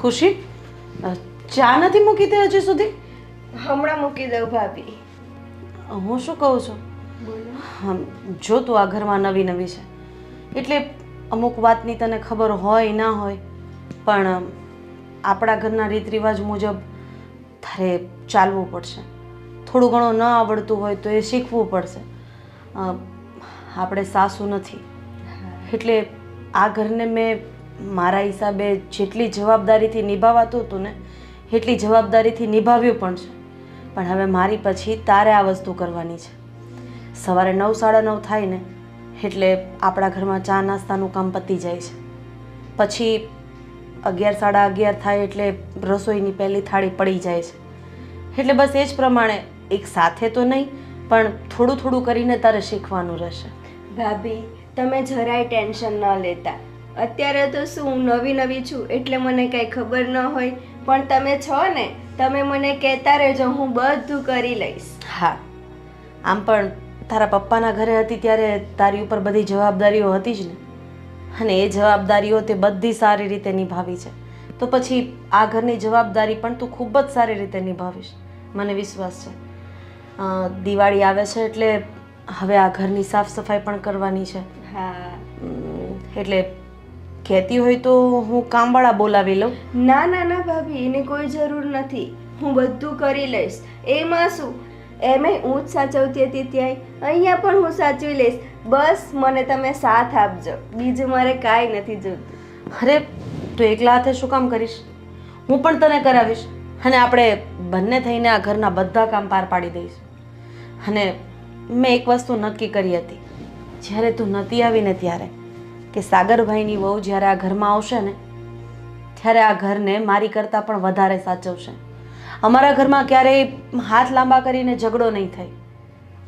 ખુશી, ચા નથી મૂકી તે હજી સુધી? હમણાં મૂકી દઉં ભાભી. હું શું કહું છું, જો તું આ ઘરમાં નવી નવી છે એટલે અમુક વાતની તને ખબર હોય ના હોય, પણ આપણા ઘરના રીત રિવાજ મુજબ તારે ચાલવું પડશે. થોડું ઘણું ન આવડતું હોય તો એ શીખવું પડશે. આપણે સાસુ નથી એટલે આ ઘરને મેં મારા હિસાબે જેટલી જવાબદારીથી નિભાવાતું હતું ને એટલી જવાબદારીથી નિભાવ્યું પણ છે. પણ હવે મારી પછી તારે આ વસ્તુ કરવાની છે. સવારે 9 સાડા 9 થાય ને એટલે આપણા ઘરમાં ચા નાસ્તાનું કામ પતી જાય છે. પછી 11 સાડા 11 થાય એટલે રસોઈની પહેલી થાળી પડી જાય છે. એટલે બસ એ જ પ્રમાણે એક સાથે તો નહીં પણ થોડું થોડું કરીને તારે શીખવાનું રહેશે. ભાભી તમે જરાય ટેન્શન ન લેતા. અત્યારે તો શું હું નવી નવી છું એટલે મને કંઈ ખબર ન હોય, પણ તમે છો ને, તમે મને કહેતા રહેજો, હું બધું કરી લઈશ. હા, આમ પણ તારા પપ્પાના ઘરે હતી ત્યારે તારી ઉપર બધી જવાબદારીઓ હતી જ ને, અને એ જવાબદારીઓ તે બધી સારી રીતે નિભાવી છે. તો પછી આ ઘરની જવાબદારી પણ તું ખૂબ જ સારી રીતે નિભાવીશ, મને વિશ્વાસ છે. દિવાળી આવે છે એટલે હવે આ ઘરની સાફ સફાઈ પણ કરવાની છે. હા. એટલે કહેતી હોય તો હું કામવાળા બોલાવી લઉં? ના ના ના ભાભી, એની કોઈ જરૂર નથી. હું બધું કરી લઈશ. એમાં શું, એમે હું જ સાચવતી હતી ત્યાંય, અહીંયા પણ હું સાચવી લઈશ. બસ મને તમે સાથ આપજો, બીજું મારે કાંઈ નથી જોતું. અરે તું એકલા હાથે શું કામ કરીશ? હું પણ તને કરાવીશ અને આપણે બંને થઈને આ ઘરના બધા કામ પાર પાડી દઈશું. અને મેં એક વસ્તુ નક્કી કરી હતી જ્યારે તું નહોતી આવીને ત્યારે, કે સાગરભાઈની વહુ જ્યારે આ ઘરમાં આવશે ને ત્યારે આ ઘરને મારી કરતાં પણ વધારે સાચવશે. અમારા ઘરમાં ક્યારેય હાથ લાંબા કરીને ઝઘડો નહીં થાય.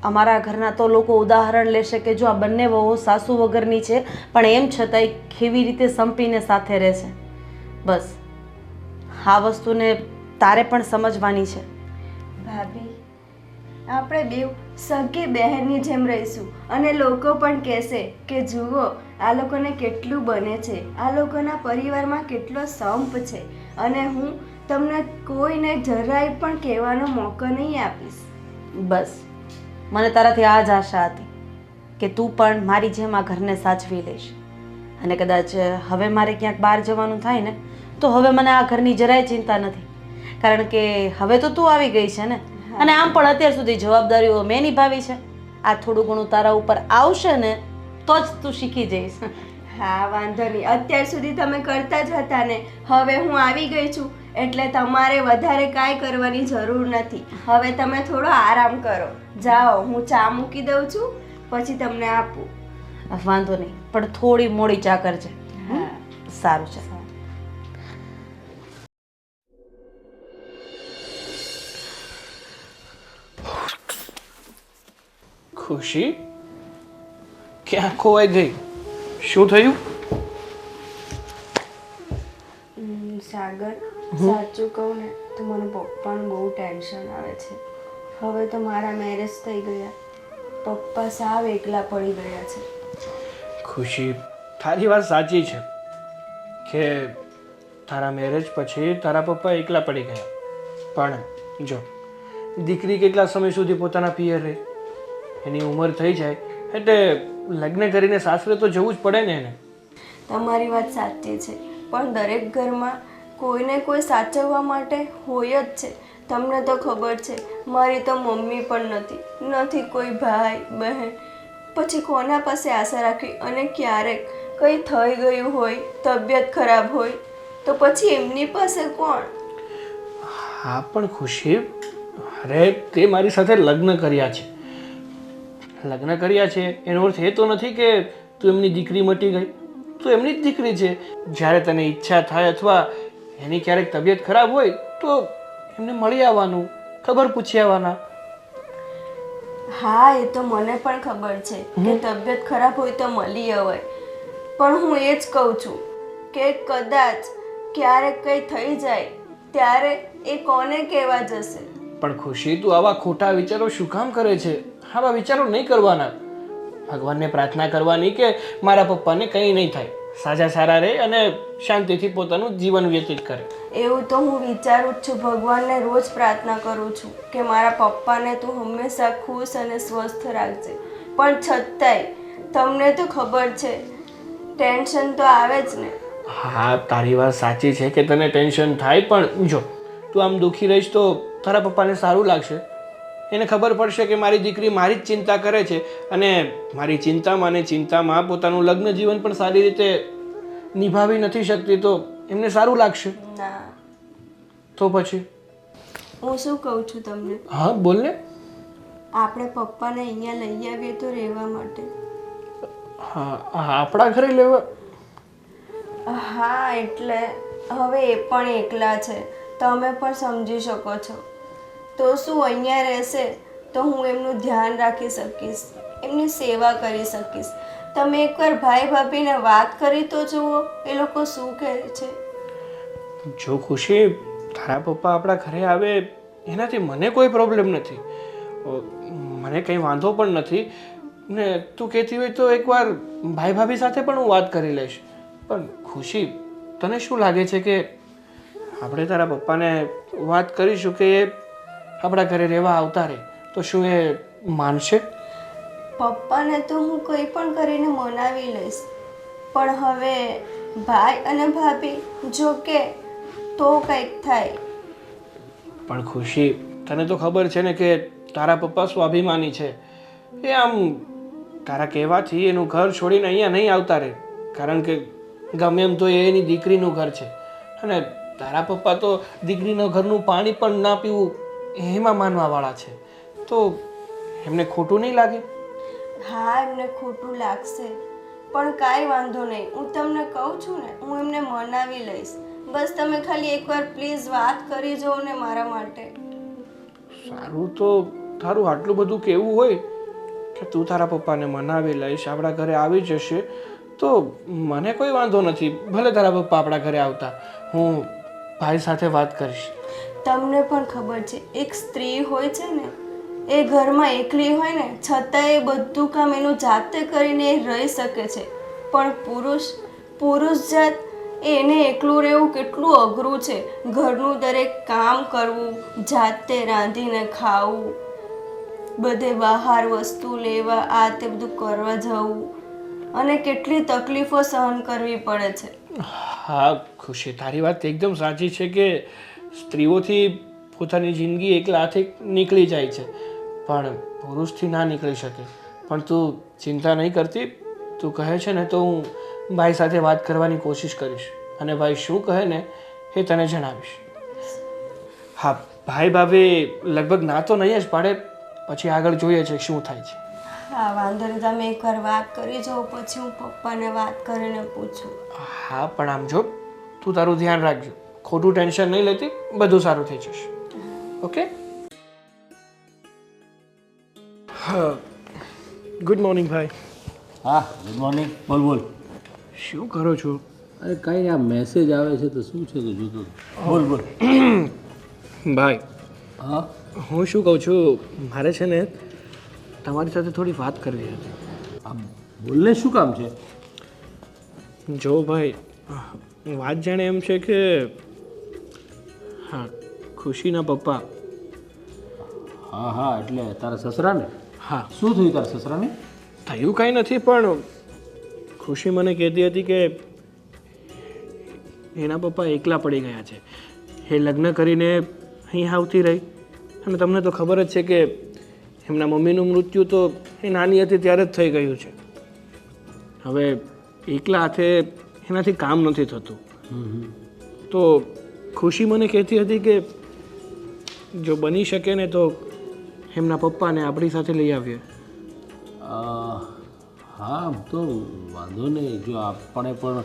અમારા ઘરના તો લોકો ઉદાહરણ લેશે કે જો આ બંને વહુઓ સાસુ વગરની છે પણ એમ છતાંય કેવી રીતે સંપીને સાથે રહેશે. બસ આ વસ્તુને તારે પણ સમજવાની છે. ભાભી આપણે બેવ સગી બહેનની જેમ રહીશું, અને લોકો પણ કહેશે કે જુઓ આ લોકોને કેટલું બને છે, આ લોકોના પરિવારમાં કેટલો સંપ છે, અને હું તમને કોઈને જરાય પણ કહેવાનો મોકો નહીં આપીશ. બસ મને તારાથી આ જ આશા હતી કે તું પણ મારી જેમ આ ઘરને સાચવી લઈશ. અને કદાચ હવે મારે ક્યાંક બહાર જવાનું થાય ને તો હવે મને આ ઘરની જરાય ચિંતા નથી, કારણ કે હવે તો તું આવી ગઈ છે ને, અને આમ પણ અત્યાર સુધી જવાબદારીઓ મેં નિભાવી છે. આ થોડું ઘણું તારા ઉપર આવશે ને તો જ તું શીખી જઈશ. હા વાંધો નહીં, અત્યાર સુધી તમે કરતા જ હતા ને, હવે હું આવી ગઈ છું એટલે તમારે વધારે કાંઈ કરવાની જરૂર નથી. હવે તમે થોડો આરામ કરો. જાઓ, હું ચા મૂકી દઉં છું, પછી તમને આપું. વાંધો નહીં, પણ થોડી મોડી ચા કરજે. હા સારું છે. ખુશી ક્યાં ખોવાઈ ગઈ? શું થયું? સાગર, સાચું કહું ને તો મને પપ્પાનું બહુ ટેન્શન આવે છે. હવે તો મારા મેરેજ થઈ ગયા, પપ્પા સાવ એકલા પડી ગયા છે. ખુશી, તારી વાત સાચી છે કે તારા મેરેજ પછી તારા પપ્પા એકલા પડી ગયા, પણ જો દીકરી કેટલા સમય સુધી પોતાના પિયર રહે? એની ઉંમર થઈ જાય એટલે લગ્ન કરીને સાસરે તો જવું જ પડે ને એને. તમારી વાત સાચી છે, પણ દરેક ઘરમાં કોઈને કોઈ સાચવવા માટે હોય જ છે. તમને તો ખબર છે, મારી તો મમ્મી પણ નથી કોઈ ભાઈ બહેન. પછી કોના પાસે આશા રાખવી? અને ક્યારેક કંઈ થઈ ગયું હોય, તબિયત ખરાબ હોય તો પછી એમની પાસે કોણ? હા પણ ખુશી, અરે તે મારી સાથે લગ્ન કર્યા છે. લગ્ન કર્યા છે એનો અર્થ એ તો નથી કે તું એમની દીકરી મટી ગઈ. તું એમની જ દીકરી છે. જ્યારે તને ઈચ્છા થાય અથવા એની ક્યારેક તબિયત ખરાબ હોય તો એમને મળી આવવાનું, ખબર પૂછી આવવાના. હા, એ તો મને પણ ખબર છે કે તબિયત ખરાબ હોય તો મળી અવાય, પણ હું એ જ કહું છું કે કદાચ ક્યારેક કંઈ થઈ જાય ત્યારે એ કોને કહેવા જશે? પણ ખુશી, તું આવા ખોટા વિચારો શું કામ કરે છે? આવા વિચારો નહીં કરવાના. ભગવાનને પ્રાર્થના કરવાની કે મારા પપ્પાને કંઈ નહીં થાય, સાજા સારા રહે અને શાંતિથી પોતાનું જીવન વ્યતીત કરે. એવું તો હું વિચારું જ છું, ભગવાનને રોજ પ્રાર્થના કરું છું કે મારા પપ્પાને તું હંમેશા ખુશ અને સ્વસ્થ રાખજે. પણ છતાંય તમને તો ખબર છે ટેન્શન તો આવે જ ને. હા, તારી વાત સાચી છે કે તને ટેન્શન થાય, પણ જો તું આમ દુઃખી રહીશ તો તારા પપ્પાને સારું લાગશે. એને ખબર પડશે કે મારી દીકરી મારી જ ચિંતા કરે છે અને મારી ચિંતામાં ને ચિંતામાં પોતાનું લગ્ન જીવન પણ સારી રીતે નિભાવી નથી શકતી, તો એમને સારું લાગશે. ના, તો પછી હું શું કહું છું તમને, હા બોલ ને. આપણે પપ્પાને અહીંયા લઈ આવીએ તો રહેવા માટે. હા, આપણા ઘરે લેવા? હા, એટલે હવે એ પણ એકલા છે, તમે પણ સમજી શકો છો. તો શું અહીંયા રહેશે તો હું એમનું ધ્યાન રાખી શકીશ, એમની સેવા કરી શકીશ. તમે એકવાર ભાઈ ભાભીને વાત કરી તો જુઓ એ લોકો શું કહે છે. જો ખુશી, તારા પપ્પા આપણા ઘરે આવે એનાથી મને કોઈ પ્રોબ્લેમ નથી, મને કંઈ વાંધો પણ નથી ને. તું કહેતી હોય તો એકવાર ભાઈ ભાભી સાથે પણ હું વાત કરી લઈશ. પણ ખુશી, તને શું લાગે છે કે આપણે તારા પપ્પાને વાત કરીશું કે એ આપણા ઘરે રહેવા આવતા રહે તો શું એ માનશે? પપ્પાને તો હું કંઈ પણ કરીને મનાવી લઈશ, પણ હવે ભાઈ અને ભાભી જો કે તો કંઈક થાય. પણ ખુશી, તને તો ખબર છે ને કે તારા પપ્પા સ્વાભિમાની છે. એ આમ તારા કહેવાથી એનું ઘર છોડીને અહીંયા નહીં આવતા રહે, કારણ કે ગમે એમ તો એ એની દીકરીનું ઘર છે અને તારા પપ્પા તો દીકરીના ઘરનું પાણી પણ ના પીવું એમાં માનવાવાળા છે. તો એમને ખોટું નહીં લાગે? હા, એમને ખોટું લાગશે, પણ કાંઈ વાંધો નહીં. હું તમને કહું છું ને, હું એમને મનાવી લઈશ. બસ તમે ખાલી એકવાર પ્લીઝ વાત કરી જુઓ ને મારા માટે. સારું, તો તારું આટલું બધું કહેવું હોય કે તું તારા પપ્પાને મનાવી લઈશ, આપણા ઘરે આવી જશે, તો મને કોઈ વાંધો નથી. ભલે તારા પપ્પા આપણા ઘરે આવતા, હું ભાઈ સાથે વાત કરીશ. તમને પણ ખબર છે એક સ્ત્રી હોય છે ને, એ ઘરમાં એકલી હોય ને છતાં એ બધું કામ એનું જાતે કરીને એ રહી શકે છે. પણ પુરુષ જાત એને એકલું રહેવું કેટલું અઘરું છે. ઘરનું દરેક કામ કરવું, જાતે રાંધીને ખાવું, બધે બહાર વસ્તુ લેવા, આ તે બધું કરવા જવું અને કેટલી તકલીફો સહન કરવી પડે છે. હા ખુશી, તારી વાત એકદમ સાચી છે કે સ્ત્રીઓથી પોતાની જિંદગી એકલા હાથે નીકળી જાય છે, પણ પુરુષથી ના નીકળી શકે. પણ તું ચિંતા નહીં કરતી, તું કહે છે ને તો હું ભાઈ સાથે વાત કરવાની કોશિશ કરીશ અને ભાઈ શું કહે ને એ તને જણાવીશ. હા, ભાઈ ભાભી લગભગ ના તો નહીં જ પાડે, પછી આગળ જોઈએ છે શું થાય છે. હા, વાંધો નહીં, તમે એકવાર વાત કરી જાઓ, પછી હું પપ્પાને વાત કરીને પૂછું. હા, પણ આમ જો તું તારું ધ્યાન રાખજો, ખોટું ટેન્શન નહીં લેતી, બધું સારું થઈ જશે. ઓકે? હા, ગુડ મોર્નિંગ ભાઈ. હા, ગુડ મોર્નિંગ. બોલ બોલ. શું કરો છો? અરે કાંઈ આ મેસેજ આવે છે તો શું છે તો જોતો હતો. બોલ બોલ. ભાઈ, હા, હું શું કહું છું, મારે છે ને તમારી સાથે થોડી વાત કરવી હતી. આ બોલને શું કામ છે? જો ભાઈ, વાત જાણે એમ છે કે હા, ખુશીના પપ્પા. હા હા, એટલે તારા સસરાને? હા, શું થયું તારા સસરાને? થયું કાંઈ નથી, પણ ખુશી મને કહેતી હતી કે એના પપ્પા એકલા પડી ગયા છે. એ લગ્ન કરીને અહીં આવતી રહી અને તમને તો ખબર જ છે કે એમના મમ્મીનું મૃત્યુ તો એ નાની હતી ત્યારે જ થઈ ગયું છે. હવે એકલા હાથે એનાથી કામ નથી થતું. તો ખુશી મને કહેતી હતી કે જો બની શકે ને તો એમના પપ્પાને આપણી સાથે લઈ આવીએ. હા, આમ તો વાંધો નહીં. જો આપણે પણ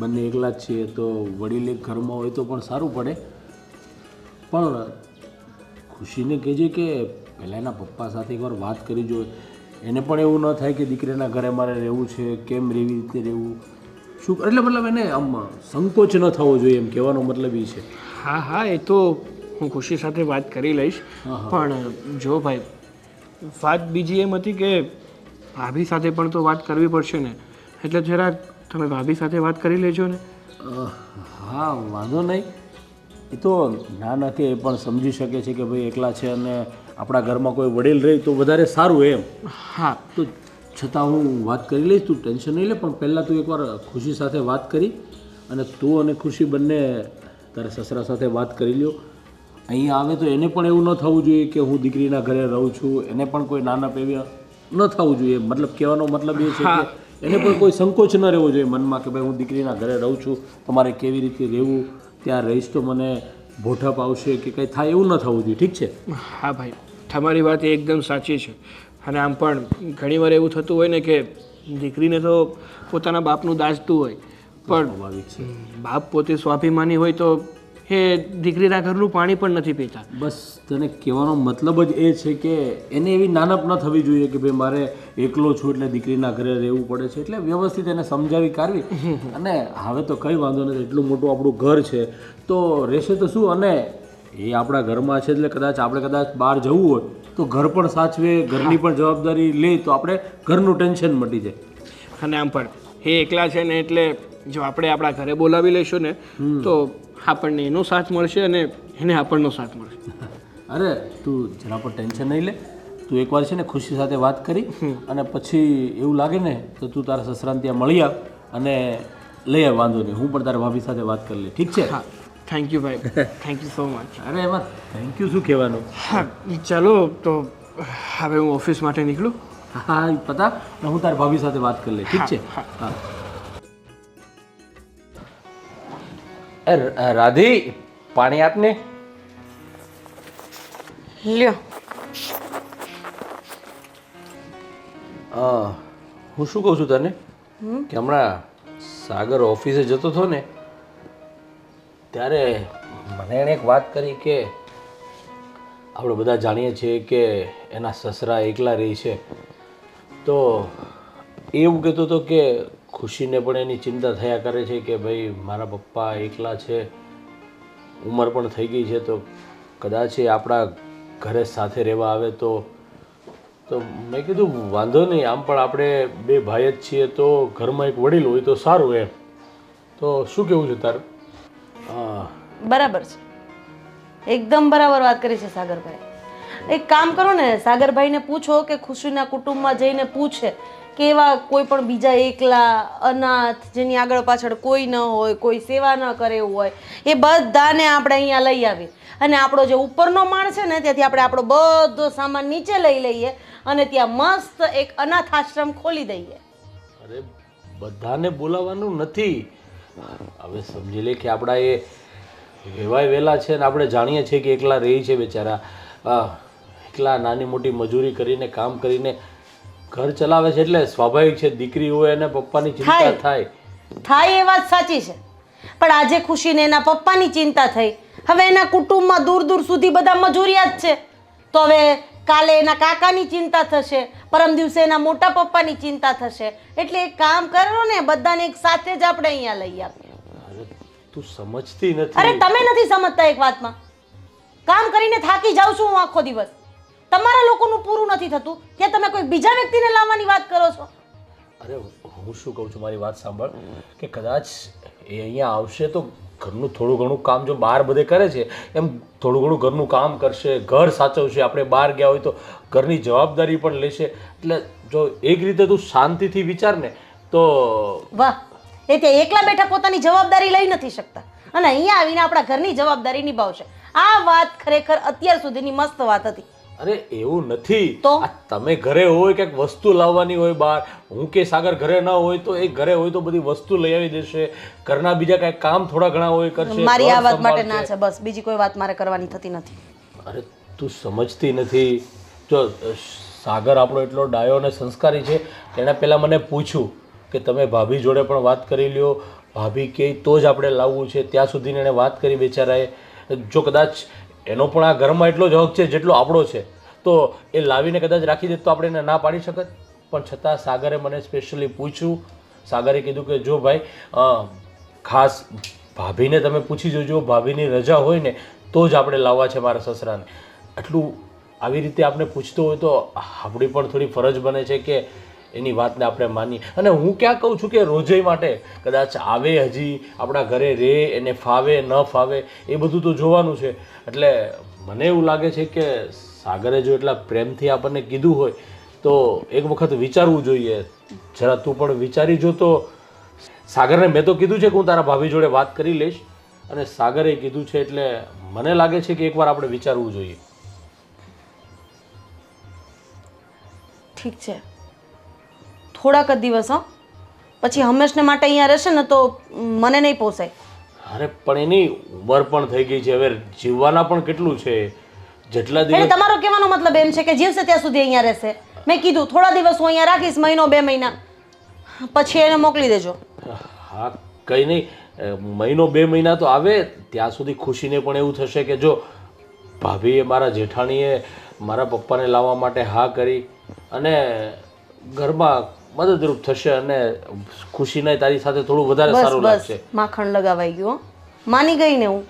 બંને એકલા જ છીએ તો વડીલ એક ઘરમાં હોય તો પણ સારું પડે. પણ ખુશીને કહેજે કે પહેલાં એના પપ્પા સાથે એકવાર વાત કરી જોઈએ. એને પણ એવું ન થાય કે દીકરીના ઘરે મારે રહેવું છે, કેમ એવી રીતે રહેવું, શું એટલે મતલબ એને આમ સંકોચ ન થવો જોઈએ, એમ કહેવાનો મતલબ એ છે. હા હા, એ તો હું ખુશી સાથે વાત કરી લઈશ. પણ જો ભાઈ, વાત બીજી એમ હતી કે ભાભી સાથે પણ તો વાત કરવી પડશે ને, એટલે જરાક તમે ભાભી સાથે વાત કરી લેજો ને. હા, વાંધો નહીં. એ તો ના કે એ પણ સમજી શકે છે કે ભાઈ એકલા છે અને આપણા ઘરમાં કોઈ વડીલ રહે તો વધારે સારું એમ. હા તો છતાં હું વાત કરી લઈશ, તું ટેન્શન નહીં લે. પણ પહેલાં તું એકવાર ખુશી સાથે વાત કરી અને તું અને ખુશી બંને તારા સસરા સાથે વાત કરી લ્યો. અહીંયા આવે તો એને પણ એવું ન થવું જોઈએ કે હું દીકરીના ઘરે રહું છું, એને પણ કોઈ નાના પેવી ન થવું જોઈએ. મતલબ કહેવાનો મતલબ એ છે કે એને પણ કોઈ સંકોચ ન રહેવો જોઈએ મનમાં કે ભાઈ હું દીકરીના ઘરે રહું છું, તમારે કેવી રીતે રહેવું, ત્યાં રહીશ તો મને ભોઠપ આવશે કે કંઈ થાય, એવું ન થવું જોઈએ. ઠીક છે? હા ભાઈ, તમારી વાત એ એકદમ સાચી છે. અને આમ પણ ઘણીવાર એવું થતું હોય ને કે દીકરીને તો પોતાના બાપનું દાજતું હોય, પણ સ્વાભાવિક છે. બાપ પોતે સ્વાભિમાની હોય તો એ દીકરીના ઘરનું પાણી પણ નથી પીતા. બસ તને કહેવાનો મતલબ જ એ છે કે એને એવી નાનપ ન થવી જોઈએ કે ભાઈ મારે એકલો છું એટલે દીકરીના ઘરે રહેવું પડે છે. એટલે વ્યવસ્થિત એને સમજાવી કાઢવી. અને હવે તો કંઈ વાંધો નથી, એટલું મોટું આપણું ઘર છે તો રહેશે તો શું. અને એ આપણા ઘરમાં છે એટલે આપણે કદાચ બહાર જવું હોય તો ઘર પણ સાચવે, ઘરની પણ જવાબદારી લે તો આપણે ઘરનું ટેન્શન મટી જાય. અને આમ પણ એ એકલા છે ને એટલે જો આપણે આપણા ઘરે બોલાવી લઈશું ને તો આપણને એનો સાથ મળશે અને એને આપણનો સાથ મળશે. અરે તું જરા પર ટેન્શન નહીં લે. તું એકવાર છે ને ખુશી સાથે વાત કરી અને પછી એવું લાગે ને તો તું તારા સસરાને ત્યાં મળી આવ અને લઈ આવ. વાંધો નહીં, હું પણ તારા ભાભી સાથે વાત કરી લઈ. ઠીક છે? હા, થેન્ક યુ ભાઈ, થેન્ક યુ સો મચ. અરે એમાં થેન્ક યુ શું કહેવાનું. હા ચાલો તો હવે હું ઓફિસ માટે નીકળું. હા પતા, હું તારી ભાભી સાથે વાત કરી લઈ. ઠીક છે? હા. રાધી, પાણી આપને. લ્યો. હું શું કહું છું તને કે હમણાં સાગર ઓફિસે જતો હતો ને ત્યારે મને એણે એક વાત કરી કે આપણે બધા જાણીએ છીએ કે એના સસરા એકલા રહે છે. તો એવું કહેતો હતો કે ખુશીને પણ એની ચિંતા થયા કરે છે કે ભાઈ મારા પપ્પા એકલા છે, ઉંમર પણ થઈ ગઈ છે, તો કદાચ એ આપણા ઘરે સાથે રહેવા આવે તો મેં કીધું વાંધો નહીં, આમ પણ આપણે બે ભાઈ જ છીએ તો ઘરમાં એક વડીલ હોય તો સારું એમ. તો શું કહેવું છે તારું? બરાબર છે, એકદમ બરાબર વાત કરી છે સાગરભાઈ. એક કામ કરો ને, સાગરભાઈને પૂછો કે ખુશીના કુટુંબમાં જઈને પૂછે કે એવા કોઈ પણ બીજા એકલા અનાથ જેની આગળ પાછળ કોઈ ન હોય, કોઈ સેવા ન કરે એવું હોય, એ બધાને આપણે અહીંયા લઈ આવીએ અને આપણો જે ઉપરનો માળ છે ને ત્યાંથી આપણે આપણો બધો સામાન નીચે લઈ લઈએ અને ત્યાં મસ્ત એક અનાથ આશ્રમ ખોલી દઈએ. અરે બધાને બોલાવવાનું નથી. હવે સમજી લે કે આપણા એ વેવાય વેલા છે ને આપણે જાણીએ છીએ કે એકલા રહી છે બેચારા, એકલા નાની મોટી મજૂરી કરીને કામ કરીને ઘર ચલાવે છે એટલે સ્વાભાવિક છે દીકરી હોય અને પપ્પાની ચિંતા થાય. એ વાત સાચી છે, પણ આજે ખુશીને એના પપ્પાની ચિંતા થઈ. હવે એના કુટુંબમાં દૂર દૂર સુધી બધા મજૂરિયા જ છે, તો હવે કાલે એના કાકાની ચિંતા થશે, પરમ દિવસે એના મોટા પપ્પાની ચિંતા થશે. એટલે એક કામ કરો ને, બધાને એક સાથે જ આપણે અહીંયા લઈ આપીએ. અરે તું સમજતી નથી. અરે તમે નથી સમજતા એક વાતમાં. કામ કરીને થાકી જાઉં છું હું આખો દિવસ, તમારા લોકોનું પૂરું નથી થતું ત્યાં તમે કોઈ બીજા વ્યક્તિને લાવવાની વાત કરો છો. અરે હું શું કહું છું, મારી વાત સાંભળ કે કદાચ એ અહીંયા આવશે તો ઘરનું થોડું ઘણું કામ જો બહાર બધે કરે છે એમ થોડું ઘણું ઘરનું કામ કરશે, ઘર સાચવશે. આપણે બહાર ગયા હોય તો ઘરની જવાબદારી પણ લેશે. એટલે જો એક રીતે તું શાંતિથી વિચાર ને તો વાહ, એ ત્યાં એકલા બેઠા પોતાની જવાબદારી લઈ નથી શકતા અને અહીંયા આવીને આપણા ઘરની જવાબદારી નિભાવશે. આ વાત ખરેખર અત્યાર સુધીની મસ્ત વાત હતી. અરે એવું નથી તો? આ તમે ઘરે હોય કંઈક વસ્તુ લાવવાની હોય બહાર, હું કે સાગર ઘરે ન હોય તો એ ઘરે હોય તો બધી વસ્તુ લઈ આવી દેશે. ઘરના બીજા કાંઈ કામ થોડા ઘણા હોય કરશે. મારી આ ઘર વાત માટે સંભાળશે. ના છે, બસ બીજી કોઈ વાત મારે કરવાની થતી નથી. અરે તું સમજતી નથી. જો સાગર આપણો એટલો ડાયો અને સંસ્કારી છે, એણે પહેલાં મને પૂછ્યું કે તમે ભાભી જોડે પણ વાત કરી લ્યો, ભાભી કહે તો જ આપણે લાવવું છે. ત્યાં સુધીને એણે વાત કરી બેચારાએ. જો કદાચ એનો પણ આ ઘરમાં એટલો જ હક છે જેટલો આપણો છે તો એ લાવીને કદાચ રાખી દે તો આપણે એને ના પાડી શકત. પણ છતાં સાગરે મને સ્પેશિયલી પૂછ્યું. સાગરે કીધું કે જો ભાઈ ખાસ ભાભીને તમે પૂછી જોજો, ભાભીની રજા હોય ને તો જ આપણે લાવવા છે મારા સસરાને. આટલું આવી રીતે આપણે પૂછતો હોય તો આપણી પણ થોડી ફરજ બને છે કે એની વાતને આપણે માનીએ. અને હું ક્યાં કહું છું કે રોજે માટે કદાચ આવે, હજી આપણા ઘરે રહે, એને ફાવે ન ફાવે એ બધું તો જોવાનું છે. એટલે મને એવું લાગે છે કે સાગરે જો એટલા પ્રેમથી આપણને કીધું હોય તો એક વખત વિચારવું જોઈએ. જરા તું પણ વિચારી જો. તો સાગરને મેં તો કીધું છે કે હું તારા ભાભી જોડે વાત કરી લઈશ, અને સાગરે કીધું છે, એટલે મને લાગે છે કે એકવાર આપણે વિચારવું જોઈએ. ઠીક છે, થોડાક જ દિવસ હો, પછી હંમેશને માટે અહીંયા રહેશે ને તો મને નહીં પોસાય. અરે પણ એની ઉંમર પણ થઈ ગઈ છે, હવે જીવવાના પણ કેટલું છે. જેટલા એટલે દિવસ તમારો કહેવાનો મતલબ એમ છે કે જીવશે ત્યાં સુધી અહીંયા રહેશે. મેં કીધું થોડા દિવસ હું અહીંયા રાખીશ, મહિનો 2 મહિના, પછી એને મોકલી દેજો. હા, કંઈ નહીં, મહિનો 2 મહિના તો આવે, ત્યાં સુધી ખુશીને પણ એવું થશે કે જો ભાભીએ, મારા જેઠાણીએ મારા પપ્પાને લાવવા માટે હા કરી, અને ઘરમાં મદદરૂપ થશે, અને ખુશીને તારી સાથે થોડું વધારે બસ સારું બસ, લાગશે. માખણ લગાવાઈ ગયું હો. માની ગઈ ને હું.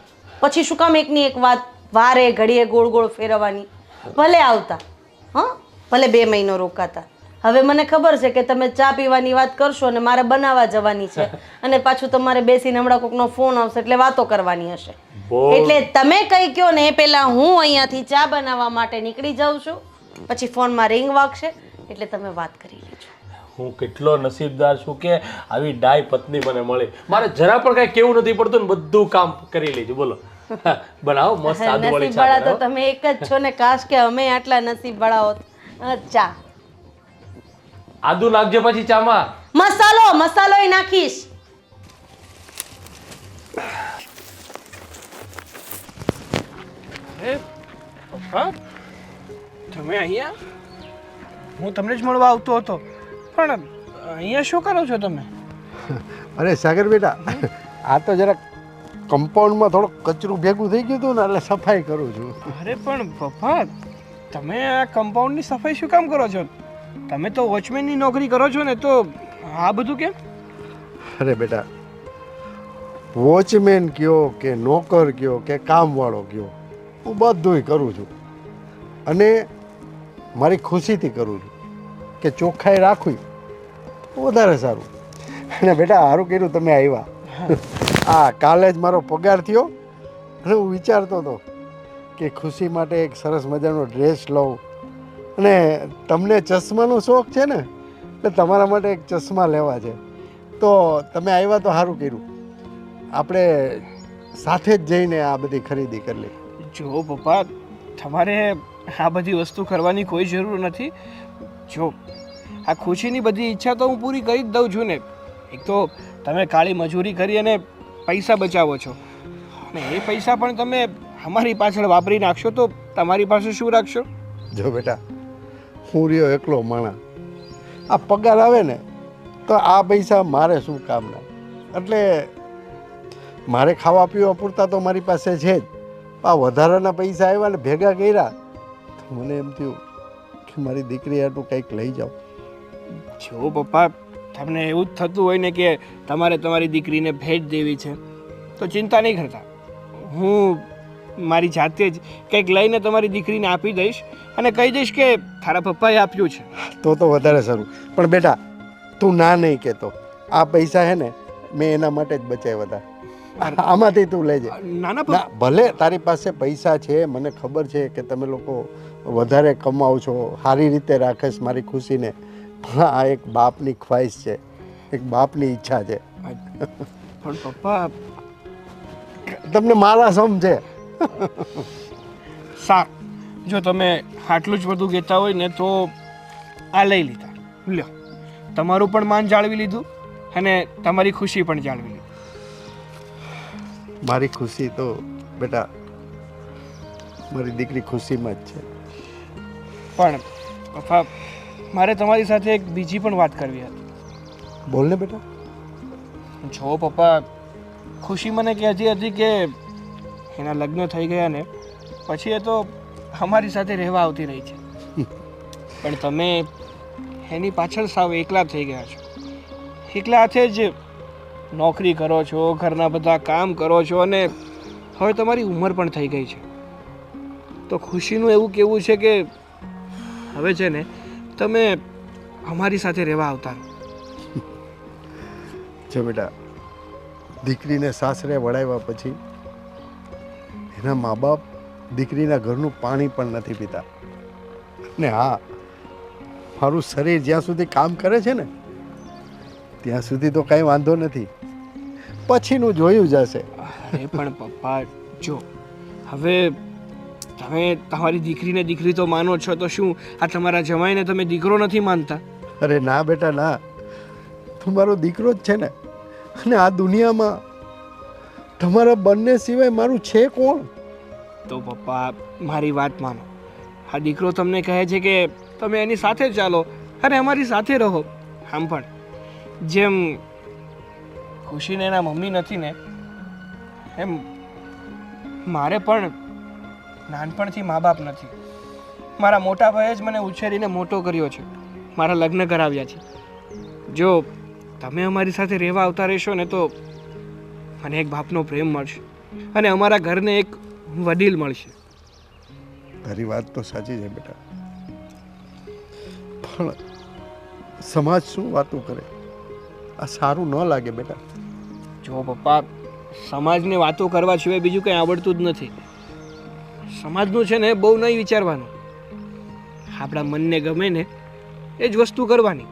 પછી શું કામ એકની એક વાત વારે ઘડીએ ગોળ ગોળ ફેરવવાની? ભલે આવતા, હા, ભલે 2 મહિનો રોકાતા. હવે મને ખબર છે કે તમે ચા પીવાની વાત કરશો અને મારે બનાવવા જવાની છે, અને પાછું તમારે બેસીને હમણાં કોકનો ફોન આવશે એટલે વાતો કરવાની હશે. એટલે તમે કઈ કહો ને એ પહેલા હું અહીંયાથી ચા બનાવવા માટે નીકળી જાઉં છું, પછી ફોનમાં રિંગ વાગશે એટલે તમે વાત કરી લેજો. હું કેટલો નસીબદાર છું કે આવી ડાય પત્ની મને મળી. મારે જરા પણ કાંઈ કેવું નથી પડતું ને બધું કામ કરી લેજો. બોલો, બનાવો મસ્ત આદુવાળી ચા નસીબવાળા તો બનાવો. તમે એક જ છો ને, કાશ કે અમે આટલા નસીબવાળા હોત. ચા આદુ નાખજો પછી ચામાં. મસાલો ય નાખીશ. પપ્પા, તમે અહીંયા? હું તમને જ મળવા આવતો હતો, પણ અહીંયા શું કરો છો તમે? અરે સાગર બેટા, આ તો જરાક કમ્પાઉન્ડમાં થોડુંક કચરું ભેગું થઈ ગયું હતું ને, એટલે સફાઈ કરું છું. અરે પણ પપ્પા, તમે આ કમ્પાઉન્ડની સફાઈ શું કામ કરો છો? તમે તો વોચમેનની નોકરી કરો છો ને, તો આ બધું કેમ? અરે બેટા, વોચમેન કયો કે નોકર કયો કે કામવાળો કયો, હું બધુંય કરું છું, અને મારી ખુશીથી કરું છું કે ચોખ્ખાઈ રાખવી વધારે સારું. અને બેટા સારું કર્યું તમે આવ્યા. હા, કાલે જ મારો પગાર થયો, અને હું વિચારતો હતો કે ખુશી માટે એક સરસ મજાનો ડ્રેસ લઉં, અને તમને ચશ્માનો શોખ છે ને, એટલે તમારા માટે એક ચશ્મા લેવા છે. તો તમે આવ્યા તો સારું કર્યું, આપણે સાથે જ જઈને આ બધી ખરીદી કરી લઈએ. જો પપ્પા, તમારે આ બધી વસ્તુ કરવાની કોઈ જરૂર નથી. જો આ ખુશીની બધી ઈચ્છા તો હું પૂરી કરી જ દઉં છું ને. એક તો તમે કાળી મજૂરી કરી અને પૈસા બચાવો છો, અને એ પૈસા પણ તમે અમારી પાછળ વાપરી નાખશો તો તમારી પાસે શું રાખશો? જો બેટા, હું રહ્યો એકલો માણસ, આ પગાર આવે ને તો આ પૈસા મારે શું કામના, એટલે મારે ખાવા પીવા પૂરતા તો મારી પાસે છે જ. આ વધારાના પૈસા આવ્યા ને ભેગા કર્યા તો મને એમ થયું કે મારી દીકરી હાટું કંઈક લઈ જાઉં. જો પપ્પા, તમને એવું જ થતું હોય ને કે તમારે તમારી દીકરીને ભેટ દેવી છે, તો ચિંતા નહીં કરતા. હું મારી જાતે જ કંઈક લઈને તમારી દીકરીને આપી દઈશ, અને કહી દઈશ કે તારા પપ્પાએ આપ્યું છે. તો વધારે સારું. પણ બેટા, તું ના નહીં કહેતો, આ પૈસા હે ને મેં એના માટે જ બચાવ્યા હતા. આમાંથી તું લેજે. નાના ના, ભલે તારી પાસે પૈસા છે, મને ખબર છે કે તમે લોકો વધારે કમાઓ છો, સારી રીતે રાખેશ મારી ખુશીને, પણ આ એક બાપની ખ્વાહિશ છે, એક બાપની ઈચ્છા છે. પણ પપ્પા, તમને મારા સમજે. સારું, જો તમે આટલું જ બધું કહેતા હોય ને તો આ લઈ લીધા. લ્યો, તમારું પણ માન જાળવી લીધું અને તમારી ખુશી પણ જાળવી લીધી. મારી ખુશી તો બેટા મારી દીકરી ખુશીમાં જ છે. પણ પપ્પા, મારે તમારી સાથે એક બીજી પણ વાત કરવી હતી. બોલ ને બેટા. જો પપ્પા, ખુશી મને કહેતી હતી કે એના લગ્ન થઈ ગયા ને પછી એ તો અમારી સાથે રહેવા આવતી રહી છે, પણ તમે એની પાછળ સાવ એકલા થઈ ગયા છો. એકલા હાથે જ નોકરી કરો છો, ઘરના બધા કામ કરો છો, અને હવે તમારી ઉંમર પણ થઈ ગઈ છે. તો ખુશીનું એવું કહેવું છે કે હવે છે ને તમે અમારી સાથે રહેવા આવતા રહો. જો બેટા, દીકરીને સાસરે વળાવ્યા પછી એના મા બાપ દીકરીના ઘરનું પાણી પણ નથી પીતા. ને હા, મારું શરીર જ્યાં સુધી કામ કરે છે ને ત્યાં સુધી તો કાંઈ વાંધો નથી, પછીનું જોયું જશે. અરે પણ પપ્પા, જો હવે તમે તમારી દીકરીને દીકરી તો માનો છો, તો શું આ તમારા જમાઈને તમે દીકરો નથી માનતા? અરે ના બેટા ના, તું મારો દીકરો જ છે ને. અને આ દુનિયામાં તમારા બંને સિવાય મારું છે કોણ? તો પપ્પા, મારી વાત માનો. આ દીકરો તમને કહે છે કે તમે એની સાથે ચાલો અને અમારી સાથે રહો. આમ પણ જેમ ખુશીને એના મમ્મી નથી ને, એમ મારે પણ નાનપણથી મા બાપ નથી. મારા મોટા ભાઈએ જ મને ઉછેરીને મોટો કર્યો છે, મારા લગ્ન કરાવ્યા છે. જો તમે અમારી સાથે રહેવા આવતા રહેશો ને તો મને એક બાપનો પ્રેમ મળશે અને અમારા ઘરને એક વડીલ મળશે. તારી વાત તો સાચી છે બેટા, પણ સમાજ શું વાતું કરે? આ સારું ન લાગે બેટા. જો પપ્પા, સમાજને વાતો કરવા સિવાય બીજું કંઈ આવડતું જ નથી. સમાજનું છે ને બહુ નહીં વિચારવાનું, આપણા મનને ગમે ને એ જ વસ્તુ કરવાની.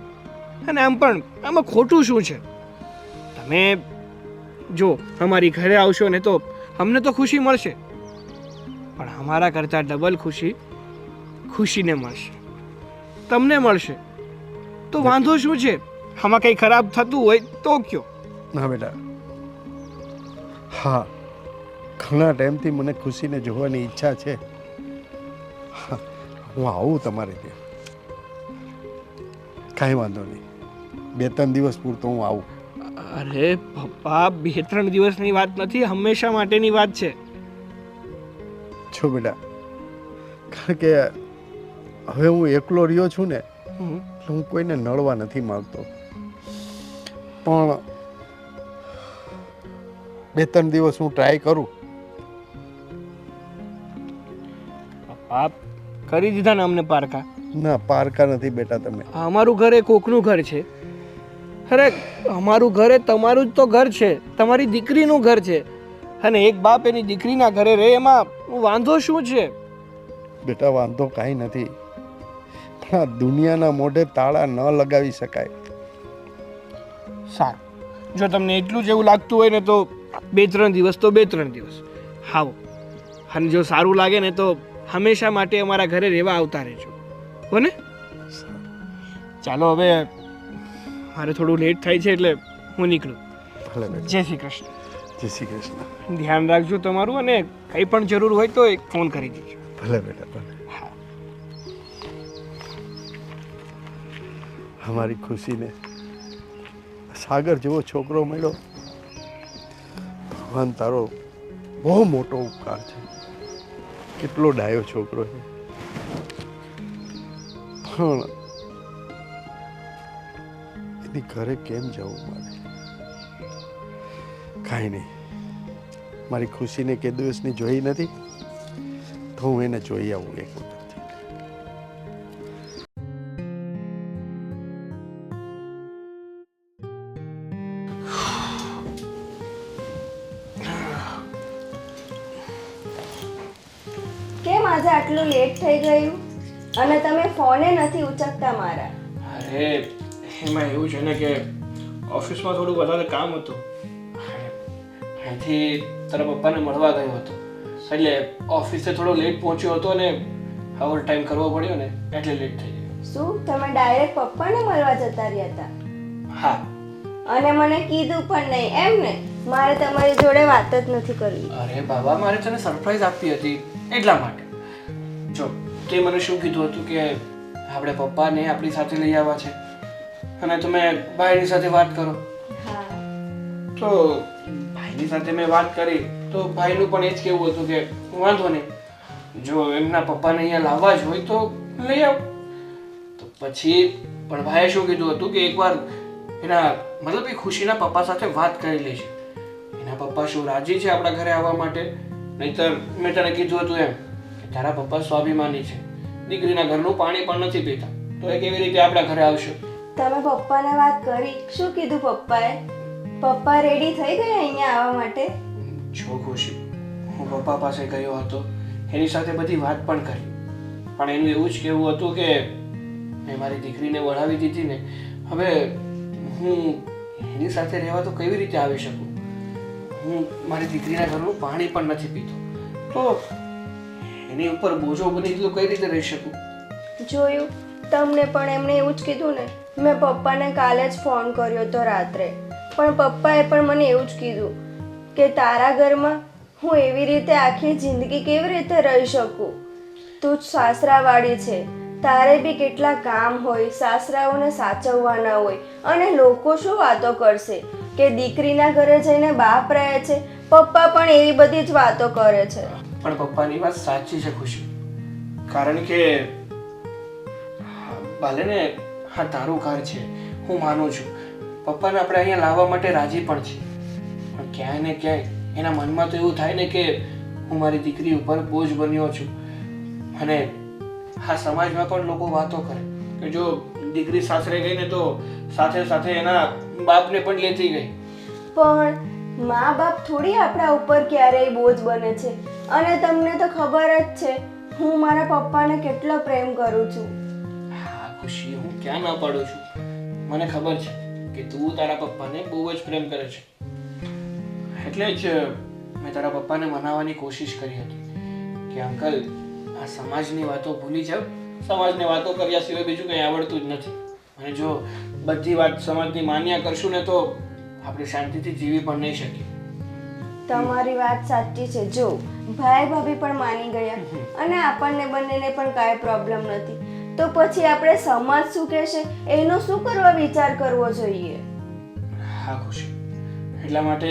અને આમ પણ આમાં ખોટું શું છે? તમે જો અમારી ઘરે આવશો ને તો અમને તો ખુશી મળશે, પણ અમારા કરતાં ડબલ ખુશી ખુશીને મળશે, તમને મળશે. તો વાંધો શું છે? આમાં કંઈ ખરાબ થતું હોય તો કયો. ના બેટા, હા, ઘણા ટાઈમથી મને ખુશીને જોવાની ઈચ્છા છે. હા, હું આવું તમારે ત્યાં, કાંઈ વાંધો નહીં. 2-3 દિવસ પૂરતો હું આવું. અરે પપ્પા, 2-3 દિવસની વાત નથી, હંમેશા માટેની વાત છે. છો બેટા, કારણ કે હવે હું એકલો રહ્યો છું ને, હમ. એટલે હું કોઈને નડવા નથી માંગતો. પણ 2-3 દિવસ હું ટ્રાય કરું. પપ્પા, કરી દીધા ને અમને પારકા. ના, પારકા નથી બેટા તમે. અમારું ઘર એ કોકનું ઘર છે. અરે અમારું ઘર એ તમારું જ તો ઘર છે, તમારી દીકરીનું ઘર છે. અને એક બાપ એની દીકરીના ઘરે રહે એમાં વાંધો શું છે? બેટા, વાંધો કાંઈ નથી, પણ આ દુનિયાના મોઢે તાળા ન લગાવી શકાય. સારું, જો તમને એટલું જ એવું લાગતું હોય ને તો 2-3 દિવસ તો 2-3 દિવસ આવો. અને જો સારું લાગે ને તો હંમેશા માટે અમારા ઘરે રહેવા આવતા રહેજો, હો ને? ચાલો, હવે મારે થોડું લેટ થાય છે એટલે હું નીકળું. ભલે બેટા. જય શ્રી કૃષ્ણ. જય શ્રી કૃષ્ણ. ધ્યાન રાખજો તમારું, અને કંઈ પણ જરૂર હોય તો એક ફોન કરી દેજો. ભલે બેટા, ભલે. હા. અમારી ખુશીને સાગર જેવો છોકરો મળ્યો. ભગવાન, તારો બહુ મોટો ઉપકાર છે. કેટલો ડાયો છોકરો છે. પણ એની ઘરે કેમ જવું મારે? કાંઈ નહીં, મારી ખુશીને કે દિવસની જોઈ નથી, તો હું એને જોઈ આવું એક વખત. કેમ આજે આટલું લેટ થઈ ગયું? અને તમે ફોને નથી ઉચકતા મારા. અરે એમાં એવું છે ને કે ઓફિસમાં થોડું વધારે કામ હતું, અહીંથી તારા પપ્પાને મળવા ગયો હતો, એટલે ઓફિસે થોડો લેટ પહોંચ્યો હતો અને ઓવર ટાઈમ કરવો પડ્યો ને એટલે લેટ થઈ ગયો. શું તમે ડાયરેક્ટ પપ્પાને મળવા જતા રહ્યા હતા? હા. અને મને કીધું પણ નહીં, એમ ને? મારે તમારી જોડે વાત જ નથી કરવી. અરે બાબા, મારે તને સરપ્રાઈઝ આપવી હતી એટલા માટે. જો તે મને શું કીધું હતું કે આપણે પપ્પાને આપણી સાથે લઈ આવવા છે અને તમે ભાઈની સાથે વાત કરો. હા. તો ભાઈની સાથે મેં વાત કરી તો ભાઈનું પણ એ જ કહેવું હતું કે વાંધો નહીં, જો એમના પપ્પાને અહીંયા લાવવા જ હોય તો લઈ આવ. તો પછી પણ ભાઈએ શું કીધું હતું કે એકવાર એના મતલબ એ ખુશીના પપ્પા સાથે વાત કરી લેશે. એના પપ્પા શું રાજી છે આપણા ઘરે આવવા માટે? નહીંતર મેં તને કીધું હતું એમ કે તારા પપ્પા સ્વાભિમાની છે, દીકરીના ઘરનું પાણી પણ નથી પીતા, તો એ કેવી રીતે આપણા ઘરે આવશે? તમે પપ્પાને વાત કરી? શું કીધું પપ્પાએ? પપ્પા રેડી થઈ ગયા અહીંયા આવવા માટે? જો ખુશી, હું પપ્પા પાસે ગયો હતો, એની સાથે બધી વાત પણ કરી, પણ એનું એવું જ કહેવું હતું કે મેં મારી દીકરીને વળાવી દીધી ને, હવે હું એની સાથે રહેવા તો કેવી રીતે આવી શકું? હું મારી દીકરીના ઘરનું પાણી પણ નથી પીતો, તો એની ઉપર બોજો બની તો કઈ રીતે રહી શકું? જોયું, તમને પણ એમણે એવું જ કીધું ને. મેં પપ્પાને કાલે જ ફોન કર્યો હતો રાત્રે, પણ પપ્પાએ પણ મને એવું જ કીધું કે તારા ઘરમાં હું એવી રીતે આખી જિંદગી કેવી રીતે રહી શકું? તું જ સાસરાવાળી છે, તારે બી કેટલા કામ હોય, સાસરાઓને સાચવવાના હોય, અને લોકો શું વાતો કરશે કે દીકરીના ઘરે જઈને બાપ રહે છે. પપ્પા પણ એવી બધી જ વાતો કરે છે. પણ પપ્પાની વાત સાચી છે ખુશી, કારણ કે ભલે ને હા તારું ઘર છે, હું માનું છું, પપ્પાને આપણે અહીંયા લાવવા માટે રાજી પણ છીએ, પણ ક્યાંય ને ક્યાંય એના મનમાં તો એવું થાય ને કે હું મારી દીકરી ઉપર બોજ બન્યો છું. અને હા સમાજમાં પણ લોકો વાતો કરે કે જો દીકરી સાસરે ગઈ ને તો સાથે સાથે એના બાપને પણ લેતી ગઈ. પણ મા બાપ થોડી આપણા ઉપર ક્યારેય બોજ બને છે. અને તમને તો ખબર જ છે હું મારા પપ્પાને કેટલો પ્રેમ કરું છું. હા ખુશી, હું ક્યાં ના પાડું છું, મને ખબર છે કે તું તારા પપ્પાને બહુ જ પ્રેમ કરે છે, એટલે જ મેં તારા પપ્પાને મનાવવાની કોશિશ કરી હતી કે અંકલ આ સમાજની વાતો ભૂલી જાવ, સમાજની વાતો કર્યા સિવાય બીજું કંઈ આવડતું જ નથી, અને જો બધી વાત સમાજની માન્યા કરશું ને તો આપણે શાંતિથી જીવી પણ નહીં શકીએ. તમારી વાત સાચી છે. જો ભાઈ ભાભી પણ માની ગયા અને આપણને બંનેને પણ કાંઈ પ્રોબ્લેમ નથી, તો પછી આપણે સમાજ શું કહેશે એનો શું કરવા વિચાર કરવો જોઈએ? હા ખુશી, એટલા માટે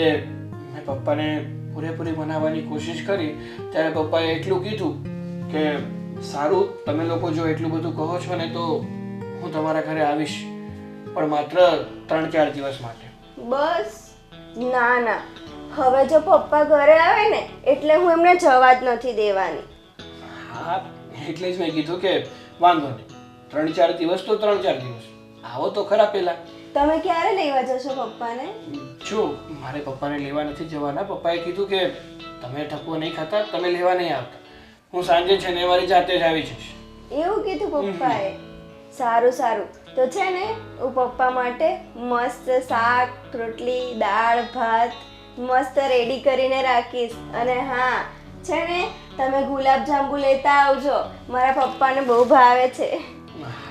મેં પપ્પાને પૂરેપૂરી મનાવવાની કોશિશ કરી, ત્યારે પપ્પાએ એટલું કીધું કે સારું, તમે લોકો જો એટલું બધું કહો છો ને તો હું તમારા ઘરે આવીશ, પણ માત્ર 3-4 દિવસ માટે. બસ? ના ના, હવે જો પપ્પા ઘરે આવે ને એટલે હું એમને જવા જ નથી દેવાની. હા એટલે જ મેં કીધું કે વાંધો નહીં, 3-4 દિવસ તો 3-4 દિવસ, આવો તો ખરા પહેલા. તમે ક્યારે લેવા જશો પપ્પાને? જો મારે પપ્પાને લેવા નથી જવાના, પપ્પાએ કીધું કે તમે ઠપકો નહીં ખાતા, તમે લેવા નહીં આવતા, હું સાંજે છે ને મારી જાતે જ આવી જઈશ. એવું કીધું પપ્પાએ? સારું સારું, તો છે ને હું પપ્પા માટે મસ્ત શાક રોટલી દાળ ભાત મસ્ત રેડી કરીને રાખીશ. અને હા છે ને તમે ગુલાબજાંબુ લેતા આવજો, મારા પપ્પાને બહુ ભાવે છે.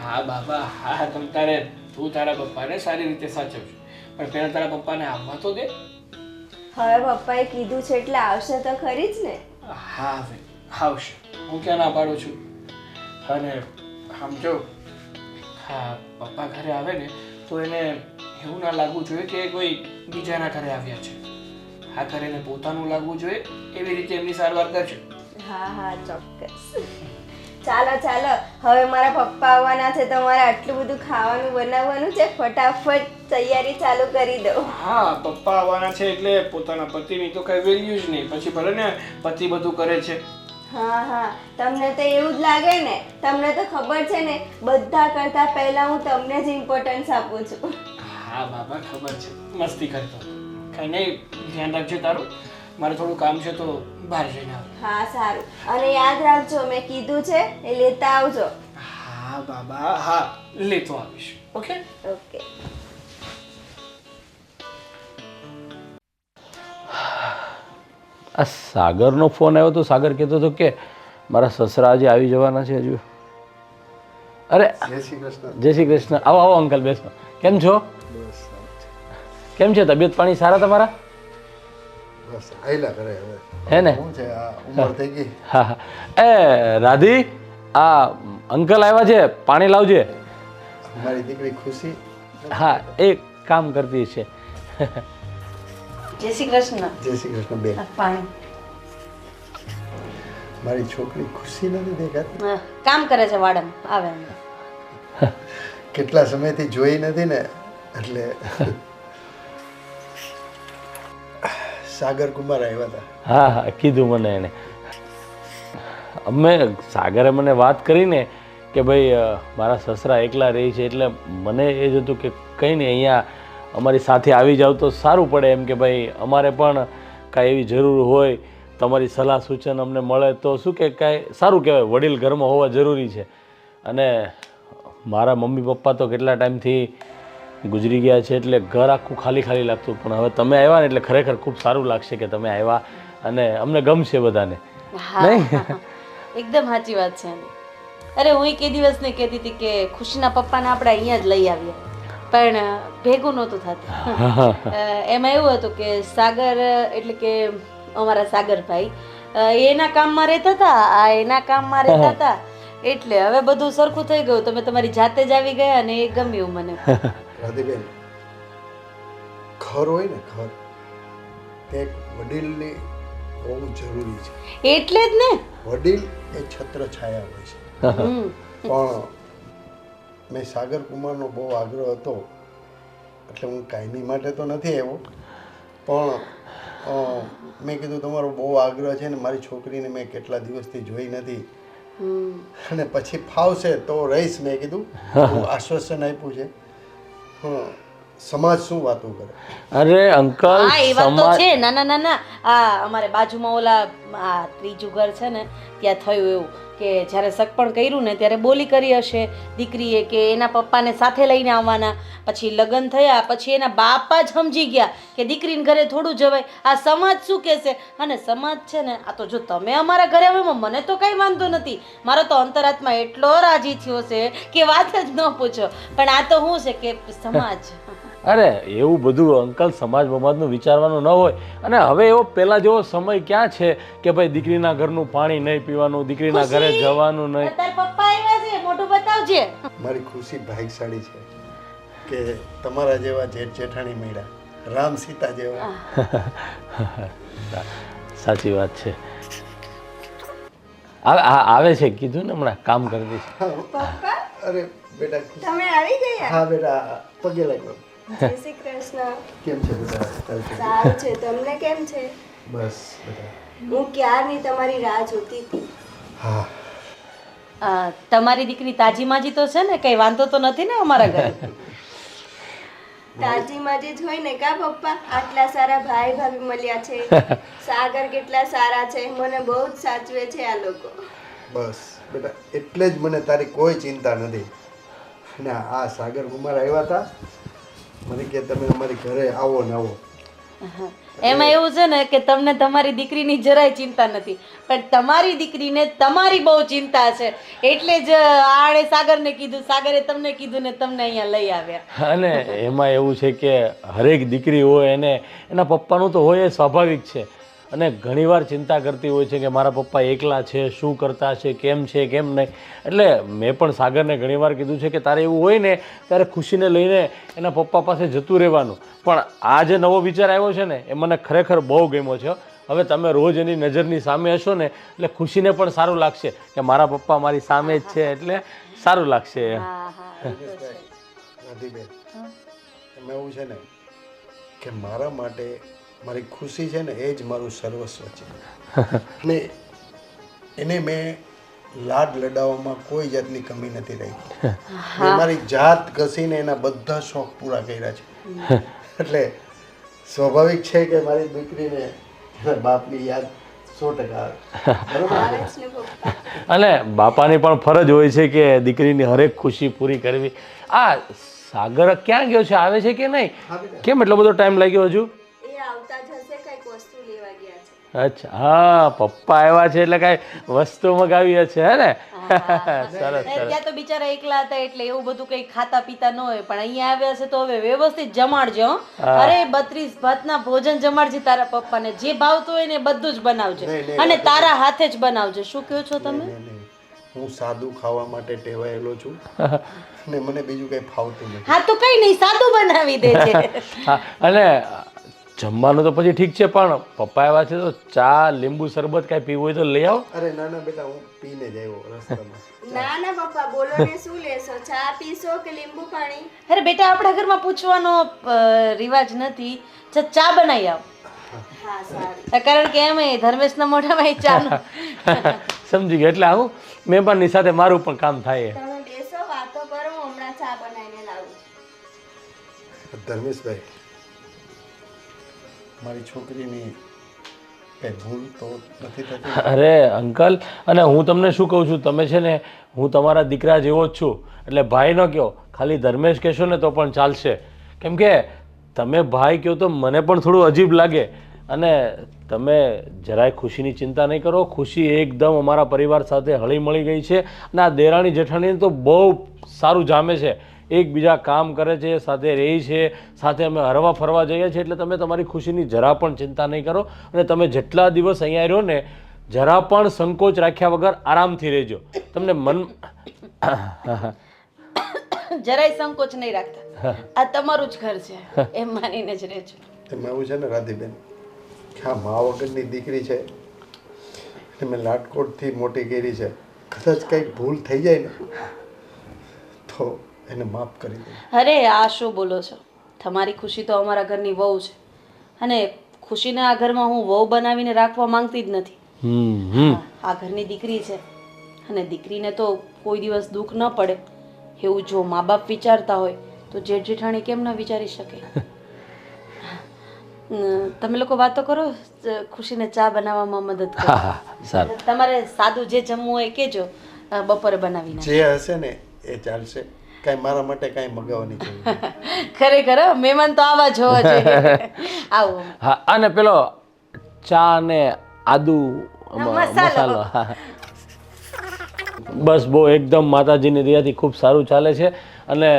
હા બાબા હા, તું તારા પપ્પાને સારી રીતે સાચવજો, પણ પહેલા તારા પપ્પાને આવવા તો દે. હવે પપ્પાએ કીધું છે એટલે આવશે તો ખરી જ ને. હા હવે આવશે, હું ક્યાં ના પાડું છું. અને સમજો, હા પપ્પા ઘરે આવે ને તો એને એવું ના લાગવું જોઈએ કે કોઈ બીજાના ઘરે આવ્યા છે, આ ઘરે એને પોતાનું લાગવું જોઈએ, એવી રીતે એમની સારવાર કરજો. હા હા ચોક્કસ. ચાલો ચાલો, હવે મારા પપ્પા આવવાના છે, તમારે આટલું બધું ખાવાનું બનાવવાનું છે, ફટાફટ તૈયારી ચાલુ કરી દો. હા પપ્પા આવવાના છે એટલે પોતાના પતિની તો કઈ વેલ્યુ જ નહીં, પછી ભલે ને પતિ બધું કરે છે. હા હા, તમને તો એવું જ લાગે ને, તમને તો ખબર છે ને બધા કરતા પહેલા હું તમને જ ઇમ્પોર્ટન્સ આપું છું. હા બાબા ખબર છે, મસ્તી કરતો. કઈ નહીં, ધ્યાન રાખજો તારું, મારે થોડું કામ છે તો બહાર જઈને આવું. હા સારું, અને યાદ રાખજો મેં કીધું છે એ લેતા આવજો. હા બાબા હા, લેતો આવીશ. Okay okay. આ સાગરનો ફોન આવ્યો તો સાગર કહેતો હતો કે મારા સસરા આજે આવી જવાના છે હજુ. અરે જય શ્રી કૃષ્ણ. જય શ્રી કૃષ્ણ. આવો આવો અંકલ, બેસો. કેમ છો? બસ કેમ છે, તબિયત પાણી સારા તમારા? બસ આયલા કરે હવે. હે ને? શું છે આ ઉંમર થઈ ગઈ. હા હા. એ રાધી, આ અંકલ આવ્યા છે, પાણી લાવજે. મારી દીકરી ખુશી હા, એ કામ કરતી છે. જય શ્રી કૃષ્ણ. જય શ્રી કૃષ્ણ બેન. આ પાણી. મારી છોકરી ખુશી નથી દેખાતી. હા, કામ કરે છે વાડમ, આવે હમણાં. કેટલા સમયથી જોઈ નથી ને એટલે. સાગર કુમાર આવ્યા હતા. હા હા, કીધું મને એને. સાગરે મને વાત કરીને કે ભાઈ મારા સસરા એકલા રહે છે, એટલે મને એ જ હતું કે કંઈ નહીં અહીંયા અમારી સાથે આવી જાવ તો સારું પડે એમ, કે ભાઈ અમારે પણ કાંઈ એવી જરૂર હોય તમારી સલાહ સૂચન અમને મળે તો શું કે કાંઈ સારું કહેવાય, વડીલ ઘરમાં હોવા જરૂરી છે. અને મારા મમ્મી પપ્પા તો કેટલા ટાઈમથી ગુજરી ગયા છે, એટલે ઘર આખું ખાલી ખાલી લાગતું, પણ હવે તમે આવ્યા ને એટલે ખરેખર ખૂબ સારું લાગશે કે તમે આવ્યા અને અમને ગમશે બધાને. નહીં? એકદમ સાચી વાત છે એની. અરે હું કે દિવસ ને કહેતી હતી કે ખુશીના પપ્પાને આપણે અહીંયા જ લઈ આવીએ, પણ ભેગું નહોતું થતું. એમાં એવું હતું કે સાગર એટલે કે અમારા સાગરભાઈ એના કામમાં રહેતા હતા, આ એના કામમાં રહેતા હતા, એટલે હવે બધું સરખું થઈ ગયું. તમે તમારી જાતે જ આવી ગયા અને એ ગમ્યું મને. રાધીબેન, ઘર હોય ને ઘર, તે એક વડીલની બહુ જરૂરી છે. એટલે જ ને વડીલ એ છત્ર છાયા હોય છે. પણ મેં સાગર કુમારનો બહુ આગ્રહ હતો એટલે હું કાયમી માટે તો નથી આવ્યો, પણ મેં કીધું તમારો બહુ આગ્રહ છે ને મારી છોકરીને મેં કેટલા દિવસથી જોઈ નથી અને પછી ફાવશે તો રહીશ. મેં કીધું હું આશ્વાસન આપ્યું છે. સમાજ શું વાતો કરે? અરે અંકલ, હા એ વાત તો છે. ના ના ના ના, આ અમારે બાજુમાં ઓલા આ ત્રીજું ઘર છે ને ત્યાં થયું એવું કે જ્યારે સગપણ કર્યું ને ત્યારે બોલી કરી હશે દીકરીએ કે એના પપ્પાને સાથે લઈને આવવાના. પછી લગ્ન થયા પછી એના બાપા જ સમજી ગયા કે દીકરીને ઘરે થોડું જવાય. આ સમાજ શું કહેશે? અને સમાજ છે ને, આ તો જો તમે અમારા ઘરે આવ્યો મને તો કંઈ વાંધો નથી, મારો તો અંતરાત્મા એટલો રાજી થયો છે કે વાત જ ન પૂછો. પણ આ તો શું છે કે સમાજ. અરે એવું બધું અંકલ સમાજ બમાજનું વિચારવાનું ન હોય. અને હવે એવો પહેલા જેવો સમય ક્યાં છે કે ભાઈ દીકરીના ઘરનું પાણી નહીં પીવાનું, દીકરીના ઘરે જવાનું નહીં. તારા પપ્પા આવ્યા છે, મોઢું બતાવજે. મારી ખુશી ભાગ્યશાળી છે કે તમારા જેવા જેઠ જેઠાણી મળ્યા, રામ સીતા જેવા. સાચી વાત છે. આવે છે, કીધું ને હમણાં કામ કરતી છે. પપ્પા અરે બેટા, તમે આવી ગયા? હા બેટા, પગે લાગ્યો. જય શ્રી કૃષ્ણ. કેમ છે બેટા? તારી તબિયત? સારું છે, તમને કેમ છે? બસ બેટા. હું ક્યારની તમારી રાહ જોતી હતી. હા, તમારી દીકરી તાજી માજી તો છે ને, કઈ વાંધો તો નથી ને અમારા ઘરે? તાજી માજી જ હોય ને કા પપ્પા? આટલા સારા ભાઈ ભાભી મળ્યા છે. સાગર કેટલા સારા છે, મને બહુ જ સાચવે છે આ લોકો. બસ બેટા, એટલે જ મને તારી કોઈ ચિંતા નથી. અને આ સાગર કુમાર આવ્યા હતા, મને કે તમે અમારી ઘરે આવો ને આવો. એમાં એવું છે ને કે તમને તમારી દીકરીની જરાય ચિંતા નથી, પણ તમારી દીકરીને તમારી બહુ ચિંતા છે. એટલે જ આણે સાગરને કીધું, સાગરે તમને કીધું ને તમને અહીંયા લઈ આવ્યા. અને એમાં એવું છે કે હરેક દીકરી હોય એને એના પપ્પાનું તો હોય એ સ્વાભાવિક છે. અને ઘણીવાર ચિંતા કરતી હોય છે કે મારા પપ્પા એકલા છે, શું કરતા છે, કેમ નહીં. એટલે મેં પણ સાગરને ઘણીવાર કીધું છે કે તારે એવું હોય ને ત્યારે ખુશીને લઈને એના પપ્પા પાસે જતું રહેવાનું. પણ આ જે નવો વિચાર આવ્યો છે ને એ મને ખરેખર બહુ ગમ્યો છે. હવે તમે રોજ એની નજરની સામે હશો ને એટલે ખુશીને પણ સારું લાગશે કે મારા પપ્પા મારી સામે જ છે, એટલે સારું લાગશે. રાધીબેન, એમાં એવું છે ને કે મારા માટે મારી ખુશી છે ને એ જ મારું સર્વસ્વ છે. અને એને મેં લાડ લડાવવામાં કોઈ જાતની કમી નથી રહી. મેં મારી જાત ઘસીને એના બધા શોખ પૂરા કર્યા છે. એટલે સ્વાભાવિક છે કે મારી દીકરીને એના બાપની યાદ 100% આવે. આવે છે ને પપ્પા? અને બાપાની પણ ફરજ હોય છે કે દીકરીની હરેક ખુશી પૂરી કરવી. આ સાગર ક્યાં ગયો છે? આવે છે કે નહીં? કેમ એટલો બધો ટાઈમ લાગ્યો હજુ? એ આવતા જ હશે, કંઈક વસ્તુ લેવા ગયા છે. અચ્છા, હા, પપ્પા આવ્યા છે એટલે કાંઈ વસ્તુ મગાવી હશે, હે ને? સરસ સરસ. ત્યાં તો બિચારા એકલા હતા એટલે એવું બધું કઈ ખાતા પીતા ન હોય, પણ અહીંયા આવ્યા છે તો હવે વ્યવસ્થિત જમાડજો. અરે 32 ભાતના ભોજન જમાડજે તારા પપ્પાને, જે ભાવતું હોય ને બધું જ બનાવજે, અને તારા હાથે જ બનાવજે. શું કહો છો તમે? હું સાદું ખાવા માટે ટેવાયેલો છું અને મને બીજું કંઈ ફાવતું નથી. હા તો કઈ નહીં, સાદું બનાવી દેજે. હા, અને જમવાનું તો પછી ઠીક છે, પણ પપ્પા આવ્યા છે તો ચા, લીંબુ શરબત કાંઈ પીવું હોય તો લઈ આવો. અરે ના ના બેટા, હું પીને જ આવ્યો રસ્તામાં. ના ના પપ્પા, બોલો ને, શું લેશો? ચા પીશો કે લીંબુ પાણી? અરે બેટા, આપણા ઘરમાં પૂછવાનો રિવાજ નથી. ચા બનાવી આવ. હા સારું. કારણ કે એમ ધર્મેશના મોઢામાં ચાનું સમજી ગયા. એટલે આવું મહેમાનની સાથે મારું પણ કામ થાય. તમે બેસો વાતો કરો, હું હમણાં ચા બનાવીને લાવું છું. ધર્મેશભાઈ, મારી છોકરીની કંઈ ભૂલ તો નથી થતી? અરે અંકલ, અને હું તમને શું કહું છું, તમે છે ને, હું તમારા દીકરા જેવો જ છું, એટલે ભાઈ ન કહો, ખાલી ધર્મેશ કહેશો ને તો પણ ચાલશે. કેમ કે તમે ભાઈ કહો તો મને પણ થોડું અજીબ લાગે. અને તમે જરાય ખુશીની ચિંતા નહીં કરો, ખુશી એકદમ અમારા પરિવાર સાથે હળી મળી ગઈ છે. અને આ દેરાણી જેઠાણીને તો બહુ સારું જામે છે, એકબીજા કામ કરે છે, સાથે રહી છે, સાથે અમે હરવા ફરવા જઈએ છીએ. એટલે તમે તમારી ખુશીની જરા પણ ચિંતા નહીં કરો. અને તમે જેટલા દિવસ અહીંયા રહ્યો ને, જરા પણ સંકોચ રાખ્યા વગર આરામથી રહેજો. તમને મન જરાય સંકોચ નહીં રાખતા, આ તમારું જ ઘર છે એમ માનીને જ રહેજો. એમાં એવું છે ને રાધીબેન, કે આ મા વગરની દીકરી છે, અને મેં લાટકોટથી મોટી કરી છે. કદાચ કંઈક ભૂલ થઈ જાય ને તો એને માફ કરી દે. અરે આ શું બોલો છો? તમારી ખુશી તો અમારા ઘરની વહુ છે, અને ખુશીને આ ઘરમાં હું વહુ બનાવીને રાખવા માંગતી જ નથી. આ ઘરની દીકરી છે, અને દીકરીને તો કોઈ દિવસ દુઃખ ન પડે એવું જો મા બાપ વિચારતા હોય તો જેઠ જેઠાણી કેમ ન વિચારી શકે? તમે લોકો વાતો કરો, ખુશીને ચા બનાવવામાં મદદ કરો. સારું. તમારે સાદું જે જમવું હોય કહેજો, બપોરે બનાવીને. જે હશે ને એ ચાલશે, કાંઈ મારા માટે કાંઈ મગાવવાની જરૂર નથી. ખરેખર મહેમાન તો આવા જ હોવા જોઈએ. આવો. હા, અને પેલો ચા ને આદુ મસાલો. મસાલો. બસ બહુ એકદમ માતાજીની દયાથી ખૂબ સારું ચાલે છે. અને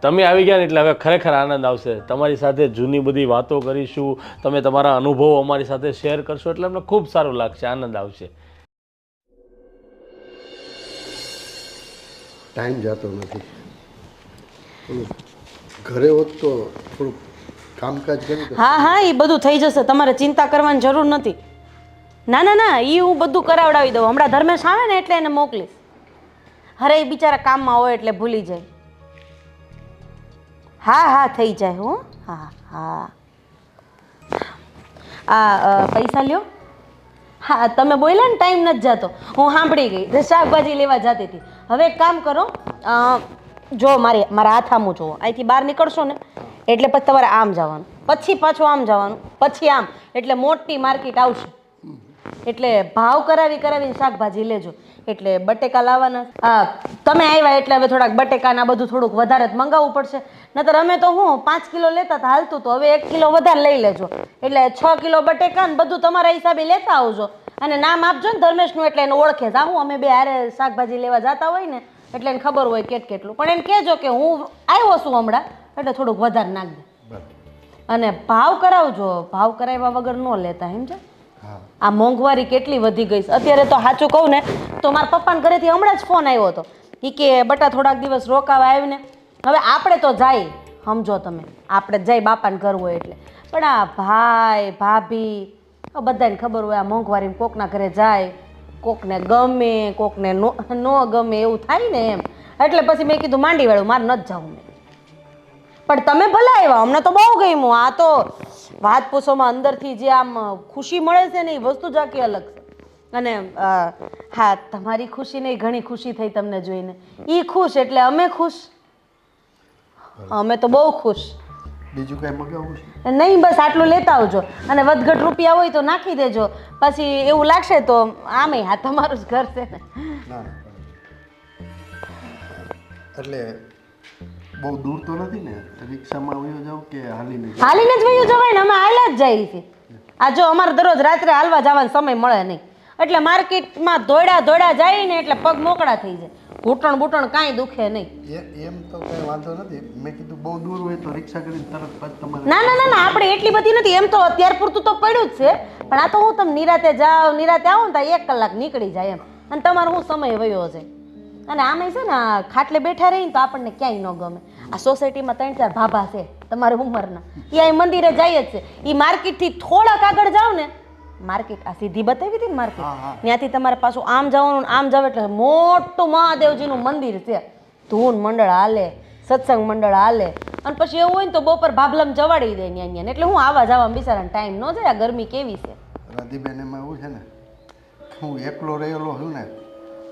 તમે આવી ગયા ને એટલે હવે ખરેખર આનંદ આવશે. તમારી સાથે જૂની બધી વાતો કરીશું, તમે તમારા અનુભવો અમારી સાથે શેર કરશો, એટલે અમને ખૂબ સારું લાગશે, આનંદ આવશે. ટાઈમ જતો નથી. ઓલું ઘરે હોત તો થોડુંક કામકાજ કર્યું તો. હા હા, એ બધું થઈ જશે, તમારે ચિંતા કરવાની જરૂર નથી. ના ના ના, એ હું બધું કરાવડાવી દઉં. હમણાં ધર્મેશ આવે ને એટલે એને મોકલીશ. અરે એ બિચારા કામમાં હોય એટલે ભૂલી જાય. હા હા, થઈ જાય હો. હા હા, આ પૈસા લ્યો. હા, તમે બોલ્યા ને ટાઈમ નથી જતો, હું સાંભળી ગઈ. શાકભાજી લેવા જતી હતી. હવે એક કામ કરો, જો મારા હાથ આમું જુઓ. અહીંથી બહાર નીકળશો ને એટલે પછી તમારે આમ જવાનું, પછી પાછું આમ જવાનું, પછી આમ, એટલે મોટી માર્કેટ આવશે. એટલે ભાવ કરાવીને શાકભાજી લેજો. એટલે બટેકા લાવવાના. હા, તમે આવ્યા એટલે હવે થોડાક બટેકાના બધું થોડુંક વધારે જ મંગાવવું પડશે. નહીતર અમે તો હું 5 કિલો લેતા હતા, હાલતું તો હવે 1 કિલો વધારે લઈ લેજો. એટલે 6 કિલો બટેકા ને બધું તમારા હિસાબે લેતા આવજો. અને નામ આપજો ને ધર્મેશનું, એટલે એને ઓળખે. જાઉં અમે બે હારે શાકભાજી લેવા જતા હોય ને એટલે એને ખબર હોય કેટલું. પણ એને કહેજો કે હું આવ્યો છું હમણાં, એટલે થોડુંક વધારે નાખ દે. અને ભાવ કરાવજો, ભાવ કરાવ્યા વગર ન લેતા, સમજે? આ મોંઘવારી કેટલી વધી ગઈ છે અત્યારે. તો સાચું કહું ને તો મારા પપ્પાના ઘરેથી હમણાં જ ફોન આવ્યો હતો. એ કે બટા થોડાક દિવસ રોકાવા આવીને. હવે આપણે તો જાય, સમજો તમે, આપણે જ જાય બાપાને ઘર હોય એટલે. પણ આ ભાઈ ભાભી બધાને ખબર હોય આ મોંઘવારીમાં કોકના ઘરે જાય, કોકને ગમે કોકને ન ગમે એવું થાય ને એમ. એટલે પછી મેં કીધું માંડી વાળું મારે નથી જવું. પણ તમે ભલે આવ્યા, અમને તો બહુ ગમ્યું. આ તો વાત પૂછોમાં અંદરથી જે આમ ખુશી મળે છે ને એ વસ્તુ જ આખી અલગ છે. અને હા, તમારી ખુશી નહીં, ઘણી ખુશી થઈ તમને જોઈને. એ ખુશ એટલે અમે ખુશ, અમે તો બહુ ખુશ. બીજું કાંઈ મગાવવું છે? નહીં, બસ આટલું લેતા આવજો. અને વધઘટ રૂપિયા હોય તો નાખી દેજો. પછી એવું લાગશે તો આમે હા તમારું જ ઘર છે ને. ના, એટલે બહુ દૂર તો નથી ને? રિક્ષામાં વયો જાવ કે હાલીને? હાલીને જ વયું જવાય ને, અમે હાલ્યા જ જઈએ છીએ. આ જો અમારે દરરોજ રાત્રે હાલવા જવાનો સમય મળે નહીં, એટલે માર્કેટમાં દોડા જાય ને એટલે પગ મોકળા થઈ જાય. ઘૂંટણ કાંઈ દુખે નહીં. એમ તો કાંઈ વાંધો નથી. મેં કીધું બહુ દૂર હોય તો રિક્ષા કરીને તરત પછી તમારે. ના ના ના ના, આપણે એટલી બધી નથી. એમ તો અત્યાર પૂરતું તો પડ્યું જ છે, પણ આ તો હું તમે નિરાતે જાઓ, નિરાતે આવો ને તો 1 કલાક નીકળી જાય એમ. અને તમારો હું સમય વયો છે. અને આમે છે ને ખાટલે બેઠા રહીને તો આપણને ક્યાંય ન ગમે. આ સોસાયટીમાં 3-4 ભાભા છે તમારી ઉંમરના, એ અહીં મંદિરે જાય જ છે. એ માર્કેટથી થોડાક આગળ જાઓ ને, માર્કેટ આ સીધી બતાવી હતી ને માર્કેટ, ત્યાંથી તમારે પાછું આમ જવાનું, આમ જાવ એટલે મોટું મહાદેવજીનું મંદિર છે. ધૂન મંડળ હાલે, સત્સંગ મંડળ હાલે. અને પછી એવું હોય ને તો બપોર ભાભલમ જવાડી દે ત્યાં. એટલે હું આવા જવામાં બિચારાને ટાઈમ ન જાય. આ ગરમી કેવી છે રાધીબેન, એમાં એવું છે ને હું એકલો રહેલો છું ને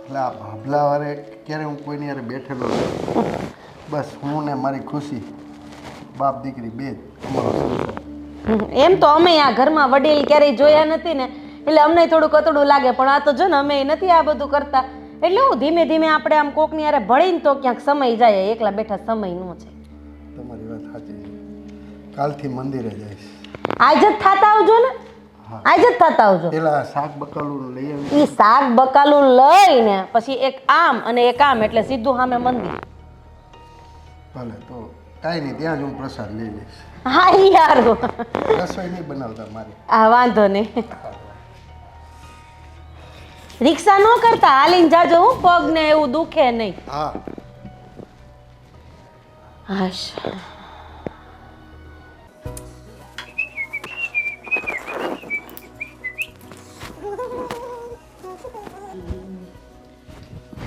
એટલે આ ભાભલા વારે ક્યારે હું કોઈની યારે બેઠેલો નથી. બસ હું ને મારી ખુશી, બાપ દીકરી બે જ અમારો સંસાર. એમ તો અમે આ ઘરમાં વડીલ ક્યારેય જોયા નથી ને, એટલે અમને થોડું કતડું લાગે, પણ આ તો જો ને અમે નથી આ બધું કરતા, એટલે હું ધીમે ધીમે આપણે આમ કોકની યારે ભળીને તો ક્યાંક સમય જાય, એકલા બેઠા સમય નો છે. તમારી વાત સાચી છે. કાલથી મંદિરે જઈશ. આજ જ થાતા આવજો ને, આજ જ થાતા આવજો. પેલા શાક બકાલું લઈ આવી. ઈ શાક બકાલું લઈને પછી એક આમ અને એક આમ એટલે સીધું સામે મંદિર. ભલે તો કાંઈ નહીં, ત્યાં જ હું પ્રસાદ લઈ લઈશ. હા યાર, રસોઈ નહીં બનાવતા મારી. આ વાંધો નહીં. રિક્ષા ન કરતા હાલીને જાજો, હું પગ ને એવું દુખે નહીં. હા. હાશ.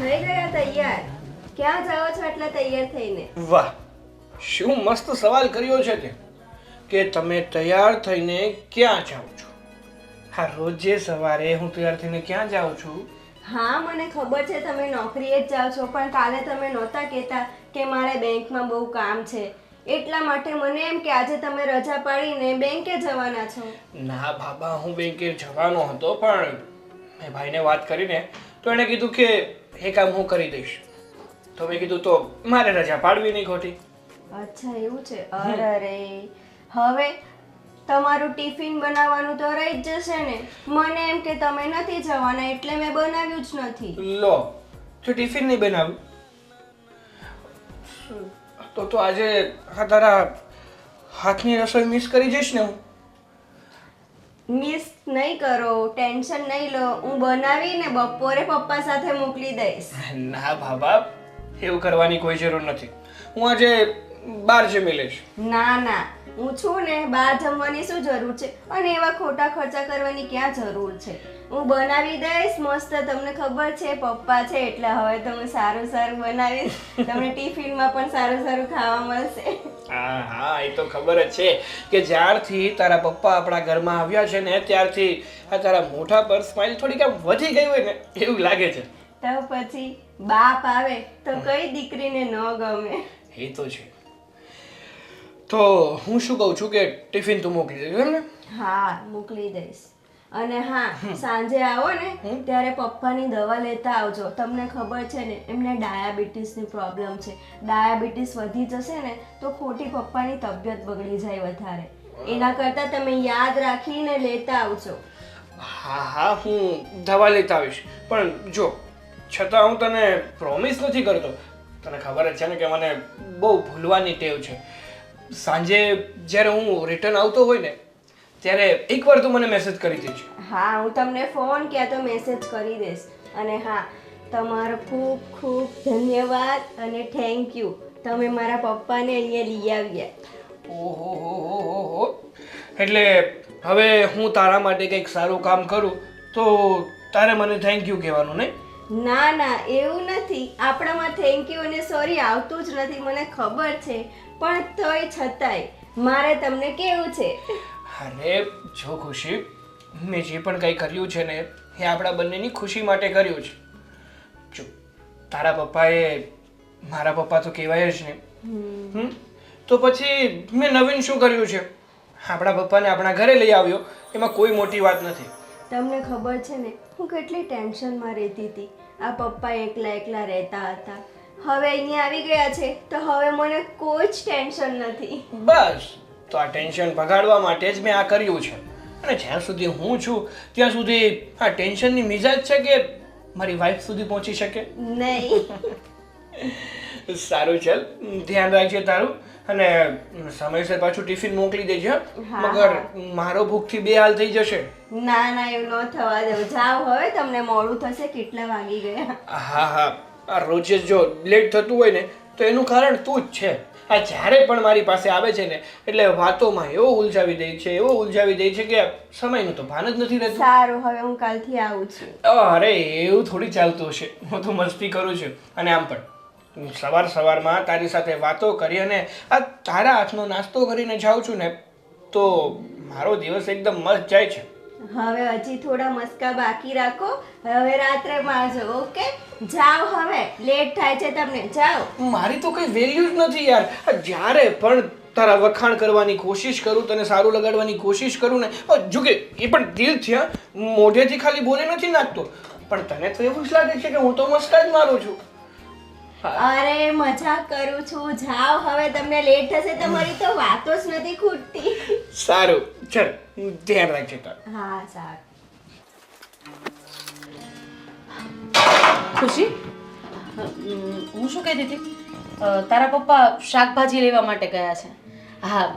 થઈ ગયા તૈયાર? ક્યાં જાઓ છો એટલે તૈયાર થઈને? વાહ, શું મસ્ત સવાલ કર્યો છે તે કે તમે તૈયાર થઈને ક્યાં જાઓ છો. હા, રોજે સવારે હું તૈયાર થઈને ક્યાં જાઉં છું? હા મને ખબર છે તમે નોકરીએ જ જાઓ છો, પણ કાલે તમે નહોતા કહેતા કે મારે બેંકમાં બહુ કામ છે, એટલા માટે મને એમ કે આજે તમે રજા પાડીને બેંકે જવાના છો. ના બાબા, હું બેંકે જવાનો હતો, પણ મેં ભાઈને વાત કરીને તો એણે કીધું કે એ કામ હું કરી દઈશ. તો મેં કીધું તો મારે રજા પાડવી નહીં ખોટી. અચ્છા એવું છે. અરે હવે તમારું ટિફિન બનાવવાનું તો રહી જ જશે ને. મને એમ કે તમે નથી જવાના એટલે મેં બનાવ્યું જ નથી. લો, તો ટિફિન નહીં બનાવ્યું તો આજે આ તારા હાથની રસોઈ મિસ કરી જઈશ ને હું. મિસ નહીં કરો, ટેન્શન નહીં લો, હું બનાવીને બપોરે પપ્પા સાથે મોકલી દઈશ. ના બાબા, એવું કરવાની કોઈ જરૂર નથી. હું આજે બહાર જમી લઈશ. ના ના, હું છું ને, બહાર જમવાની શું જરૂર છે, અને એવા ખોટા ખર્ચા કરવાની ક્યાં જરૂર છે. હું બનાવી દઈશ મસ્ત. તમને ખબર છે પપ્પા છે એટલે હવે તો હું સારું સારું બનાવીશ, તમને ટિફિનમાં પણ સારું સારું ખાવા મળશે. હા હા, એ તો ખબર જ છે કે જ્યારથી તારા પપ્પા આપણા ઘરમાં આવ્યા છે ને ત્યારથી આ તારા મોઢા પર સ્માઈલ થોડીક આમ વધી ગઈ હોય ને એવું લાગે છે. તો પછી બાપ આવે તો કઈ દીકરીને ન ગમે. એ તો છે. તો હું શું કહું છું કે ટિફિન તું મોકલી દેજો એમ ને? હા મોકલી દઈશ. અને હા, સાંજે આવો ને ત્યારે પપ્પાની દવા લેતા આવજો. તમને ખબર છે ને એમને ડાયાબિટીસની પ્રોબ્લેમ છે. ડાયાબિટીસ વધી જશે ને તો ખોટી પપ્પાની તબિયત બગડી જાય વધારે. એના કરતાં તમે યાદ રાખીને લેતા આવજો. હા હા, હું દવા લેતા આવીશ, પણ જો છતાં હું તને પ્રોમિસ નથી કરતો. તને ખબર જ છે ને કે મને બહુ ભૂલવાની ટેવ છે. સાંજે જ્યારે હું રિટર્ન આવતો હોય ને ત્યારે એકવાર તું મને મેસેજ કરી દેજે. હા, હું તમને ફોન ક્યાં તો મેસેજ કરી દઈશ. અને હા, તમારો ખૂબ ખૂબ ધન્યવાદ અને થેન્ક યુ, તમે મારા પપ્પાને અહીંયા લઈ આવ્યા. ઓહો, એટલે હવે હું તારા માટે કંઈક સારું કામ કરું તો તારે મને થેન્ક યુ કહેવાનું નહીં? ના ના, એવું નથી. આપણામાં થેન્ક યુ અને સોરી આવતું જ નથી, મને ખબર છે, પણ તોય છતાંય મારે તમને કેવું છે. અરે જો ખુશી, મેં જે પણ કંઈ કર્યું છે ને એ આપણા બંનેની ખુશી માટે કર્યું છે. જો તારા પપ્પાએ મારા પપ્પા તો કહેવાય જ ને, તો પછી મેં નવીન શું કર્યું છે? આપણા પપ્પાને આપણા ઘરે લઈ આવ્યો, એમાં કોઈ મોટી વાત નથી. તમને ખબર છે ને હું કેટલી ટેન્શનમાં રહેતી હતી. આ પપ્પા એકલા એકલા રહેતા હતા, હવે અહીંયા આવી ગયા છે તો હવે મને કોઈ જ ટેન્શન નથી. બસ, તો આ ટેન્શન ભગાડવા માટે જ મેં આ કર્યું છે. અને જ્યાં સુધી હું છું ત્યાં સુધી આ ટેન્શનની મિજાજ છે કે મારી વાઈફ સુધી પહોંચી શકે નહીં. સારું, ચાલ ધ્યાન રાખજે તારું, અને સમયસર પાછું ટિફિન મોકલી દેજે. મગર મારો ભૂખથી બે હાલ થઈ જશે. ના ના, એવું ન થવા દઉં. જાઓ હવે, તમને મોડું થશે. કેટલા વાગી ગયા? હા હા, આ રોજે જો લેટ થતું હોય ને તો એનું કારણ તું જ છે. આ જ્યારે પણ મારી પાસે આવે છે ને એટલે વાતોમાં એવો ઉલઝાવી દે છે કે સમયનું તો ભાન જ નથી રહેતું. સારું, હવે હું કાલથી આવું છું. અરે એવું થોડી ચાલતું હશે, હું તો મસ્તી કરું છું. અને આમ પણ સવારમાં તારી સાથે વાતો કરી અને આ તારા હાથનો નાસ્તો કરીને જાઉં છું ને તો મારો દિવસ એકદમ મસ્ત જાય છે. હવે હજી થોડા મસ્કા બાકી રાખો, હવે રાત્રે મારજો. ઓકે, જાઓ હવે, લેટ થાય છે તમને. જાઓ. મારી તો કઈ વેલ્યુ જ નથી યાર. જ્યારે પણ તારા વખાણ કરવાની કોશિશ કરું, તને સારું લગાડવાની કોશિશ કરું ને, જો કે એ પણ દિલથી, મોઢેથી ખાલી બોલે નથી નાખતો, પણ તને તો એવું જ લાગે છે કે હું તો મસ્કા જ મારું છું. અરે મજાક કરું છું. જાઓ હવે, તમને લેટ થશે. તમારી તો વાતો જ નથી ખૂટતી. સારું, ચલ, ધ્યાન રાખજે તારું. હા, સારું. ખુશી, હું શું કહેતી હતી, તારા પપ્પા શાકભાજી લેવા માટે ગયા છે. હા,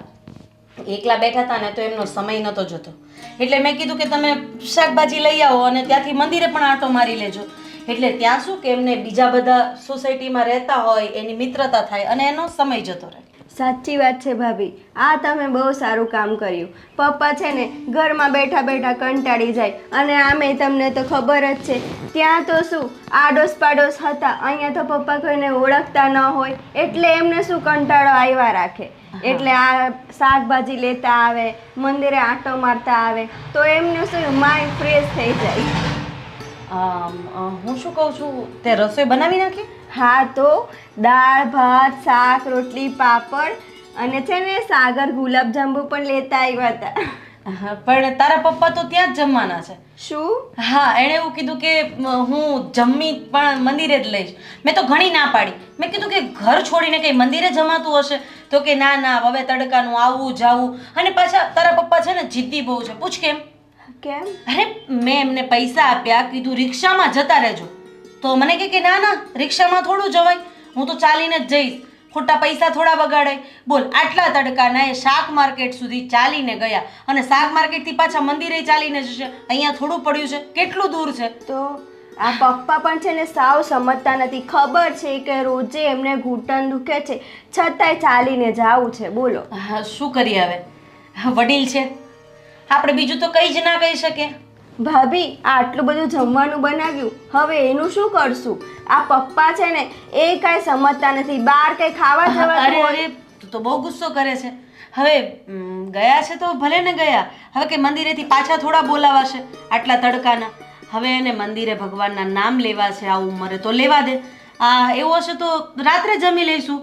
એકલા બેઠા હતા ને તો એમનો સમય નહોતો જતો, એટલે મેં કીધું કે તમે શાકભાજી લઈ આવો અને ત્યાંથી મંદિરે પણ આંટો મારી લેજો. એટલે ત્યાં શું કે એમને બીજા બધા સોસાયટીમાં રહેતા હોય એની મિત્રતા થાય અને એનો સમય જતો રહે. સાચી વાત છે ભાભી, આ તમે બહુ સારું કામ કર્યું. પપ્પા છે ને ઘરમાં બેઠા બેઠા કંટાળી જાય, અને આમે તમને તો ખબર જ છે ત્યાં તો શું આડોશ પાડોશ હતા, અહીંયા તો પપ્પા કોઈને ઓળખતા ન હોય, એટલે એમને શું કંટાળો આવ્યા રાખે. એટલે આ શાકભાજી લેતા આવે, મંદિરે આંટો મારતા આવે, તો એમનું શું માઇન્ડ ફ્રેશ થઈ જાય. હું શું કહું છું, તે રસોઈ બનાવી નાખી? હા, તો દાળ ભાત શાક રોટલી પાપડ અને છે ને સાગર ગુલાબજાંબુ પણ લેતા આવ્યા હતા. પણ તારા પપ્પા તો ત્યાં જ જમવાના છે. શું? હા, એણે એવું કીધું કે હું જમી પણ મંદિરે જ લઈશ. મેં તો ઘણી ના પાડી. મેં કીધું કે ઘર છોડીને કઈ મંદિરે જમાતું હશે? તો કે ના ના, હવે તડકાનું આવવું જાવું, અને પાછા તારા પપ્પા છે ને જિદ્દી બહુ છે. પૂછ કેમ? કેમ? અરે મેં એમને પૈસા આપ્યા, કીધું રિક્ષામાં જતા રહેજો, તો મને કે ના ના, રિક્ષામાં થોડું જવાય, હું તો ચાલીને જ જઈશ, ખોટા પૈસા થોડા બગાડાય. બોલ, આટલા તડકાના એ શાક માર્કેટ સુધી ચાલીને ગયા, અને શાક માર્કેટથી પાછા મંદિરે ચાલીને જશે. અહીંયા થોડું પડ્યું છે, કેટલું દૂર છે. તો આ પપ્પા પણ છે ને સાવ સમજતા નથી. ખબર છે કે રોજે એમને ઘૂંટણ દુખે છે, છતાંય ચાલીને જાવું છે. બોલો, હા, શું કરીએ હવે, વડીલ છે, આપણે બીજું તો કંઈ જ ના કહી શકીએ. ભાભી આટલું બધું જમવાનું બનાવ્યું, હવે એનું શું કરશું? આ પપ્પા છે ને એ કાંઈ સમજતા નથી. બહાર કંઈ ખાવા જવા અરે અરે, તું તો બહુ ગુસ્સો કરે છે. હવે ગયા છે તો ભલે ને ગયા, હવે કે મંદિરેથી પાછા થોડા બોલાવાશે આટલા તડકાના. હવે એને મંદિરે ભગવાનના નામ લેવા છે આ ઉંમરે, તો લેવા દે. એવું હશે તો રાત્રે જમી લઈશું,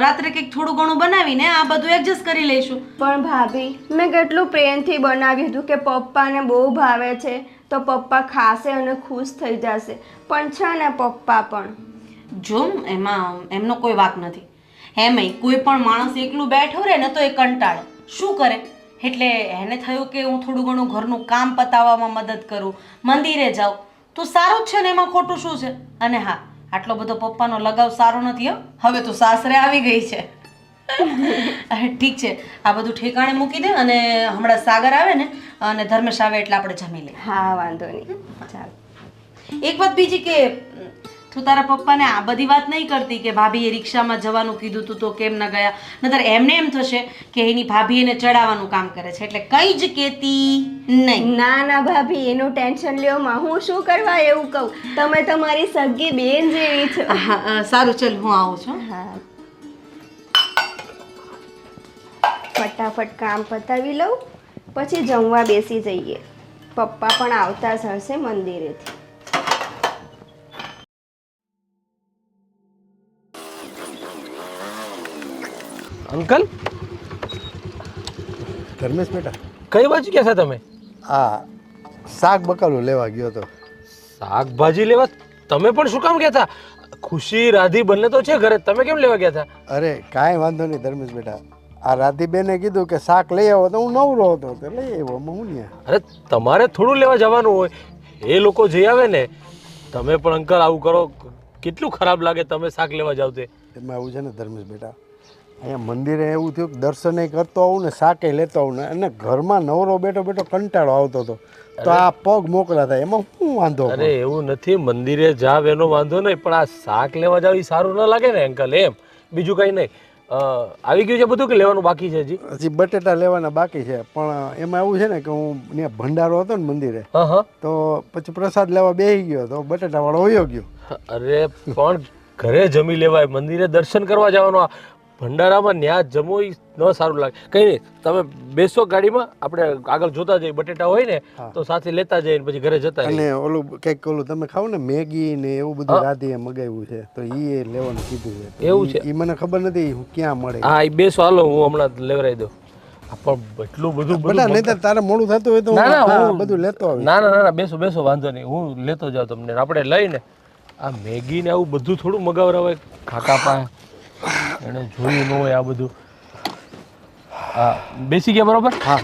રાત્રે કંઈક થોડું ઘણું બનાવીને આ બધું એડજસ્ટ કરી લઈશું. પણ ભાભી, મેં કેટલું પ્રેમથી બનાવ્યું હતું કે પપ્પાને બહુ ભાવે છે, તો પપ્પા ખાશે અને ખુશ થઈ જશે. પણ છે ને પપ્પા પણ જો એમાં એમનો કોઈ વાક નથી. એમાંય કોઈ પણ માણસ એકલું બેઠો રહે ને તો એ કંટાળે. શું કરે? એટલે એને થયું કે હું થોડું ઘણું ઘરનું કામ પતાવવામાં મદદ કરું, મંદિરે જાઉં, તો સારું જ છે ને, એમાં ખોટું શું છે? અને હા, આટલો બધો પપ્પાનો લગાવ સારો નથી હો. હવે તો સાસરે આવી ગઈ છે. ઠીક છે, આ બધું ઠેકાણે મૂકી દે, અને હમણાં સાગર આવે ને અને ધર્મેશ આવે એટલે આપણે જમી લઈએ. હા, વાંધો નહીં. ચાલો. એક વાત બીજી કે તું તારા પપ્પાને આ બધી વાત નહીં કરતી કે ભાભીએ રિક્ષામાં જવાનું કીધું તું તો કેમ ન ગયા? નતર એમને એમ થશે કે એની ભાભી એને ચડાવવાનું કામ કરે છે, એટલે કંઈ જ કહેતી નહીં. ના ના ભાભી, એનું ટેન્શન લ્યો માં. હું શું કરવા એવું કહું? તમે તમારી સગી બેન જેવી છો. હા, સારું, ચલ હું આવું છું. હા, ફટાફટ કામ પતાવી લઉં, પછી જમવા બેસી જઈએ. પપ્પા પણ આવતા જ હશે મંદિરેથી. અંકલ, ધર્મેશ બેટા, કઈ બાજુ ગયા હતા તમે? આ શાક બકાલું લેવા ગયો હતો. શાકભાજી લેવા? તમે પણ શું કામ ગયા હતા? ખુશી રાધી બંને તો છે ઘરે, તમે કેમ લેવા ગયા હતા? અરે કાંઈ વાંધો નહીં ધર્મેશ બેટા, આ રાધીબેને કીધું કે શાક લઈ આવો, તો હું નવરો હતો તો લઈ આવ્યો. હું નહીં. અરે તમારે થોડું લેવા જવાનું હોય, એ લોકો જઈ આવે ને. તમે પણ અંકલ આવું કરો, કેટલું ખરાબ લાગે તમે શાક લેવા જાવ તે. એમાં એવું છે ને ધર્મેશ બેટા, અહીંયા મંદિરે એવું થયું કે દર્શને કરતો આવું ને શાકે લેતો આવું ને, અને ઘરમાં નવરો બેઠો બેઠો કંટાળો આવતો હતો, તો આ પગ મોકલા થાય, એમાં શું વાંધો? અરે એવું નથી, મંદિરે જાવ એનો વાંધો નહીં, પણ આ શાક લેવા જાવ એ સારું ન લાગે ને અંકલ, એમ. બીજું કંઈ નહીં. આવી ગયું છે બધું કે લેવાનું બાકી છે હજી? હજી બટેટા લેવાના બાકી છે, પણ એમાં એવું છે ને કે હું ત્યાં ભંડારો હતો ને મંદિરે, હા હા, તો પછી પ્રસાદ લેવા બેસી ગયો તો બટેટા વાળો વયો ગયો. અરે પણ ઘરે જમી લેવાય, મંદિરે દર્શન કરવા જવાનું. ભંડારામાં ન્યા જમવું ઈ ન સારું લાગે. કંઈ નહીં, તમે બેસો ગાડીમાં, આપણે આગળ જોતા જઈએ. બટેટા હોય ને તો સાથે લેતા જઈએ ને પછી ઘરે જતા રહીએ. અને ઓલું કંઈક ઓલું તમે ખાવ ને મેગી ને એવું બધું રાધીએ મગાવ્યું છે તો એ લેવાનું કીધું છે. એવું છે? એ મને ખબર નથી ક્યાં મળે. હા, એ બેસો, હાલો હું હમણાં લેવરાઈ દઉં. પણ એટલું બધું બેટા નહીં તારે મોડું થતું હોય તો ના, ના, હા, હું બધું લેતો આવીશ. ના ના ના ના, બેસો બેસો, વાંધો નહીં, હું લેતો જાઉં તમને. આપણે લઈને આ મેગી ને આવું બધું થોડું મગાવરાવાય કાકા પાસે. એને જોયું ન હોય આ બધું. હા, બેસી ગયા બરોબર? હા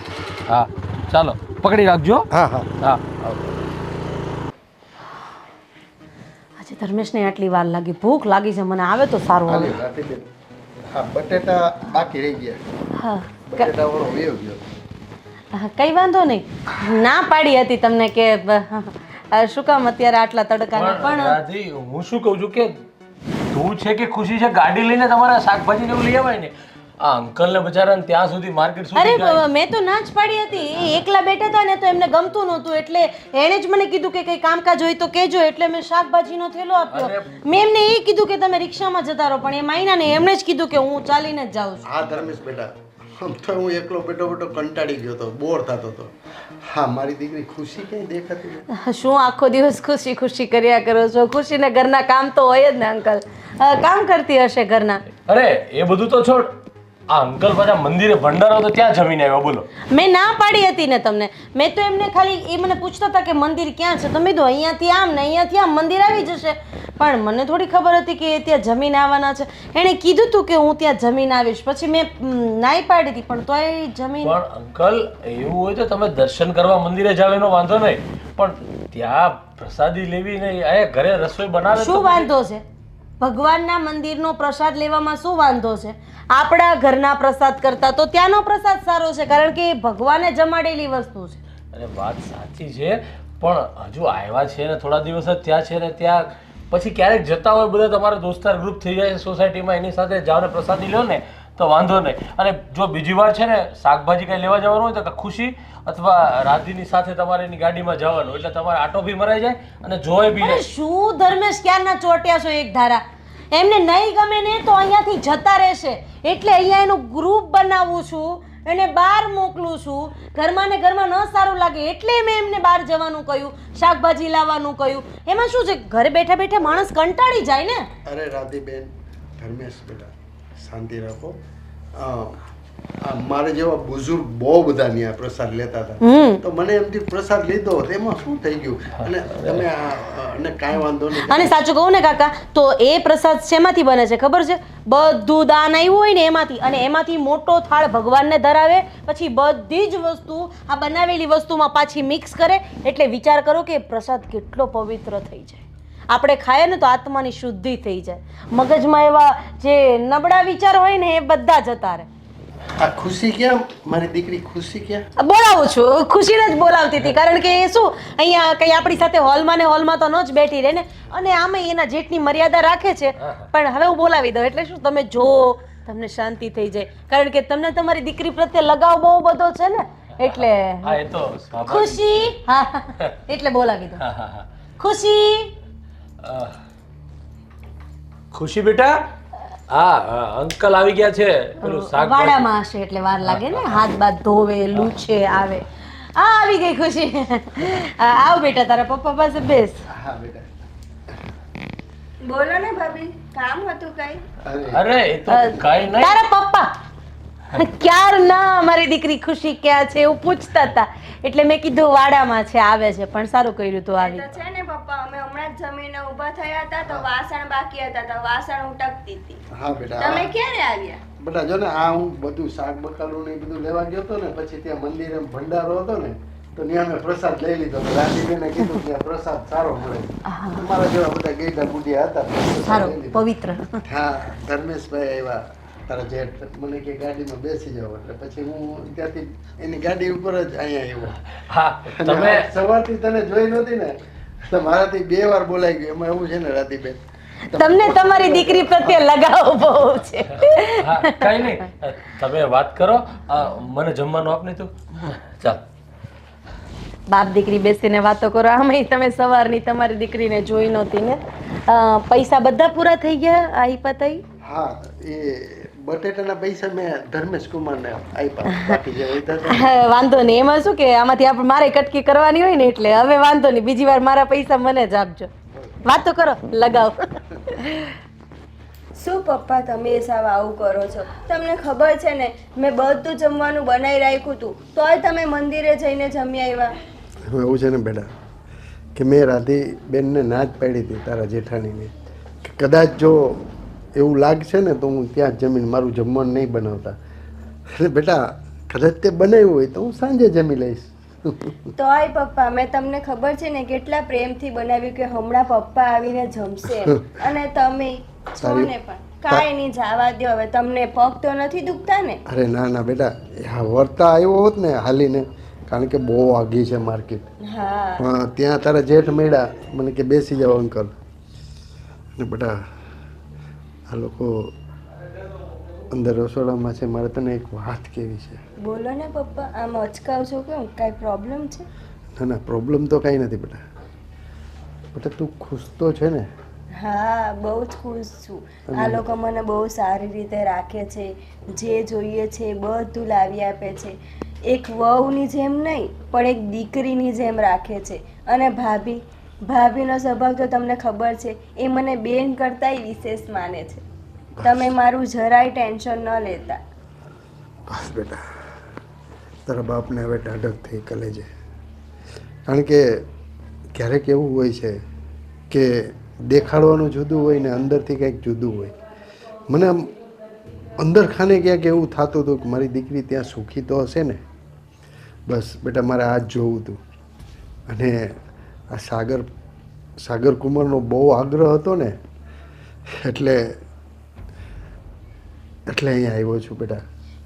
હા, ચાલો પકડી રાખજો. હા હા હા, આજે ધર્મેશને આટલી વાર લાગી, ભૂખ લાગી છે મને, આવે તો સારું આવે. રાધીબેન, હા બટેટા બાકી રહી ગયા. હા બટેટા વાળો વયો ગયો. હા, કંઈ વાંધો નહીં. ના પાડી હતી તમને કે શું કામ અત્યારે આટલા તડકાના, પણ રાધી, હું શું કહું છું કે તું છે કે ખુશી છે, ગાડી લઈને તમારા શાકભાજી ને એવું લઈ આવાય ને. આ અંકલ ને બચારાને ત્યાં સુધી માર્કેટ સુધી જાય. અરે મેં તો ના જ પાડી હતી. એ એકલા બેઠા હતા ને તો એમને ગમતું નહોતું, એટલે એણે જ મને કીધું કે કંઈ કામકાજ હોય તો કહેજો, એટલે મેં શાકભાજીનો થેલો આપ્યો. મેં એમને એ કીધું કે તમે રિક્ષામાં જતા રહો, પણ એ માયના ને એમણે જ કીધું કે હું ચાલીને જ જાઉં છું. હા ધર્મેશ બેટા, આમ તો હું એકલો બેઠો કંટાળી ગયો હતો, બોર થતો હતો. હા, મારી દીકરી ખુશી ક્યાંય દેખાતી નથી. શું આખો દિવસ ખુશી ખુશી કર્યા કરો છો? ખુશીને ઘરના કામ તો હોય જ ને અંકલ, કામ કરતી હશે ઘરના. અરે એ બધું તો છોડ, આ અંકલ પાછા મંદિરે ભંડારો તો ત્યાં જમીને આવ્યો. બોલો, મેં ના પાડી હતી ને તમને. મેં તો એમને ખાલી એ મને પૂછતા હતા કે મંદિર ક્યાં છે, તમે તો અહીંયાથી આમ ને અહીંયાથી આમ મંદિર આવી જશે. પણ મને થોડી ખબર હતી કે એ ત્યાં જમીન આવવાના છે. એણે કીધું હતું કે હું ત્યાં જમીન આવીશ, પછી મેં નાઈ પાડી હતી, પણ તોય જમીન. પણ અંકલ એવું હોય તો તમે દર્શન કરવા મંદિરે જાવ એનો વાંધો નહીં, પણ ત્યાં પ્રસાદી લેવી નહીં, અહીંયા ઘરે રસોઈ બનાવે શું વાંધો છે? ભગવાનના મંદિરનો પ્રસાદ લેવામાં શું વાંધો છે? આપણા ઘરના પ્રસાદ કરતા તો ત્યાંનો પ્રસાદ સારો છે, કારણ કે એ ભગવાને જમાડેલી વસ્તુ છે. અરે વાત સાચી છે, પણ હજુ આવ્યા છે ને થોડા દિવસ જ ત્યાં છે ને, ત્યાં પછી ક્યારેક જતા હોય બધા તમારા દોસ્તાર ગ્રુપ થઈ જાય સોસાયટીમાં, એની સાથે જાઓ ને પ્રસાદી લો ને તો વાંધો નહીં. અને જો બીજી વાર છે ને શાકભાજી કાંઈ લેવા જવાનું હોય તો ખુશી અથવા રાધીની સાથે તમારે એની ગાડીમાં જવાનું, એટલે તમારે આટો બી મરાઈ જાય અને જોઈ બી અરે જાય. શું ધર્મેશ ક્યારના ચોટ્યા છો એક ધારા? એમને નહીં ગમે ને તો અહીંયાથી જતા રહેશે, એટલે અહીંયા એનું ગ્રુપ બનાવું છું, એને બહાર મોકલું છું. ઘરમાં ને ઘરમાં ન સારું લાગે એટલે મેં એમને બહાર જવાનું કહ્યું, શાકભાજી લાવવાનું કહ્યું. એમાં શું છે, ઘરે બેઠા બેઠા માણસ કંટાળી જાય ને. અરે રાધીબેન, ધર્મેશ બેટા શાંતિ રાખો. મારે જેવા બુઝુર્ગ બહુ બધા ત્યાં પ્રસાદ લેતા હતા, તો મને એમથી પ્રસાદ લીધો એમાં શું થઈ ગયું? અને તમે અને કાંઈ વાંધો નહીં. અને સાચું કહું ને કાકા, તો એ પ્રસાદ શેમાંથી બને છે ખબર છે? બધું દાન આવ્યું હોય ને એમાંથી, અને એમાંથી મોટો થાળ ભગવાનને ધરાવે, પછી બધી જ વસ્તુ આ બનાવેલી વસ્તુમાં પાછી મિક્સ કરે, એટલે વિચાર કરો કે પ્રસાદ કેટલો પવિત્ર થઈ જાય. આપણે ખાઈએ ને તો આત્માની શુદ્ધિ થઈ જાય, મગજમાં એવા જે નબળા વિચાર હોય ને એ બધા જતા રહે. આ ખુશી ક્યાં? મારી દીકરી ખુશી ક્યાં? બોલાવું છું, ખુશીને જ બોલાવતી હતી, કારણ કે એ શું અહીંયા કઈ આપણી સાથે હોલમાં ને હોલમાં તો ન જ બેઠી રહે ને, અને આમાં એના જેટની મર્યાદા રાખે છે. પણ હવે હું બોલાવી દઉં, એટલે શું તમે જો તમને શાંતિ થઈ જાય, કારણ કે તમને તમારી દીકરી પ્રત્યે લગાવ બહુ બધો છે ને, એટલે હા, એ તો સ્વાભાવિક. ખુશી, હા એટલે બોલાવી દઉં. હા, હા, હા. ખુશી, ખુશી બેટા, હા અંકલ આવી ગયા છે. પેલું શાકભાજી વાડામાં હશે એટલે વાર લાગે ને, હાથ બાથ ધોવે, લૂછે, આવે. આ આવી ગઈ ખુશી. આવ બેટા, તારા પપ્પા પાસે બેસ. હા બેટા. બોલો ને ભાભી, કામ હતું કઈ? અરે એ તો કઈ નહીં. તારા પપ્પા ક્યારના મારી દીકરી ખુશી ક્યાં છે એવું પૂછતા હતા, એટલે મેં કીધું વાડામાં છે, આવે છે. પણ સારું કર્યું તું આવી. તો છે ને પપ્પા, અમે હમણાં જ જમીને ઊભા થયા હતા તો વાસણ બાકી હતા, તો વાસણ ઉટકતી હતી. હા બેટા. તમે ક્યારે આવ્યા? બેટા જો ને આ હું બધું શાક બકાલું ને એ બધું લેવા ગયો હતો ને, પછી ત્યાં મંદિરે ભંડારો હતો ને, તો ત્યાં મેં પ્રસાદ લઈ લીધો. રાધીબેને કીધું કે પ્રસાદ સારો મળે, તમારા જેવા બધા ગઈઢા બુઢિયા હતા, પ્રસાદ સારો લઈ લીધો. પવિત્ર. હા, ધર્મેશભાઈ આવ્યા, તારા જેઠ મને કે ગાડીમાં બેસી જાઓ, એટલે પછી હું ત્યાંથી એની ગાડી ઉપર જ અહીંયા આવ્યો. હા, અને તમે આ સવારથી તને જોઈ નહોતી ને, તો મારાથી 2 વાર બોલાઈ ગયું. એમાં એવું છે ને રાધીબેન, તમને તમારી દીકરી પ્રત્યે લગાવ બહુ છે. હા, કઈ નહીં, તમે વાત કરો. મને જમવાનું આપ નહીં તું. ચાલ. બાપ દીકરી બેસીને વાતો કરો. આમાં તમે સવારની તમારી દીકરીને જોઈ નહોતી ને. પૈસા બધા પૂરા થઈ ગયા? આઈ પતાઈ? હા એ બટેટાના પૈસા મેં ધર્મેશ કુમારને આપ્યા, બાકી જે હોય તો વાંધો નહીં, એમાં શું કે આમાંથી આપણે મારે કટકી કરવાની હોય ને એટલે હવે વાંધો નહીં, બીજી વાર મારા પૈસા મને જ આપજો. વાત તો કરો, લગાવ. શું પપ્પા તમે સાવ આવું કરો છો? તમને ખબર છે ને મેં બધું જમવાનું બનાવી રાખ્યું હતું તોય તમે મંદિરે જઈને જમી આવ્યા. હવે એવું છે ને બેટા કે મેં રાધી બેનને ના જ પાડી હતી તારા જેઠાણીને કે કદાચ જો એવું લાગશે ને તો હું ત્યાં જ જમીને મારું જમવાનું નહીં બનાવતા. એટલે બેટા કદાચ તે બનાવ્યું હોય તો હું સાંજે જમી લઈશ. તોય પપ્પા મેં તમને ખબર છે ને કેટલા પ્રેમથી બનાવ્યું કે હમણાં પપ્પા આવીને જમશે અને તમે છો ને પણ કાંઈ નહીં, જવા દો હવે. તમને પગ તો નથી દુખતા ને? અરે ના ના બેટા, હા વર્તા આવ્યો હોત ને હાલીને, કારણ કે બહુ આગી છે માર્કેટ. હા ત્યાં તારા જેઠ મળ્યા મને કે બેસી જાઓ અંકલ. અને બેટા આ લોકો અંદર રસોડામાં છે, મારે તને એક વાત કહેવી છે. બોલો ને પપ્પા, આમ અચકાવ છો કેમ? કાંઈ પ્રોબ્લેમ છે? ના ના પ્રોબ્લેમ તો કાંઈ નથી બેટા. બેટા તું ખુશ તો છે ને? હા બહુ જ ખુશ છું. આ લોકો મને બહુ સારી રીતે રાખે છે, જે જોઈએ છે એ બધું લાવી આપે છે. એક વહુની જેમ નહીં પણ એક દીકરીની જેમ રાખે છે. અને ભાભીનો સ્વભાવ તો તમને ખબર છે, એ મને બેન કરતાંય વિશેષ માને છે. તમે મારું જરાય ટેન્શન ન લેતા. બસ બેટા તારા બાપને હવે ટાઢક થઈ કલેજે, કારણ કે ક્યારેક એવું હોય છે કે દેખાડવાનું જુદું હોય ને અંદરથી કંઈક જુદું હોય. મને આમ અંદર ખાને ક્યાંક એવું થતું હતું કે મારી દીકરી ત્યાં સુખી તો હશે ને. બસ બેટા મારે આ જ જોવું હતું. અને આ સાગર કુમારનો બહુ આગ્રહ હતો ને એટલે અહીંયા આવ્યો છું બેટા.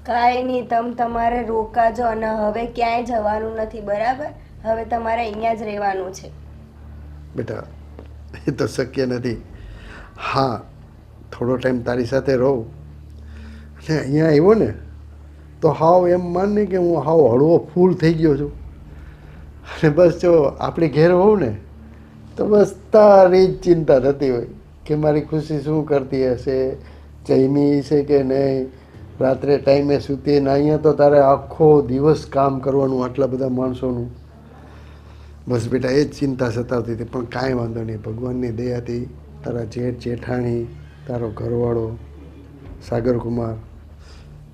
કાંઈ નહીં, તમારે રોકાજો અને હવે ક્યાંય જવાનું નથી, બરાબર? હવે તમારે અહીંયા જ રહેવાનું છે. બેટા એ તો શક્ય નથી. હા થોડો ટાઈમ તારી સાથે રહું અને અહીંયા આવ્યો ને તો હાવ એમ માન ને કે હું હાવ હળવો ફૂલ થઈ ગયો છું. અને બસ જો આપણી ઘેર હોઉં ને તો બસ તારી જ ચિંતા થતી હોય કે મારી ખુશી શું કરતી હશે, જમી છે કે નહીં, રાત્રે ટાઈમે સૂતી. ને અહીંયા તો તારે આખો દિવસ કામ કરવાનું આટલા બધા માણસોનું. બસ બેટા એ જ ચિંતા સતાવતી હતી, પણ કાંઈ વાંધો નહીં. ભગવાનની દયાથી તારા જેઠાણી, તારો ઘરવાળો સાગરકુમાર,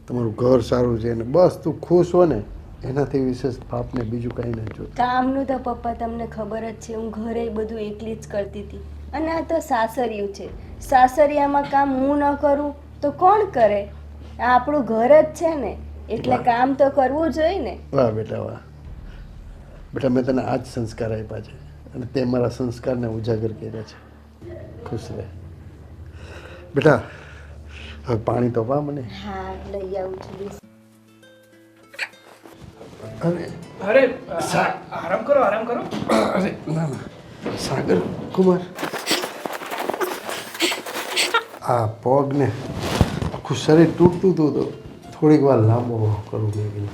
તમારું ઘર સારું છે ને બસ તું ખુશ હો ને એનાથી વિશેષ બાપને બીજું કાંઈ નથી જોતું. કામનું તો પપ્પા તમને ખબર જ છે, હું ઘરે બધું એકલી જ કરતી હતી. અને આ તો સાસરિયું છે, સાસરિયામાં કામ હું ન કરું તો કોણ કરે? આ આપણું ઘર જ છે ને, એટલે કામ તો કરવું જોઈએ ને. વાહ બેટા વાહ. બેટા મેં તને આ જ સંસ્કાર આપ્યા છે અને તે મારા સંસ્કારને ઉજાગર કર્યા છે. ખુશ રહે બેટા. હવે પાણી તો પા મને. હા લઈ આવું છું. અરે આરામ કરો, આરામ કરો. અરે ના ના સાગર કુમાર, આ પગને આખું શરીર તૂટતું હતું તો થોડીક વાર લાંબો કરવું મેં.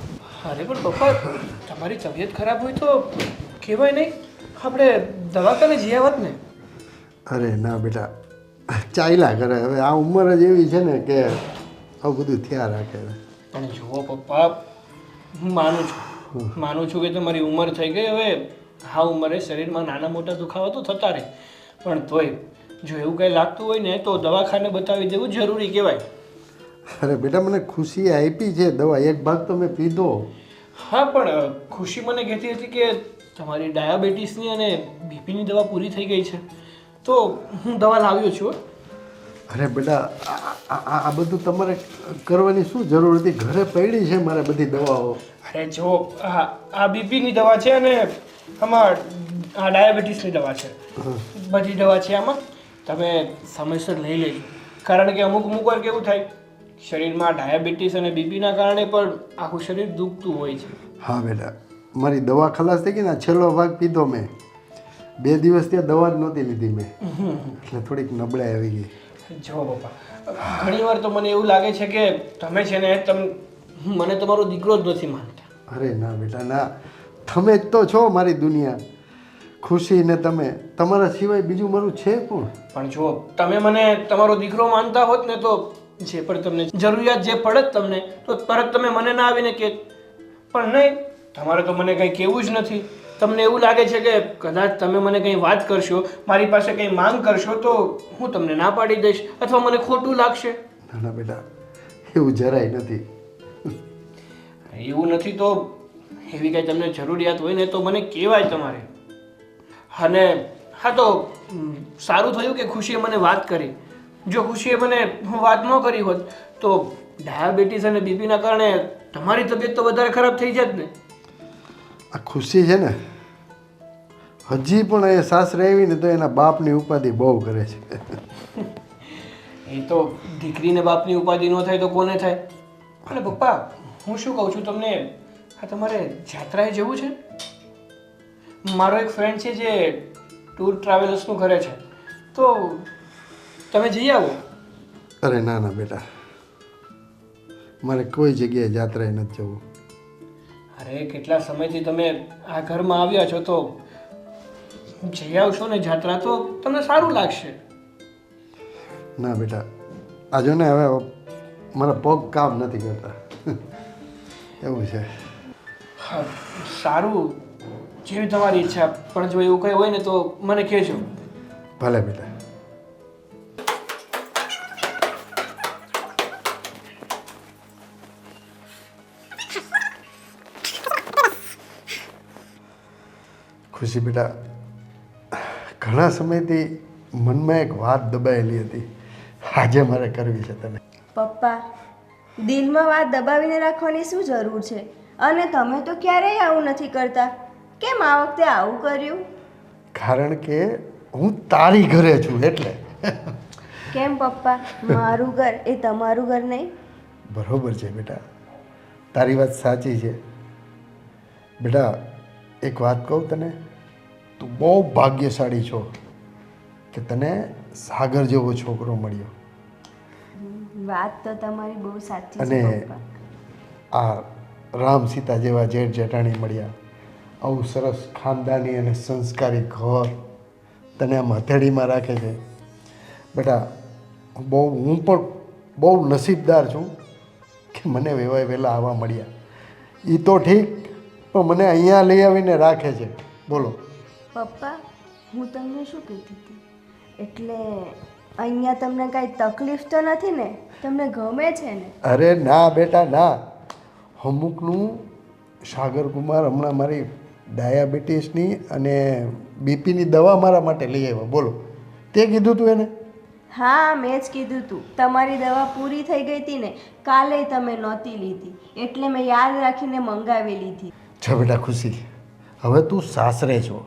અરે પણ પપ્પા તમારી તબિયત ખરાબ હોય તો કહેવાય નહીં, આપણે દવાખાને જઈ આવત ને. અરે ના બેટા ચાલ્યા કરે. હવે આ ઉંમર જ એવી છે ને કે આવું બધું થયા રાખે. પણ જુઓ પપ્પા, હું માનું છું કે તમારી ઉંમર થઈ ગઈ. હવે આ ઉંમરે શરીરમાં નાના મોટા દુખાવા તો થતા રહે, પણ તોય જો એવું કંઈ લાગતું હોય ને તો દવાખાને બતાવી દેવું જરૂરી કહેવાય. અરે બેટા મને ખુશી આપી છે દવા, એક ભાગ તો મેં પીધો. હા પણ ખુશી મને કહેતી હતી કે તમારી ડાયાબિટીસની અને બીપીની દવા પૂરી થઈ ગઈ છે, તો હું દવા લાવ્યો છું. અરે બેટા આ બધું તમારે કરવાની શું જરૂર હતી? ઘરે પડી છે મારે બધી દવાઓ. અરે જો આ બીપીની દવા છે અને આમાં આ ડાયાબિટીસની દવા છે, બધી દવા છે આમાં. તમે સમયસર લઈ લેજો, કારણ કે અમુક વાર કેવું થાય શરીરમાં ડાયાબિટીસ અને બીપીના કારણે પણ આખું શરીર દુખતું હોય છે. હા બેટા મારી દવા ખલાસ થઈ ગઈ ને, છેલ્લો ભાગ પીધો મેં. 2 દિવસ ત્યાં દવા જ નહોતી લીધી મેં, એટલે થોડીક નબળાઈ આવી ગઈ. જો પપ્પા ઘણી વાર તો મને એવું લાગે છે કે તમે છે ને મને તમારો દીકરો જ નથી માનતા. અરે ના બેટા ના, તમે જ તો છો મારી દુનિયા. ખુશી ને તમે, તમારા સિવાય બીજું મારું છે કોણ? પણ જો તમે મને તમારો દીકરો માનતા હોત ને તો જે પણ તમને જરૂરિયાત જે પડે જ તમને તો તરત તમે મને ના આવીને કે, પણ નહીં, તમારે તો મને કંઈ કહેવું જ નથી. તમને એવું લાગે છે કે કદાચ તમે મને કંઈ વાત કરશો, મારી પાસે કંઈ માંગ કરશો તો હું તમને ના પાડી દઈશ અથવા મને ખોટું લાગશે. ના ના બેટા, એવું જરાય નથી. એવું નથી તો એવી કંઈ તમને જરૂરિયાત હોય ને તો મને કહેવાય તમારે. અને હા તો સારું થયું કે ખુશીએ મને વાત કરી. જો ખુશીએ મને વાત ન કરી હોત તો ડાયાબિટીસ અને બીપીના કારણે તમારી તબિયત તો વધારે ખરાબ થઈ જાત ને. આ ખુશી છે ને, હજી પણ એ સાસરે આવીને તો એના બાપની ઉપાધિ બહુ કરે છે. એ તો દીકરીને બાપની ઉપાધિ ન થાય તો કોને થાય? અને પપ્પા, હું શું કહું છું તમને, આ તમારે જાત્રાએ જવું છે? મારો એક ફ્રેન્ડ છે જે ટૂર ટ્રાવેલર્સનું કરે છે, તો તમે જઈ આવો. અરે ના ના બેટા, મારે કોઈ જગ્યાએ જાત્રાએ નથી જવું. અરે કેટલા સમયથી તમે આ ઘરમાં આવ્યા છો તો જઈ આવશો ને જાત્રા તો તમને સારું લાગશે. ના બેટા, આ જો ને હવે મારા પગ કામ નથી કરતા એવું છે. હા, સારું, જેવી તમારી ઈચ્છા. પણ જો એવું કંઈ હોય ને તો મને કહેજો. ભલે બેટા. ખુશી બેટા, ઘણા સમયથી મનમાં એક વાત દબાયેલી હતી, આજે મારે કરવી છે તને. પપ્પા, દિલમાં વાત દબાવીને રાખવાની શું જરૂર છે? અને તમે તો ક્યારેય આવું નથી કરતા. કેમ આ વખતે આવું કર્યું? કારણ કે હું તારી ઘરે છું એટલે. કેમ પપ્પા, મારું ઘર એ તમારું ઘર નહીં? બરોબર છે બેટા, તારી વાત સાચી છે. બેટા એક વાત કહું તને, તું બહુ ભાગ્યશાળી છો કે તને સાગર જેવો છોકરો મળ્યો. વાત તો તમારી બહુ સાચી છે અને પપ્પા. આ રામ સીતા જેવા જેઠ જેઠાણી મળ્યા. આવું સરસ ખાનદાની અને સંસ્કારી ઘર તને આમ હથેળીમાં રાખે છે. બેટા હું પણ બહુ નસીબદાર છું કે મને વેવાય વહેલા આવવા મળ્યા. એ તો ઠીક, પણ મને અહીંયા લઈ આવીને રાખે છે. બોલો પપ્પા, હું તમને શું કહેતી હતી, એટલે અહીંયા તમને કાંઈ તકલીફ તો નથી ને? તમને ગમે છે ને? અરે ના બેટા ના, અમુકનું સાગરકુમાર હમણાં મારી ડાયાબિટીસની અને બીપીની દવા મારા માટે લઈ આવ્યો. બોલો, તે કીધું તું એને? હા, મેં જ કીધું તું. તમારી દવા પૂરી થઈ ગઈ હતી ને, કાલે તમે નહોતી લીધી, એટલે મેં યાદ રાખીને મંગાવી લીધી. જો બેટા ખુશી, હવે તું સાસરે છો,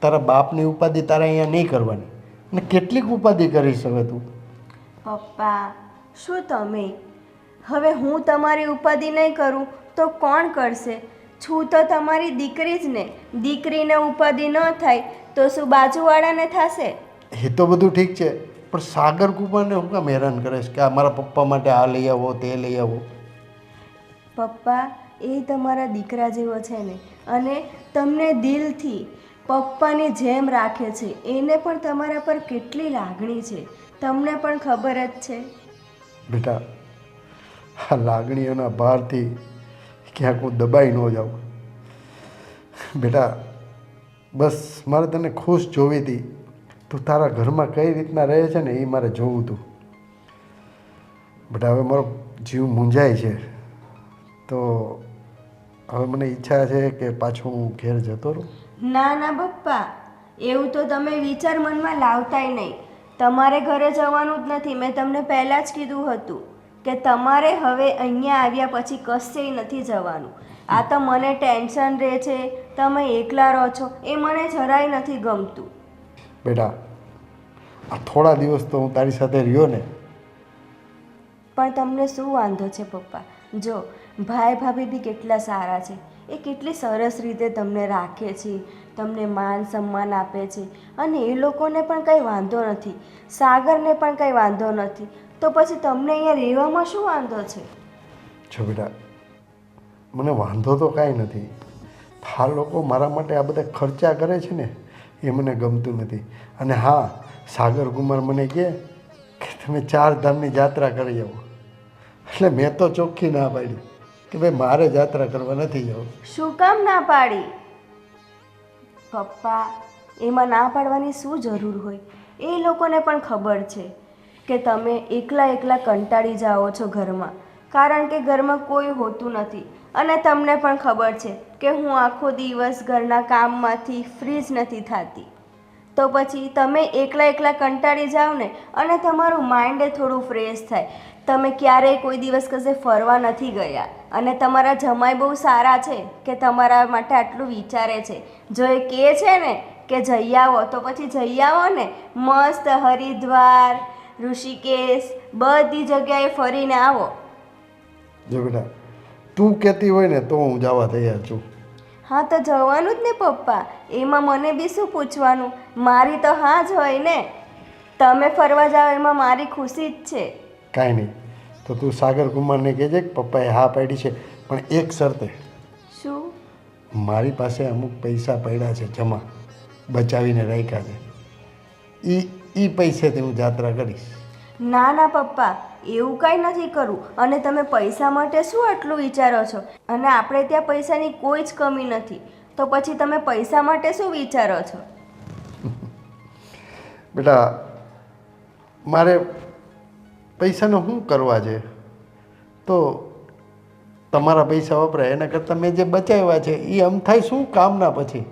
તારા બાપની ઉપાધિ તારે અહીંયા નહીં કરવાની. અને કેટલીક ઉપાધિ કરીશ હવે તું? પપ્પા, શું તમે? હવે હું તમારી ઉપાધિ નહીં કરું તો કોણ કરશે? છું તો તમારી દીકરી જ ને. દીકરીને ઉપાધિ ન થાય તો શું બાજુવાળાને થશે? એ તો બધું ઠીક છે, પણ સાગર કુમારને હું કામ હેરાન કરે છે કે આ મારા પપ્પા માટે આ લઈ આવો તે લઈ આવો? પપ્પા, એ તમારા દીકરા જેવો છે ને, અને તમને દિલથી પપ્પાની જેમ રાખે છે. એને પણ તમારા પર કેટલી લાગણી છે તમને પણ ખબર જ છે. બેટા, આ લાગણીઓના ભારથી ક્યાંક હું દબાઈ ન જાઉં. બેટા બસ મારે તને ખુશ જોવી હતી. તું તારા ઘરમાં કઈ રીતના રહે છે ને એ મારે જોવું હતું. બેટા હવે મારો જીવ મૂંઝાય છે, તો હવે મને ઈચ્છા છે કે પાછું હું ઘેર જતો રહું. ના ના પપ્પા, એવું તો તમે વિચાર મનમાં લાવતાય નહીં. તમારે ઘરે જવાનું જ નથી. મેં તમને પહેલાં જ કીધું હતું કે તમારે હવે અહીંયા આવ્યા પછી કશેય નથી જવાનું. આ તો મને ટેન્શન રહે છે, તમે એકલા રહો છો, એ મને જરાય નથી ગમતું. બેટા આ થોડા દિવસ તો હું તારી સાથે રહ્યો ને. પણ તમને શું વાંધો છે પપ્પા? જો ભાઈ ભાભી બી કેટલા સારા છે. એ કેટલી સરસ રીતે તમને રાખે છે, તમને માન સન્માન આપે છે, અને એ લોકોને પણ કંઈ વાંધો નથી, સાગરને પણ કંઈ વાંધો નથી. તો પછી તમને અહીંયા રહેવામાં શું વાંધો છે? જો બેટા, મને વાંધો તો કાંઈ નથી. આ લોકો મારા માટે આ બધા ખર્ચા કરે છે ને એ મને ગમતું નથી. અને હા, સાગર કુમાર મને કહે કે તમે 4 ધામની યાત્રા કરી આવો. એટલે મેં તો ચોખ્ખી ના પાડી કે ભાઈ મારે યાત્રા કરવા નથી જવું. શું કામ ના પાડી? પપ્પા, એમાં ના પાડવાની શું જરૂર હોય? એ લોકોને પણ ખબર છે કે તમે એકલા એકલા કંટાળી જાઓ છો ઘરમાં, કારણ કે ઘરમાં કોઈ હોતું નથી. અને તમને પણ ખબર છે કે હું આખો દિવસ ઘરના કામમાંથી ફ્રી જ નથી થતી. તો પછી તમે એકલા એકલા કંટાળી જાઓ ને, અને તમારું માઇન્ડ થોડું ફ્રેશ થાય. તમે ક્યારેય કોઈ દિવસ કશે ફરવા નથી ગયા, અને તમારા જમાઈ બહુ સારા છે કે તમારા માટે આટલું વિચારે છે. જો એ કહે છે ને કે જઈ આવો તો પછી જઈ આવો ને. મસ્ત હરિદ્વાર, ઋષિકેશ બધી જગ્યાએ ફરીને આવો. જો બેટા, તું કહેતી હોય ને તો હું જવા તૈયાર છું. હા તો જવાનું જ ને પપ્પા, એમાં મને બી શું પૂછવાનું? મારી તો હા જ હોય ને. તમે ફરવા જાઓ એમાં મારી ખુશી જ છે. કાંઈ નહીં, તો તું સાગર કુમારને કહેજે કે પપ્પાએ હા પાડી છે, પણ એક શરતે. શું? મારી પાસે અમુક પૈસા પડ્યા છે જમા, બચાવીને રાખ્યા છે. એ પૈસેથી હું યાત્રા કરીશ. ના ના પપ્પા, એવું કાંઈ નથી કરવું. અને તમે પૈસા માટે શું આટલું વિચારો છો? અને આપણે ત્યાં પૈસાની કોઈ જ કમી નથી, તો પછી તમે પૈસા માટે શું વિચારો છો? બેટા, મારે પૈસાનો શું કરવા છે? તો તમારા પૈસા વપરાય એના કરતાં મેં જે બચાવ્યા છે એ આમ થાય શું કામના પછી?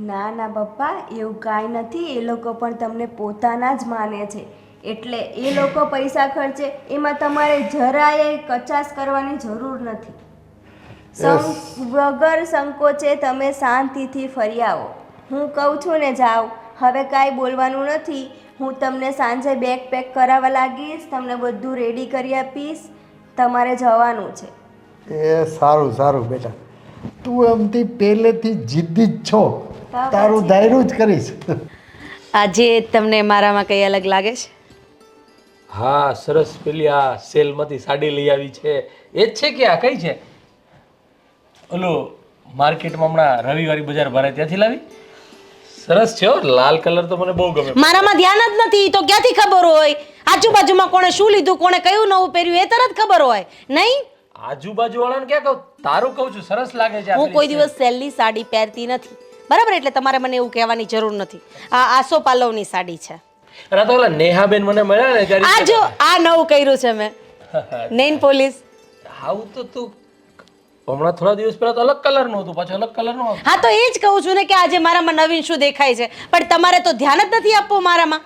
ના ના પપ્પા, એવું કાંઈ નથી. એ લોકો પણ તમને પોતાના જ માને છે, એટલે એ લોકો પૈસા ખર્ચે એમાં તમારે જરાય કચાશ કરવાની જરૂર નથી. વગર સંકોચે તમે શાંતિથી ફરી આવો. હું કહું છું ને જાઓ, હવે કાંઈ બોલવાનું નથી. હું તમને સાંજે બેગ પેક કરાવવા લાગીશ, તમને બધું રેડી કરી આપીશ. તમારે જવાનું છે. એ સારું સારું બેટા, તું આમથી પહેલેથી જિદ્દી જ છો, તારું ધાર્યું જ કરીશ. આજે તમને મારામાં કંઈ અલગ લાગે છે? હા, સરસ. પેલી આ સેલમાંથી સાડી લઈ આવી છે એ જ છે કે આ કઈ છે? ઓલું માર્કેટમાં હમણાં રવિવારી બજાર ભરાય ત્યાંથી લાવી? સરસ છે હો, લાલ કલર તો મને બહુ ગમે. મારામાં ધ્યાન જ નથી તો ક્યાંથી ખબર હોય? આજુબાજુમાં કોણે શું લીધું, કોણે કયું નવું પહેર્યું એ તરત ખબર હોય નહીં? આજુબાજુ વાળાને ક્યાં કહું, તારું કહું છું, સરસ લાગે છે. હું કોઈ દિવસ સેલની સાડી પહેરતી નથી, બરાબર? એટલે તમારે મને એવું કહેવાની જરૂર નથી. આ આસો પાલવની સાડી છે. અરે તો ઓલા નેહાબેન મને મળ્યા ને ત્યારે આ જો આ નવું કર્યું છે મેં, નેઇલ પોલિશ. આવું તો તું હમણાં થોડા દિવસ પહેલા તો અલગ કલરનું હતું, પાછું અલગ કલરનું હતું. હા તો એ જ કહું છું ને કે આજે મારામાં નવીન શું દેખાય છે, પણ તમારે તો ધ્યાન જ નથી આપવું મારામાં.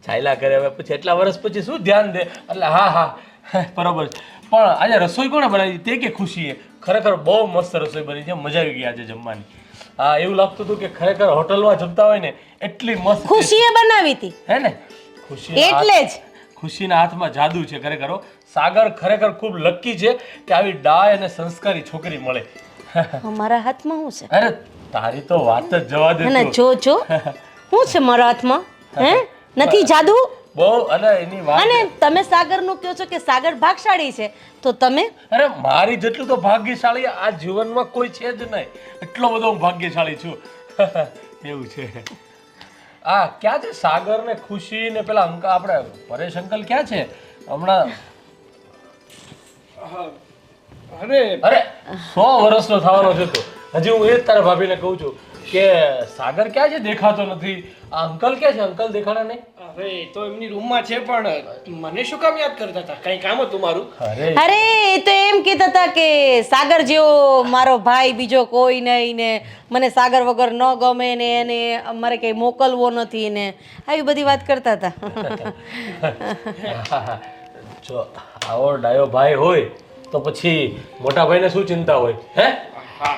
ચાલ્યા કરે હવે, પછી એટલા વર્ષ પછી શું ધ્યાન દે? એટલે હા હા બરોબર. પણ આજે રસોઈ કોણે બનાવી તે કે ખુશીએ? ખરેખર બહુ મસ્ત રસોઈ બની છે, મજા આવી ગઈ આજે જમવાની. હા, એવું લાગતું હતું કે ખરેખર હોટલમાં જમતા હોય ને એટલી મસ્ત. ખુશીએ બનાવી હતી હે ને? ખુશી એટલે જ. ખુશીના હાથમાં જાદુ છે ખરેખર. સાગર ખરેખર ખૂબ લકી છે કે આવી ડાય અને સંસ્કારી છોકરી મળે. મારા હાથમાં શું છે? અરે તારી તો વાત જ જવા દે. અને જો જો શું છે મારા હાથમાં? હે, નથી જાદુ? બહુ. અને એની વાત, અને તમે સાગરનું કહો છો કે સાગર ભાગશાળી છે, તો તમે? અરે મારી જેટલું તો ભાગ્યશાળી આ જીવનમાં કોઈ છે જ નહીં. એટલો બધો હું ભાગ્યશાળી છું. એવું છે. આ ક્યાં છે સાગર ને ખુશી ને પેલા અંકલ, આપણે પરેશ અંકલ ક્યાં છે હમણાં? અરે 100 વર્ષનો થવાનો છે તો હજી હું એ જ તારા ભાભીને કહું છું કે સાગર ક્યાં છે, દેખાતો નથી. આ અંકલ ક્યાં છે? અંકલ દેખાણા નહીં. હવે એ તો એમની રૂમમાં છે, પણ મને શું કામ યાદ કરતા હતા? કઈ કામ હતું મારું? અરે એ તો એમ કહેતા હતા કે સાગર જેવો મારો ભાઈ બીજો કોઈ નહીં ને મને સાગર વગર ન ગમે ને એને અમારે કંઈ મોકલવો નથી ને આવી બધી વાત કરતા હતા. જો આવો ડાયો ભાઈ હોય તો પછી મોટા ભાઈને શું ચિંતા હોય? હે? હા,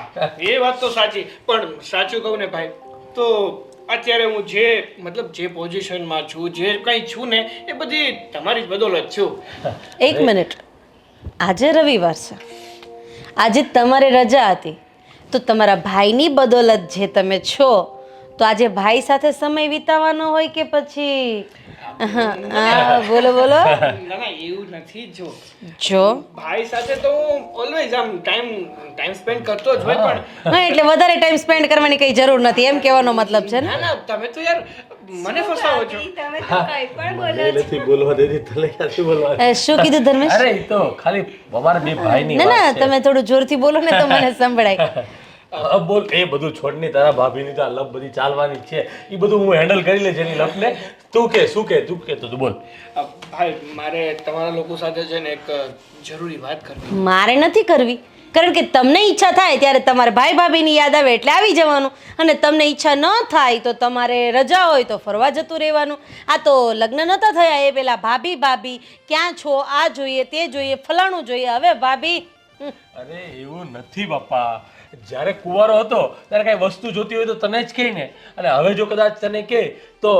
એ વાત તો સાચી. પણ સાચું કહું ને ભાઈ, તો અત્યારે હું જે પોઝિશનમાં છું, જે કંઈ છું ને, એ બધી તમારી જ બદોલત છું. એક મિનિટ, આજે રવિવાર છે, આજે તમારે રજા હતી, તો તમારા ભાઈની બદોલત જે તમે છો, તો આજે ભાઈ સાથે સમય વિતાવવાનો હોય કે પછી? હા બોલો બોલો. ના ના એવું નથી. જો ભાઈ સાથે તો હું ઓલવેઝ આમ ટાઈમ સ્પેન્ડ કરતો જ હોય, પણ હા એટલે વધારે ટાઈમ સ્પેન્ડ કરવાની કઈ જરૂર નથી એમ કહેવાનો મતલબ છે ને. ના ના તમે તો યાર મને ફસાવો છો. તમે તો કંઈ પણ બોલો છો. નથી બોલવા દેતી તને ક્યાંથી બોલવા? શું કીધું ધર્મેશ? અરે એ તો ખાલી અમારા બે ભાઈની ના ના વાત છે. તમે થોડું જોરથી બોલો ને તો મને સંભળાય. બોલ એ બધું છોડની તારા ભાભીની તો આ લપ બધી ચાલવાની જ છે. એ બધું હું હેન્ડલ કરી લઈશ એની લપને. તું કે શું કે તું કે તો તું બોલ. ભાઈ મારે તમારા લોકો સાથે છે ને એક જરૂરી વાત કરવી. મારે નથી કરવી, કારણ કે તમને ઈચ્છા થાય ત્યારે તમારે ભાઈ ભાભીની યાદ આવે એટલે આવી જવાનું, અને તમને ઈચ્છા ન થાય તો તમારે રજા હોય તો ફરવા જતું રહેવાનું. આ તો લગ્ન નહોતા થયા એ પેલા ભાભી ભાભી ક્યાં છો, આ જોઈએ તે જોઈએ ફલાણું જોઈએ, હવે ભાભી. અરે એવું નથી બાપા. જ્યારે કુંવારો હતો ત્યારે કઈ વસ્તુ જોતી હોય તો તને જ કહે ને, અને હવે જો કદાચ તને કહે તો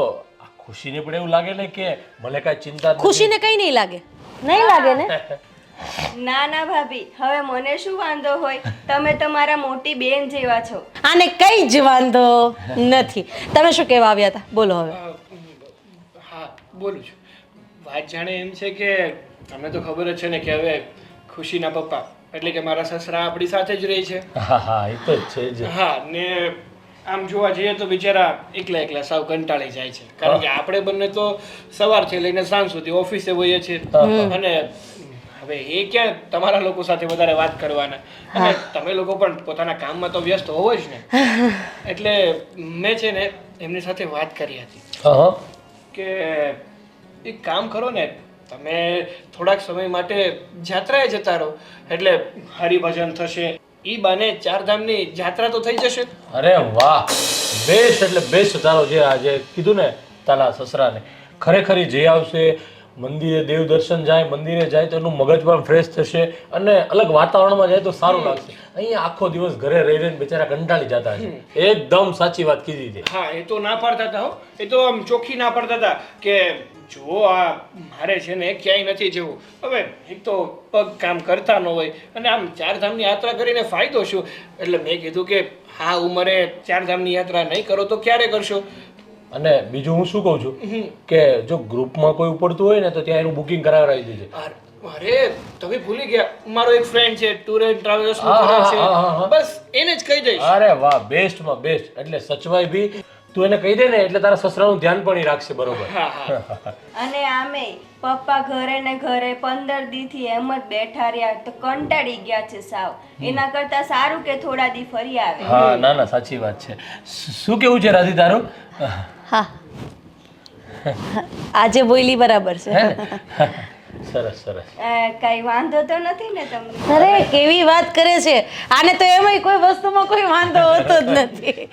આ ખુશીને પણ એવું લાગે ને કે મને કાંઈ ચિંતા જ નથી. ખુશીને કઈ નહીં લાગે, નહીં લાગે ને. ના ના ભાભી, હવે મને શું વાંધો હોય? તમે તમારા મોટી બેન જેવા છો. આને કઈ જ વાંધો નથી. તમે શું કહેવા આવ્યા હતા બોલો હવે. હા બોલું છું. વાત જાણે એમ છે કે તમને તો ખબર જ છે ને કે હવે ખુશીના પપ્પા એટલે કે મારા સસરા આપણી સાથે જ રહે છે. હા હા એ તો છે જ. હા ને આમ જોવા જઈએ તો બિચારા એકલા એકલા સાવ કંટાળી જાય છે, કારણ કે આપણે બંને તો સવારથી લઈને સાંજ સુધી ઓફિસે હોઈએ છીએ, અને હવે એ ક્યાં તમારા લોકો સાથે વધારે વાત કરવાના, અને તમે લોકો પણ પોતાના કામમાં તો વ્યસ્ત હોવો જ ને. એટલે મેં છે ને એમની સાથે વાત કરી હતી કે એક કામ કરો ને, તમે થોડાક સમય માટે જાત્રાએ જતા રહો, એટલે હરિભજન થશે, ઈ બાને ચારધામની જાત્રા તો થઈ જશે. અરે વાહ, બેસ્ટ એટલે બેસ્ટ. તારો જે આજે કીધું ને તારા સસરાને, ખરેખર ઈ જઈ આવશે, મંદિરે દેવ દર્શન જાય, મંદિરે જાય તો એનું મગજ પણ ફ્રેશ થશે, અને અલગ વાતાવરણમાં જાય તો સારું લાગશે. અહીંયા આખો દિવસ ઘરે રહી રહીને બિચારા કંટાળી જતા છે. એકદમ સાચી વાત કીધી હતી. હા એ તો ના પાડતા હતા હો, એ તો આમ ચોખ્ખી ના પાડતા હતા કે જો આ મારે છે ને ક્યાંય નથી જવું. હવે એક તો પગ કામ કરતા ન હોય, અને આમ ચારધામની યાત્રા કરીને ફાયદો શું? એટલે મેં કીધું કે હા ઉંમરે ચારધામની યાત્રા નહીં કરો તો ક્યારે કરશો? અને બીજું હું શું કહું છું કે જો ગ્રુપમાં કોઈ ઉપડતું હોય ને તો ત્યાં એનું બુકિંગ કરાવી દેજે. અરે તમે ભૂલી ગયા, મારો એક ફ્રેન્ડ છે, ટૂર એન્ડ ટ્રાવેલર્સ નું કરે છે, બસ એને જ કહી દઈશ. અરે વાહ, બેસ્ટમાં બેસ્ટ. એટલે સચવાય બી તું એને કહી દે ને એટલે તારા સસરાનું ધ્યાન પણ ઈ રાખશે બરોબર. અને આમે પપ્પા ઘરે ને ઘરે 15 દીથી એમ જ બેઠા રહ્યા તો કંટાળી ગયા છે સાવ. એના કરતા સારું કે થોડા દી ફરી આવે. હા ના ના સાચી વાત છે. શું કેવું છે રાધી તારું? હા આજે બોલી બરાબર છે. સરસ સરસ. કઈ વાંધો તો નથી ને તમને? અરે કેવી વાત કરે છે, આને તો એમાંય કોઈ વસ્તુમાં કોઈ વાંધો હોતો જ નથી.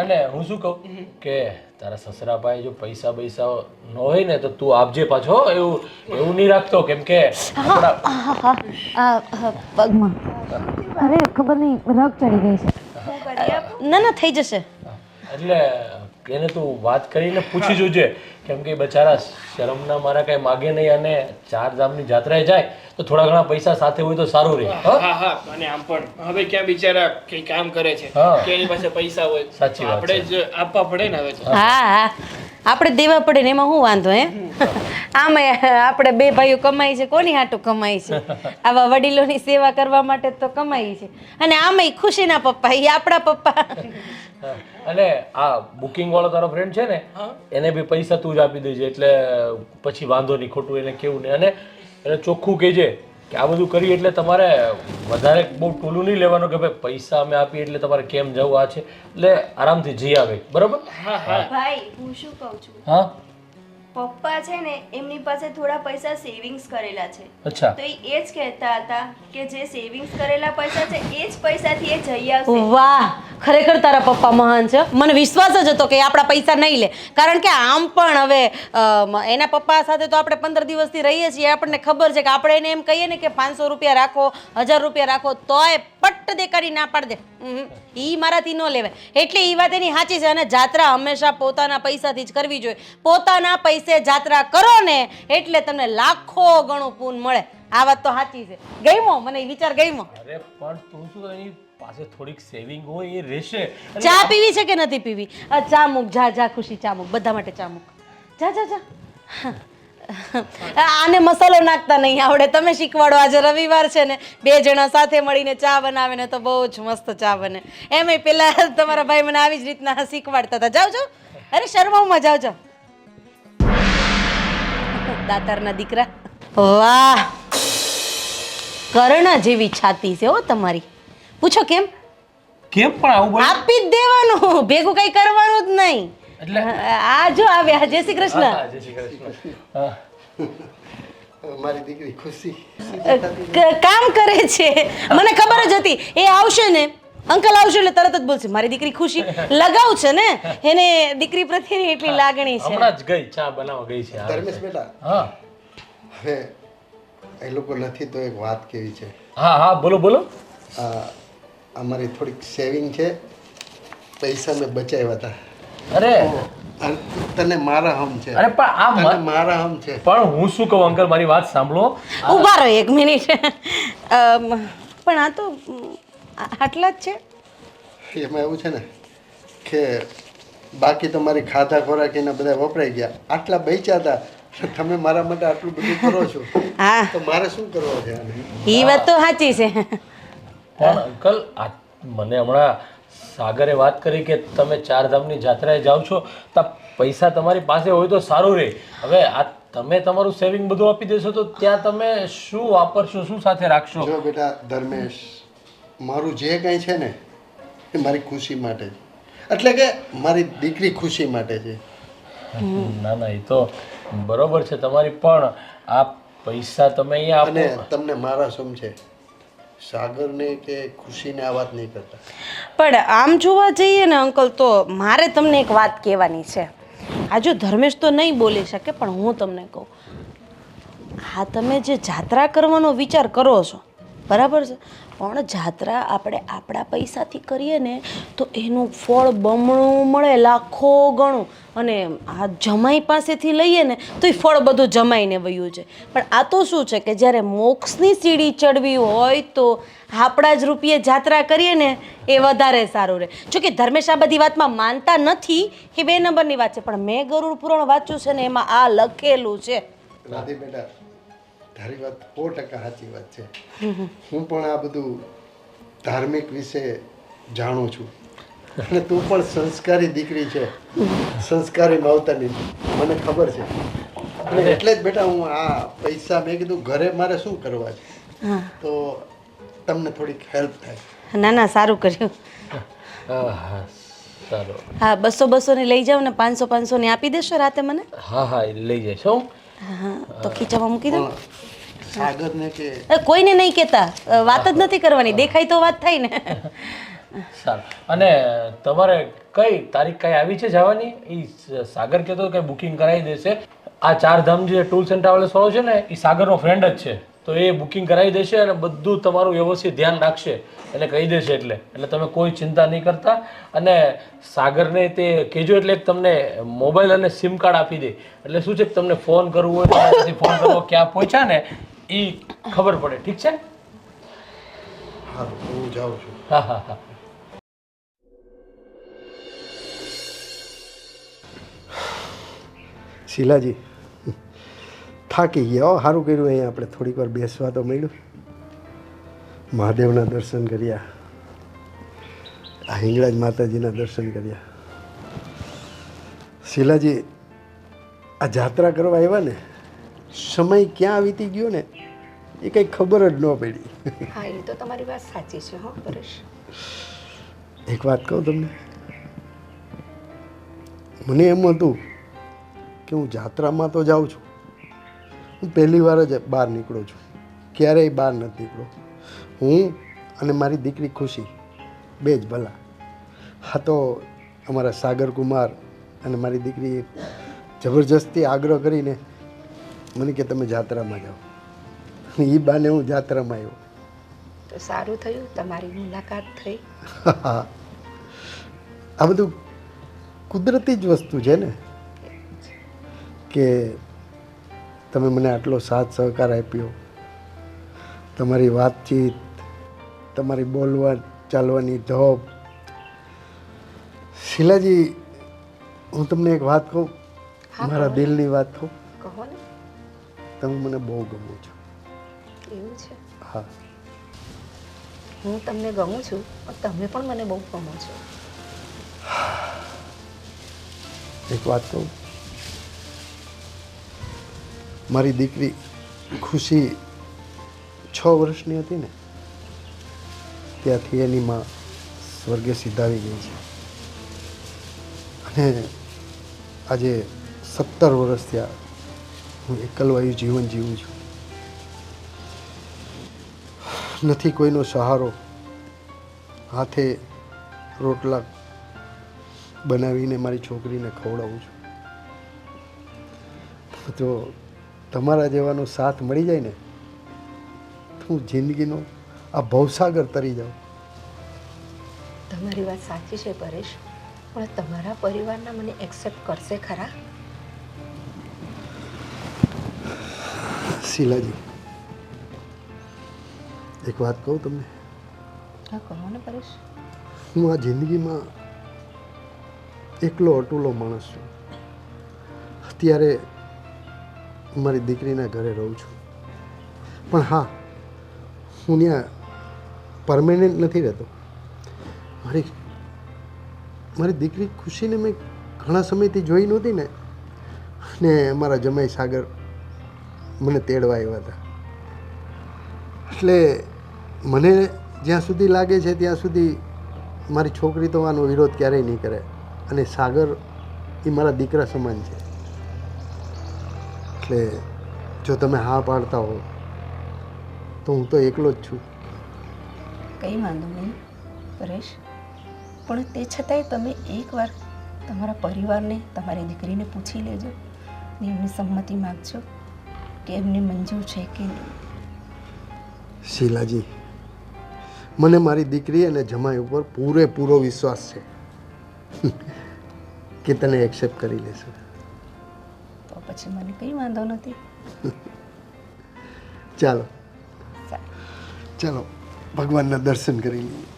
અને હું શું કહું કે તારા સસરા ભાઈ જો પૈસા ન હોય ને તો તું આપજે પાછો. એવું નહીં રાખતો, કેમ કે પગમાં અરે ખબર નહીં રગ ચડી ગઈ છે. હું કરી આપું? ના ના થઈ જશે. એટલે એને તું વાત કરીને પૂછી જોજે, કેમ કે બચારા શરમના મારા કઈ માગે નહીં, અને ચારધામની જાત્રાએ જાય તો થોડા ઘણા પૈસા સાથે હોય તો સારું રહે. હા હા, અને આમ પણ હવે ક્યાં બિચારા કઈ કામ કરે છે કે એની પાસે પૈસા હોય, સાચી વાત આપણે જ આપવા પડે ને હવે તો. હા હા આપણે દેવા પડે ને એમાં શું વાંધો હે? આમાં આપણે બે ભાઈઓ કમાઈ છે, કોની હાટું કમાઈ છે? આવા વડીલોની સેવા કરવા માટે તો કમાઈ છે, અને આમાંય ખુશીના પપ્પા એ આપણા પપ્પા. અને આ બુકિંગ વાળો તારો ફ્રેન્ડ છે ને એને બી પૈસા તું જ આપી દેજે, એટલે પછી વાંધો નહીં, ખોટું એને કેવું નહીં. અને એને ચોખ્ખું કહેજે કે આ બધું કરી એટલે તમારે વધારે બહુ ટોલું નહીં લેવાનું કે ભાઈ પૈસા અમે આપીએ એટલે તમારે કેમ જવું આ છે, એટલે આરામથી જઈ આવે. બરોબર? ભાઈ હું શું કહું છું, હા પપ્પા છે ને એમની પાસે થોડા પૈસા સેવિંગ્સ કરેલા છે, અચ્છા. તો એ જ કહેતા હતા કે જે સેવિંગ્સ કરેલા પૈસા છે એ જ પૈસાથી એ જઈ આવશે. વાહ, ખરેખર તારા પપ્પા મહાન છે. મને વિશ્વાસ જ હતો કે એ આપણા પૈસા નહીં લે, કારણ કે આમ પણ હવે એના પપ્પા સાથે તો આપણે 15 દિવસથી રહીએ છીએ, આપણને ખબર છે કે આપણે એને એમ કહીએ ને કે 500 રૂપિયા રાખો, 1000 રૂપિયા રાખો, તોય પટ્ટ દેખાડી ના પાડી દે, ઈ મારાથી ન લેવાય. એટલે એ વાત એની સાચી છે. અને જાત્રા હંમેશા પોતાના પૈસાથી જ કરવી જોઈએ. પોતાના પૈસે જાત્રા કરો ને એટલે તમને લાખો ગણું પૂન મળે. આ વાત તો સાચી છે. ગમ્યો મને, વિચાર ગમ્યો. અરે પણ તું શું એની પાસે થોડીક સેવિંગ હોય એ રહેશે. ચા પીવી છે કે નથી પીવી? ચા મૂક, જા જા ખુશી, ચા મૂક, બધા માટે ચા મૂક. જા જા જા. આને મસાલો નાખતા નહીં આવડે, તમે શીખવાડો. આજે રવિવાર છે ને, 2 જણા સાથે મળીને ચા બનાવે ને તો બહુ જ મસ્ત ચા બને. એમાંય પેલા તમારા ભાઈ મને આવી જ રીતના શીખવાડતા હતા. જાઓ જાઓ, અરે શર્મામાં જાઓ જાઓ. દાતારના દીકરા, વાહ, કર્ણ જેવી છાતી છે હો તમારી. પૂછો કેમ? કેમ પણ આવું બોલ? આપી જ દેવાનું, ભેગું કઈ કરવાનું જ નહીં. એટલે આ જો આવ્યા. જય શ્રી કૃષ્ણ. જય શ્રી કૃષ્ણ. હા. મારી દીકરી ખુશી કામ કરે છે. મને ખબર જ હતી એ આવશે ને, અંકલ આવશે એટલે તરત જ બોલશે મારી દીકરી ખુશી. લગાવ છે ને એને, દીકરી પ્રત્યેની એટલી લાગણી છે. હમણાં જ ગઈ, ચા બનાવવા ગઈ છે. ધર્મેશ બેટા, હા હવે એ લોકો નથી તો એક વાત કેવી છે. હા હા, બોલો બોલો. અમારી થોડીક સેવિંગ છે, પૈસા મેં બચાવ્યા હતા. અરે અને તને મારા હમ છે. અરે પણ આ તને મારા હમ છે. પણ હું શું કહું અંકલ, મારી વાત સાંભળો. ઊભા રહો 1 મિનિટ. પણ આ તો આટલા જ છે. એમાં એવું છે ને કે બાકી તો મારી ખાધા ખોરાકીને બધા વપરાઈ ગયા, આટલા બચ્યા હતા. તમે મારા માટે આટલું બધું કરો છો હા, તો મારે શું કરવું છે આને? એ વાત તો સાચી છે. પણ અંકલ મને હમણાં સાગરે વાત કરી કે તમે 4 ધામની જાત્રાએ જાઓ છો તો પૈસા તમારી પાસે હોય તો સારું રહે. હવે આ તમે તમારું સેવિંગ બધું આપી દેશો તો ત્યાં તમે શું વાપરશો, શું સાથે રાખશો? જો બેટા ધર્મેશ, મારું જે કંઈ છે ને એ મારી ખુશી માટે છે. એટલે કે મારી દીકરી ખુશી માટે છે. ના ના, એ તો બરોબર છે તમારી, પણ આ પૈસા તમે અહીંયા અને આપો. તમને મારા શું છે, સાગરને કે ખુશીને આ વાત નહીં કરતા. પણ આમ જોવા જઈએ ને અંકલ, તો મારે તમને એક વાત કહેવાની છે. આ જો ધર્મેશ તો નહીં બોલી શકે, પણ હું તમને કહું, હા તમે જે જાત્રા કરવાનો વિચાર કરો છો બરાબર છે, પણ જાત્રા આપણે આપણા પૈસાથી કરીએ ને તો એનું ફળ બમણું મળે, લાખો ગણું. અને આ જમાઈ પાસેથી લઈએ ને તો એ ફળ બધું જમાઈને વયું છે. પણ આ તો શું છે કે જ્યારે મોક્ષની સીડી ચડવી હોય તો આપણા જ રૂપિયે જાત્રા કરીએ ને એ વધારે સારું રહે. જોકે ધર્મેશ આ બધી વાતમાં માનતા નથી, એ 2 નંબરની વાત છે, પણ મેં ગરુડ પુરાણ વાંચ્યું છે ને એમાં આ લખેલું છે. રાધી બેટા, તારી વાત 100% સાચી વાત છે. હું પણ આ બધું ધાર્મિક વિશે જાણું છું. અને તું પણ સંસ્કારી દીકરી છે, સંસ્કારી માવતરની, મને ખબર છે. અને એટલે જ બેટા હું આ પૈસા મેં કીધું ઘરે મારે શું કરવા છે, તો તમને થોડીક હેલ્પ થાય. ના ના, સારું કર્યું. હા સારું. હા, 200 ની લઈ જાવ ને 500 ની આપી દેશો રાતે મને? હા હા, એ લઈ જઈશ હું. હા, તો ખીચામાં મૂકી દો. સાગરને કે કોઈને નહીં કહેતા, વાત જ નથી કરવાની, દેખાય તો વાત થાય ને. સારું. અને તમારે કઈ તારીખ કઈ આવી છે જવાની? એ સાગર કહેતો કે બુકિંગ કરાવી દેશે. આ 4 ધામ જે ટૂર્સ એન્ડ ટ્રાવેલ્સ વાળો છે ને એ સાગરનો ફ્રેન્ડ જ છે, તો એ બુકિંગ કરાવી દેશે અને બધું તમારું વ્યવસ્થિત ધ્યાન રાખશે, એટલે કહી દેશે. એટલે તમે કોઈ ચિંતા નહીં કરતા. અને સાગરને તે કહેજો એટલે તમને મોબાઈલ અને સિમ કાર્ડ આપી દે, એટલે શું છે કે તમને ફોન કરવું હોય તમારાથી ફોન કરવો, ક્યાં પહોંચ્યા ને એ ખબર પડે. ઠીક છે? હા, હું જાઉં છું. હા હા હા. શીલાજી, થાકી ગયા હો. સારું કર્યું અહીંયા આપણે થોડીક વાર બેસવા તો મળ્યું. મહાદેવના દર્શન કર્યા, આ હિંગળાજ માતાજીના દર્શન કર્યા. શીલાજી, આ જાત્રા કરવા આવ્યા ને, સમય ક્યાં વીતી ગયો ને એ કંઈ ખબર જ ન પડી. હા, એ તો તમારી વાત સાચી છે હો પરેશ. એક વાત કહું તમને, મને એમ હતું કે હું જાત્રામાં તો જાઉં છું, હું પહેલી વાર જ બહાર નીકળું છું, ક્યારેય બહાર નથી નીકળ્યો. હું અને મારી દીકરી ખુશી 2 જ ભલા. હા, તો અમારા સાગરકુમાર અને મારી દીકરીએ જબરજસ્તી આગ્રહ કરીને મને કે તમે જાત્રામાં જાઓ. એ બાને હું જાત્રામાં આવ્યો. તો સારું થયું તમારી મુલાકાત થઈ. આ બધું કુદરતી જ વસ્તુ છે ને, કે તમે મને આટલો સાથ સહકાર આપ્યો. તમારી વાતચીત, તમારી બોલવા ચાલવાની ઢબ. શીલાજી, હું તમને એક વાત કહું, મારા દિલની વાત કહું. કહો. કહો ને. તમે મને બહુ ગમો છો. એવું છે? હા. હું તમને ગમું છું પણ તમે પણ મને બહુ ગમો છો. એક વાત કહું, મારી દીકરી ખુશી 6 વર્ષની હતી ને ત્યાંથી એની માં સ્વર્ગે સિધાવી ગઈ છે અને આજે 17 વર્ષ થયા હું એકલવાયું જીવન જીવું છું. નથી કોઈનો સહારો, હાથે રોટલા બનાવીને મારી છોકરીને ખવડાવું છું. તો તમારા જેવાનો સાથ મળી જાય ને તો હું જિંદગીનો આ ભવસાગર તરી જાઉં. તમારી વાત સાચી છે પરેશ, પણ તમારા પરિવારના મને એક્સેપ્ટ કરશે ખરા? શીલાજી, એક વાત કહું તમને, હા કહો ને પરેશ. હું આ જિંદગીમાં એકલો અટુલો માણસ છું. અત્યારે મારી દીકરીના ઘરે રહું છું, પણ હા, હું ત્યાં પરમેનન્ટ નથી રહેતો. મારી દીકરી ખુશીને મેં ઘણા સમયથી જોઈ નહોતી ને, અને મારા જમાઈ સાગર મને તેડવા આવ્યા હતા. એટલે મને જ્યાં સુધી લાગે છે ત્યાં સુધી મારી છોકરી તો આનો વિરોધ ક્યારેય નહીં કરે, અને સાગર એ મારા દીકરા સમાન છે. એટલે જો તમે હા પાડતા હો તો હું તો એકલો જ છું. કંઈ વાંધો નહીં પરેશ, પણ તે છતાંય તમે એકવાર તમારા પરિવારને, તમારી દીકરીને પૂછી લેજો ને એમની સંમતિ માગજો કે એમને મંજૂર છે કે નહીં. શીલાજી, મને મારી દીકરી અને જમાઈ ઉપર પૂરેપૂરો વિશ્વાસ છે કે તને એક્સેપ્ટ કરી લેશે. તો પછી મને કંઈ વાંધો નથી. ચાલો સારું. ચાલો ભગવાનના દર્શન કરી લઈએ.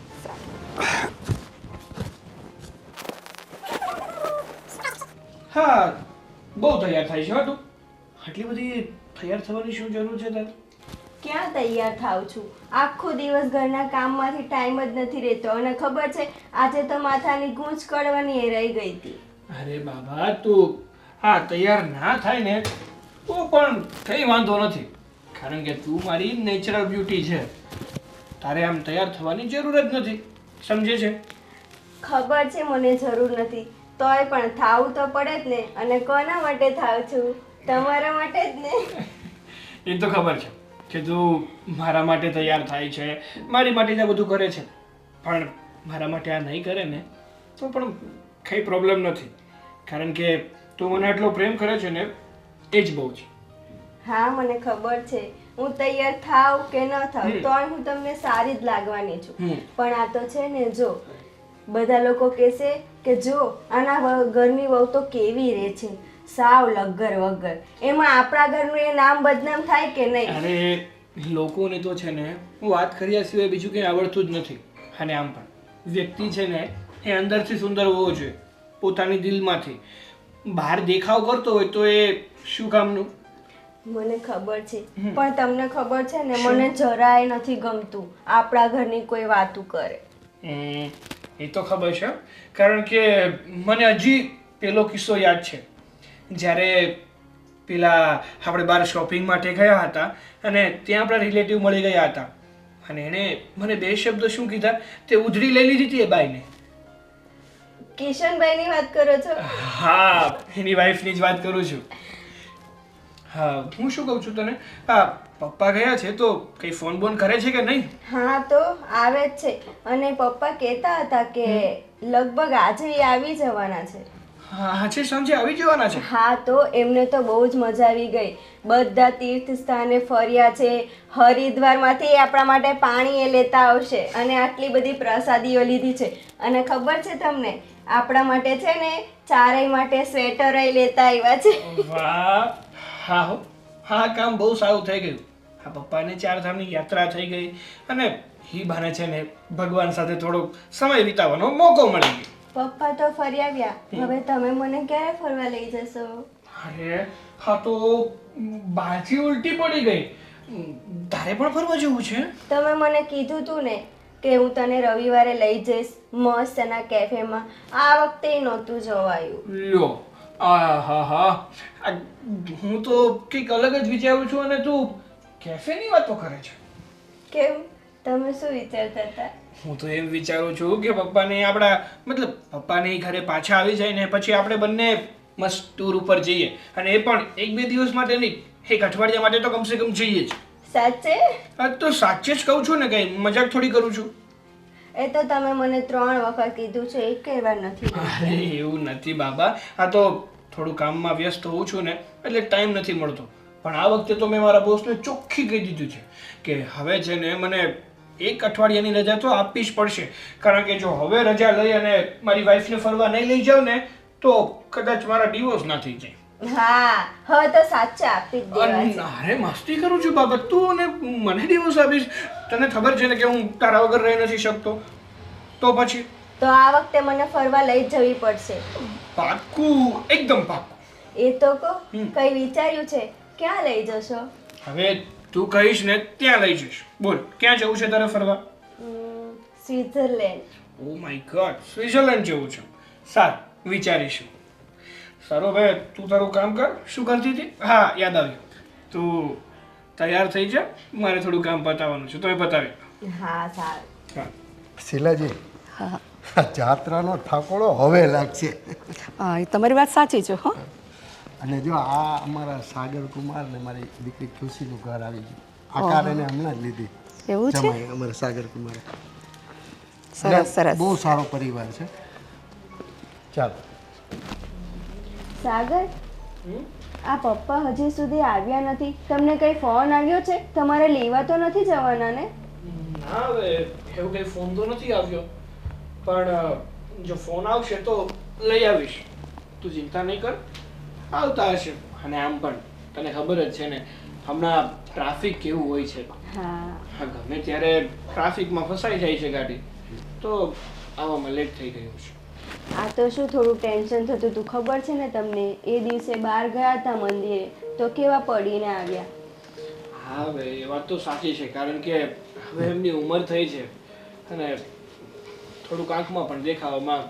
હા, બહુ તૈયાર થાય છે હો તું. આટલી બધી તૈયાર થવાની શું જરૂર છે તારે? ક્યાં તૈયાર થાવ છું? આખો દિવસ ઘરના કામમાંથી ટાઈમ જ નથી રહેતો, અને ખબર છે આજે તો માથાની ગૂંચ કડવાની એ રહી ગઈ હતી. અરે બાબા, તું હા તૈયાર ના થાય ને તો પણ કંઈ વાંધો નથી, કારણ કે તું મારી નેચરલ બ્યુટી છે. તારે આમ તૈયાર થવાની જરૂર જ નથી, સમજે છે? ખબર છે મને જરૂર નથી, તોય પણ થાવું તો પડે જ ને. અને કોના માટે થાવ છું? તમારા માટે જ ને. એ તો ખબર છે કે તું મારા માટે તૈયાર થાય છે, મારી માટે આ બધું કરે છે, પણ મારા માટે આ નહીં કરે ને તો પણ કંઈ પ્રોબ્લેમ નથી, કારણ કે તું મને આટલો પ્રેમ કરે છે ને એ જ બહુ છે. હા મને ખબર છે, હું તૈયાર થાવ કે ન થાવ તોય હું તમને સારી જ લાગવાની છું. પણ આ તો છે ને, જો બધા લોકો કહેશે કે જો આના ઘરની વહુ તો કેવી રહે છે, સાવ લગર વગર, એમાં આપણા ઘરનું એ નામ બદનામ થાય કે નહીં? અરે લોકોને તો છે ને વાત કર્યા સિવાય બીજું કંઈ આવડતું જ નથી. અને આમ પણ વ્યક્તિ છે ને એ અંદરથી સુંદર હોવો જોઈએ, પોતાની દિલમાંથી. બહાર દેખાવ કરતો હોય તો એ શું કામનું? મને ખબર છે, પણ તમને ખબર છે ને મને જરાય નથી ગમતું આપણા ઘરની કોઈ વાતું કરે. એ તો ખબર છે, કારણ કે મને હજી પેલો કિસ્સો યાદ છે, જ્યારે પેલા આપણે બહાર શોપિંગ માટે ગયા હતા અને ત્યાં આપણા રિલેટિવ મળી ગયા હતા, અને એણે મને 2 શબ્દ શું કીધા તે ઉધડી લઈ લીધી હતી એ બાઈને. કિશનભાઈની વાત કરો છો? હા, એની વાઈફની જ વાત કરું છું. હા, હું શું કહું છું તને, હા પપ્પા ગયા છે તો કઈ ફોન બોન કરે છે કે નહીં? હા તો આવે જ છે, અને પપ્પા કહેતા હતા કે લગભગ આજે એ આવી જવાના છે. હા, આજે સાંજે આવી જવાના છે? હા તો એમને તો બહુ જ મજા આવી ગઈ, બધા તીર્થ સ્થાને ફર્યા છે. હરિદ્વારમાંથી આપણા માટે પાણી એ લેતા આવશે, અને આટલી બધી પ્રસાદીઓ લીધી છે. અને ખબર છે તમને, આપણા માટે છે ને ચારેય માટે સ્વેટર લેતા આવ્યા છે. વાહ, હા હો, હા કામ બહુ સારું થઈ ગયું. આ પપ્પાને 4 ધામની યાત્રા થઈ ગઈ, અને એ બહાને છે ને ભગવાન સાથે થોડોક સમય વિતાવવાનો મોકો મળી ગયો. પપ્પા તો ફરી આવ્યા. હવે તમે મને ક્યારે ફરવા લઈ જશો? અરે હા તો બહારથી ઉલટી પડી ગઈ. તારે પણ ફરવા જવું છે? તમે મને કીધું તું ને કે હું તને રવિવારે લઈ જઈશ મસ્ત એના કેફેમાં. આ વખતે નહોતું જવાયું. લ્યો હા હું તો કંઈક અલગ જ વિચારું છું અને તું કેફેની વાતો કરે છે. કેમ? તમે શું વિચારતા હતા? હું તો એમ વિચારું છું કે પપ્પાને આપણા મતલબ પપ્પાને ઘરે પાછા આવી જાય ને પછી આપણે બંને મસ્ત ટૂર ઉપર જઈએ અને એ પણ 1-2 દિવસ માટે નહીં, 1 અઠવાડિયા માટે તો કમસે કમ જઈએ જ. સાચે? હા તો સાચે જ કહું છું ને, કઈ મજાક થોડી કરું છું. એ તો તમે મને 3 વખત કીધું છે, એક વાર નથી. અરે એવું નથી બાબા, આ તો થોડું કામમાં વ્યસ્ત હોઉં છું ને એટલે ટાઈમ નથી મળતો. પણ આ વખતે તો મેં મારા બોસને ચોખ્ખી કહી દીધું છે કે હવે છે ને મને 1 અઠવાડિયાની રજા તો આપવી જ પડશે. કારણ કે જો હવે રજા લઈ અને મારી વાઈફને ફરવા નહીં લઈ જાઉં ને તો કદાચ મારા ડિવોર્સ ના થઈ જાય. હા, હવે તો સાચે આપી જ દેવા છે. અરે મસ્તી કરું છું બાબા, તું અને મને ડિવોર્સ આપીશ? તને ખબર છે ને કે હું તારા વગર રહી નથી શકતો. તો પછી તો આ વખતે મને ફરવા લઈ જ જવી પડશે. પાક્કું, એકદમ પાક્કું. એ તો કહો, કઈ વિચાર્યું છે? ક્યાં લઈ જશો? હવે તું કહીશ ને ત્યાં લઈ જઈશ. બોલ ક્યાં જવું છે તારે ફરવા? Switzerland. Oh my God, Switzerland જવું છે. સારું, વિચારીશું. સારું, હવે તું તારું કામ કર. શું કરતી હતી? હા, યાદ આવ્યું. તું તૈયાર થઈ જા, મારે થોડું કામ પતાવવાનું છે, તો એ પતાવી. હા, સારું. હા. શીલાજી, હા આ જાત્રાનો ઠાકોરો હવે લાગશે. હા એ તમારી વાત સાચી છે હો. અને જો આ અમારા સાગર કુમાર ને મારી દીકરી ખુશીનું ઘર આવી ગયું. આ કાર એને હમણાં જ લીધી. એવું છે? જમાઈ અમારા સાગર કુમારે. સરસ સરસ. બહુ સારો પરિવાર છે. ચાલો. સાગર, આ પપ્પા હજી સુધી આવ્યા નથી. તમને કઈ ફોન આવ્યો છે? તમારે લેવા તો નથી જવાના ને? ના, હવે એવું કઈ ફોન તો નથી આવ્યો, પણ જો ફોન આવશે તો લઈ આવીશ. તું ચિંતા નહીં કર, આવતા હશે. અને આમ પણ તને ખબર જ છે ને હમણાં ટ્રાફિક કેવું હોય છે. હા. ગમે ત્યારે ટ્રાફિકમાં ફસાઈ જાય છે ગાડી, તો આવવામાં લેટ થઈ ગયું છે. આ તો શું થોડું ટેન્શન થતું હતું, ખબર છે ને તમને? એ દિવસે બહાર ગયા હતા મંદિરે તો કેવા પડીને આવ્યા. હા હવે એ વાત તો સાચી છે, કારણ કે હવે એમની ઉંમર થઈ છે અને થોડુંક આંખમાં પણ દેખાવામાં.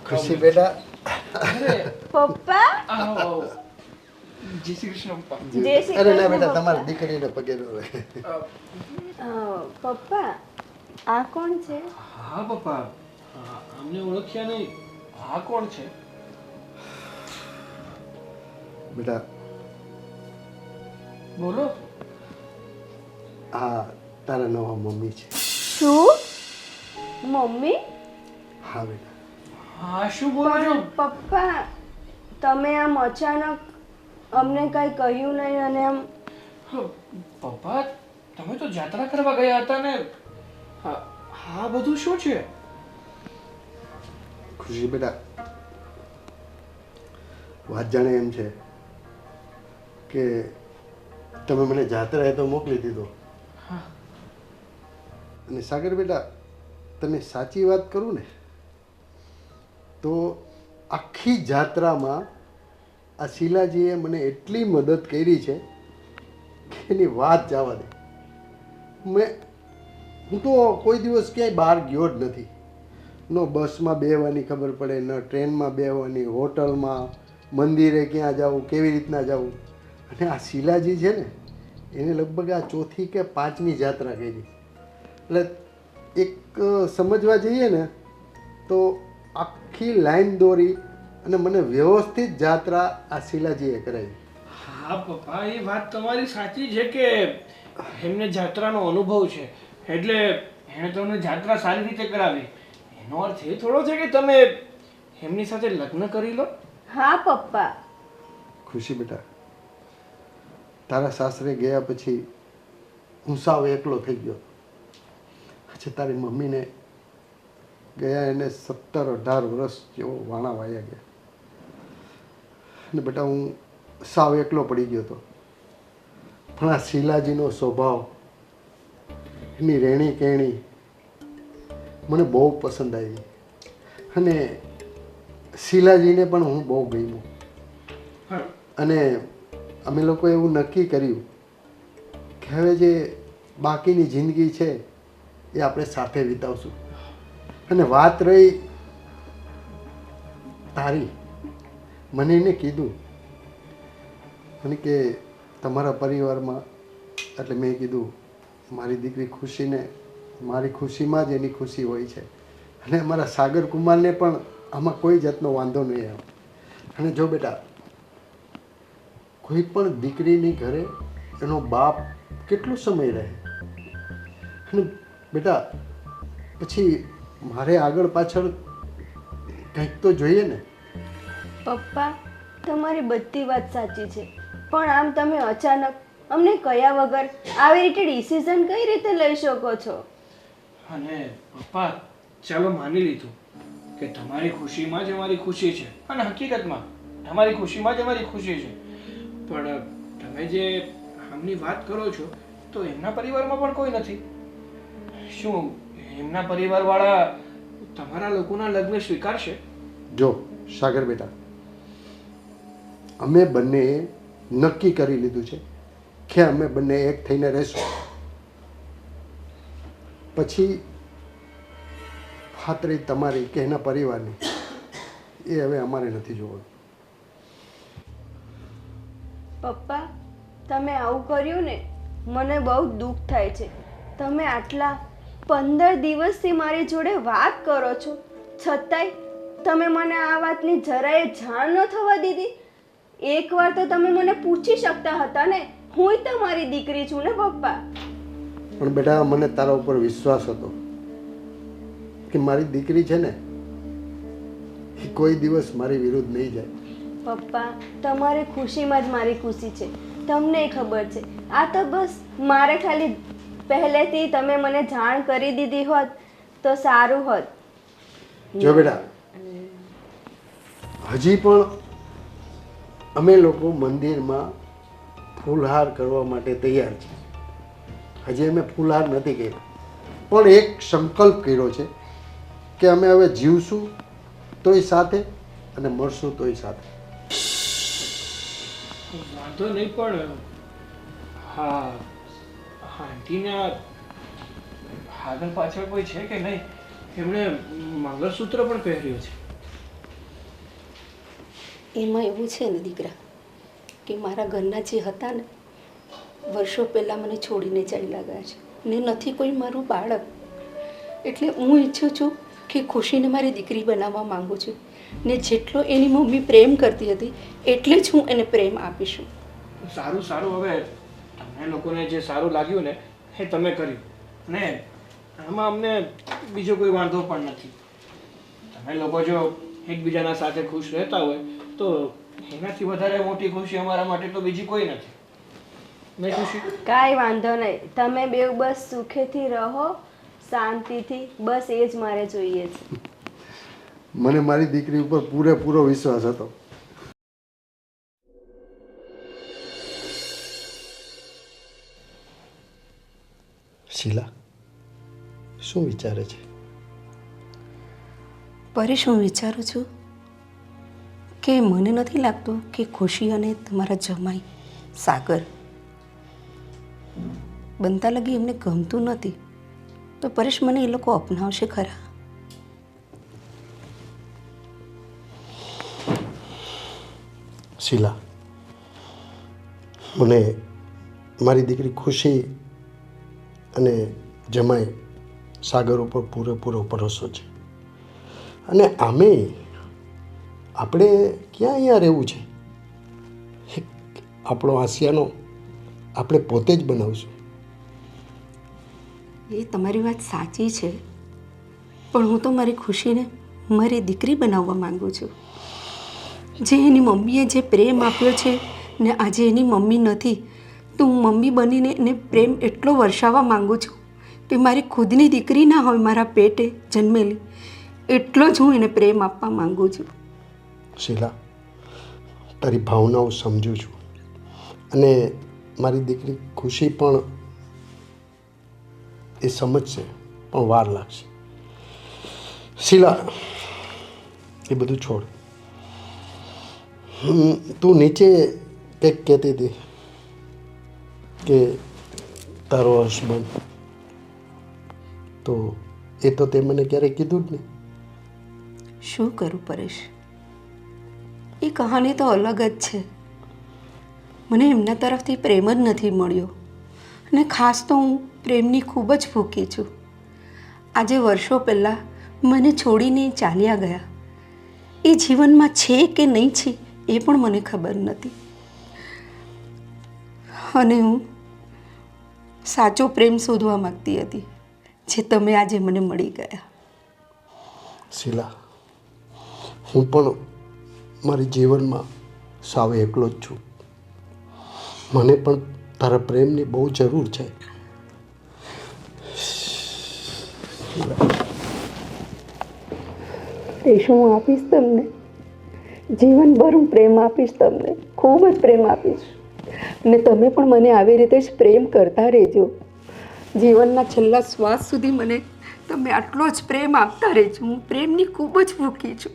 ખુશી બેટા, પપ્પા, આવો, આવો. જય શ્રી કૃષ્ણ પપ્પા. જય શ્રી અરે ના કૃષ્ણ બેટા, પપ્પા. તમારી દીકરીને પગે ન રહે. પપ્પા, આ કોણ છે? હા પપ્પા, અમને ઓળખ્યા નહીં. હા કોણ છે? બેટા, બોલો. આ તારા નવા મમ્મી છે. શું? મમ્મી? હા બેટા. હા શું બોલો છો? પપ્પા, તમે આમ અચાનક અમને કઈ કહ્યું નહીં અને આમ. પપ્પા, તમે તો જાત્રા કરવા ગયા હતા ને. હા બધું શું છે? ખુશી બેટા, વાત જાણે એમ છે કે તમે મને જાત્રાએ તો મોકલી દીધો. અને સાગર બેટા, તને સાચી વાત કરું ને તો આખી જાત્રામાં આ શીલાજીએ મને એટલી મદદ કરી છે કે એની વાત જવા દે. હું તો કોઈ દિવસ ક્યાંય બહાર ગયો જ નથી. ન બસમાં બેસવાની ખબર પડે, ન ટ્રેનમાં બેસવાની, હોટલમાં, મંદિરે ક્યાં જવું, કેવી રીતના જવું. અને આ શીલાજી છે ને એને લગભગ આ 4થી કે 5મી જાત્રા કરી. એટલે એક સમજવા જઈએ ને તો આખી લાઈન દોરી અને મને વ્યવસ્થિત જાત્રા આ શીલાજીએ કરાવી. હા પપ્પા, એ વાત તમારી સાચી છે કે એમને જાત્રાનો અનુભવ છે એટલે એણે તમને જાત્રા સારી રીતે કરાવી. એનો અર્થ એ થોડો છે કે તમે એમની સાથે લગ્ન કરી લો. હા પપ્પા. ખુશી બેટા, તારા સાસરે ગયા પછી હું સાવ એકલો થઈ ગયો. પછી તારી મમ્મીને ગયા એને 17-18 વર્ષ જેવો વાણા વાયા ગયા. અને બેટા હું સાવ એકલો પડી ગયો હતો. પણ આ શીલાજીનો સ્વભાવ, એની રહેણી કહેણી મને બહુ પસંદ આવી. અને શીલાજીને પણ હું બહુ ગમ્યું. અને અમે લોકોએ એવું નક્કી કર્યું કે હવે જે બાકીની જિંદગી છે એ આપણે સાથે વિતાવશું. અને વાત રહી તારી, મને એને કીધું મને કે તમારા પરિવારમાં, એટલે મેં કીધું મારી દીકરી ખુશીને મારી ખુશીમાં જ એની ખુશી હોય છે. અને અમારા સાગર કુમારને પણ આમાં કોઈ જાતનો વાંધો નહીં આવે. અને જો બેટા, કોઈ પણ દીકરીની ઘરે એનો બાપ કેટલો સમય રહે, અને બેટા પછી મારે આગળ પાછળ કંઈક તો જોઈએ ને. પપ્પા, તમારી બધી વાત સાચી છે, પણ આમ તમે અચાનક અમને કયા વગર આવી રીતે ડિસિઝન કઈ રીતે લઈ શકો છો? અને પપ્પા, ચાલો માની લીધું કે તમારી ખુશીમાં જ અમારી ખુશી છે, અને હકીકતમાં તમારી ખુશીમાં જ અમારી ખુશી છે. પણ તમે જે આમની વાત કરો છો તો એમના પરિવારમાં પણ કોઈ નથી. શું એમના પરિવારવાળા તમારા લોકોના લગ્ન સ્વીકારશે? જો સાગર બેટા, અમે બંનેએ નક્કી કરી લીધું છે કે અમે બંને એક થઈને રહેશું. પછી વાત રહી તમારી કે એના પરિવારની, એ હવે અમારે નથી જોવાનું. પપ્પા, તમે આવું કર્યું ને, મને બહુ દુઃખ થાય છે. તમે આટલા 15 દિવસથી મારી જોડે વાત કરો છો, છતાંય તમે મને આ વાતની જરાય જાણ ન થવા દીધી. એકવાર તો તમે મને પૂછી શકતા હતા ને, હું તમારી દીકરી છું ને પપ્પા. પણ બેટા, મને તારા ઉપર વિશ્વાસ હતો કે મારી દીકરી છે ને એ કોઈ દિવસ મારી વિરુદ્ધ નહીં જાય. પપ્પા, તમારી ખુશીમાં જ મારી ખુશી છે, તમને ખબર છે. આ તો બસ મારે ખાલી પહેલેથી તમે મને જાણ કરી દીધી હોત તો સારું હોત. જો બેટા, હજી પણ અમે લોકો મંદિરમાં ફૂલહાર કરવા માટે તૈયાર છીએ. હજી અમે ફૂલહાર નથી કર્યો, પણ એક સંકલ્પ કર્યો છે કે અમે હવે જીવશું તોય સાથે અને મરશું તોય સાથે. વાંધો નહીં, પણ હા, આંટીના આગળ પાછળ કોઈ છે કે નહીં? એમણે મંગળસૂત્ર પણ પહેર્યું છે. એમાં એવું છે ને દીકરા, કે મારા ઘરના જે હતા ને, વર્ષો પહેલાં મને છોડીને ચાલ્યા ગયા છે, ને નથી કોઈ મારું બાળક. એટલે હું ઈચ્છું છું કે ખુશીને મારી દીકરી બનાવવા માંગુ છું, ને જેટલો એની મમ્મી પ્રેમ કરતી હતી એટલે જ હું એને પ્રેમ આપીશું. સારું સારું, હવે તમને લોકોને જે સારું લાગ્યું ને એ તમે કર્યું, ને આમાં અમને બીજો કોઈ વાંધો પણ નથી. તમે લોકો જો એકબીજાના સાથે ખુશ રહેતા હોય તો એનાથી વધારે મોટી ખુશી અમારા માટે તો બીજી કોઈ નથી. નહીં ખુશી? કાંઈ વાંધો નહીં, તમે બેવ બસ સુખેથી રહો, શાંતિથી, બસ એ જ મારે જોઈએ છે. મને મારી દીકરી ઉપર પૂરેપૂરો વિશ્વાસ હતો. શીલા શું વિચારે છે? પરેશ, હું વિચારું છું કે મને નથી લાગતું કે ખુશી અને તમારા જમાઈ સાગર બનતા લગી એમને ગમતું નથી, તો પરેશ મને એ લોકો અપનાવશે ખરા? શીલા, મને મારી દીકરી ખુશી અને જમાઈ સાગર ઉપર પૂરેપૂરો ભરોસો છે. અને આમે આપણે ક્યાં અહીંયા રહેવું છે? આપણો આસિયાનો આપણે પોતે જ બનાવશું. એ તમારી વાત સાચી છે, પણ હું તો મારી ખુશીને મારી દીકરી બનાવવા માંગુ છું. જે એની મમ્મીએ જે પ્રેમ આપ્યો છે ને આજે એની મમ્મી નથી, તો હું મમ્મી બનીને એને પ્રેમ એટલો વરસાવવા માંગુ છું કે મારી ખુદની દીકરી ના હોય, મારા પેટે જન્મેલી, એટલો જ હું એને પ્રેમ આપવા માંગુ છું. શીલા, તારી ભાવનાઓ સમજું છું, અને મારી દીકરી ખુશી પણ એ સમજશે, પણ વાર લાગશે. શીલા, એ બધું છોડ. તું નીચે કંઈક કહેતી હતી કે તારો હસબન્ડ, તો એ તો તે મને ક્યારેય કીધું જ નહીં. શું કરું પરેશ, એ કહાની તો અલગ જ છે. મને એમના તરફથી પ્રેમ જ નથી મળ્યો અને ખાસ તો હું પ્રેમની ખૂબ જ ભૂખી છું. આજે વર્ષો પહેલાં મને છોડીને એ ચાલ્યા ગયા. એ જીવનમાં છે કે નહીં છે એ પણ મને ખબર નથી. અને હું સાચો પ્રેમ શોધવા માગતી હતી, જે તમે આજે મને મળી ગયા. શીલા, હું પણ મારી જીવનમાં સાવ એકલો જ છું. મને પણ તારા પ્રેમની બહુ જરૂર છે. રેશુ, હું આપીશ તમને, જીવનભર હું પ્રેમ આપીશ તમને, ખૂબ જ પ્રેમ આપીશ. અને તમે પણ મને આવી રીતે જ પ્રેમ કરતા રહેજો. જીવનના છેલ્લા શ્વાસ સુધી મને તમે આટલો જ પ્રેમ આપતા રહેજો. હું પ્રેમની ખૂબ જ ભૂખી છું.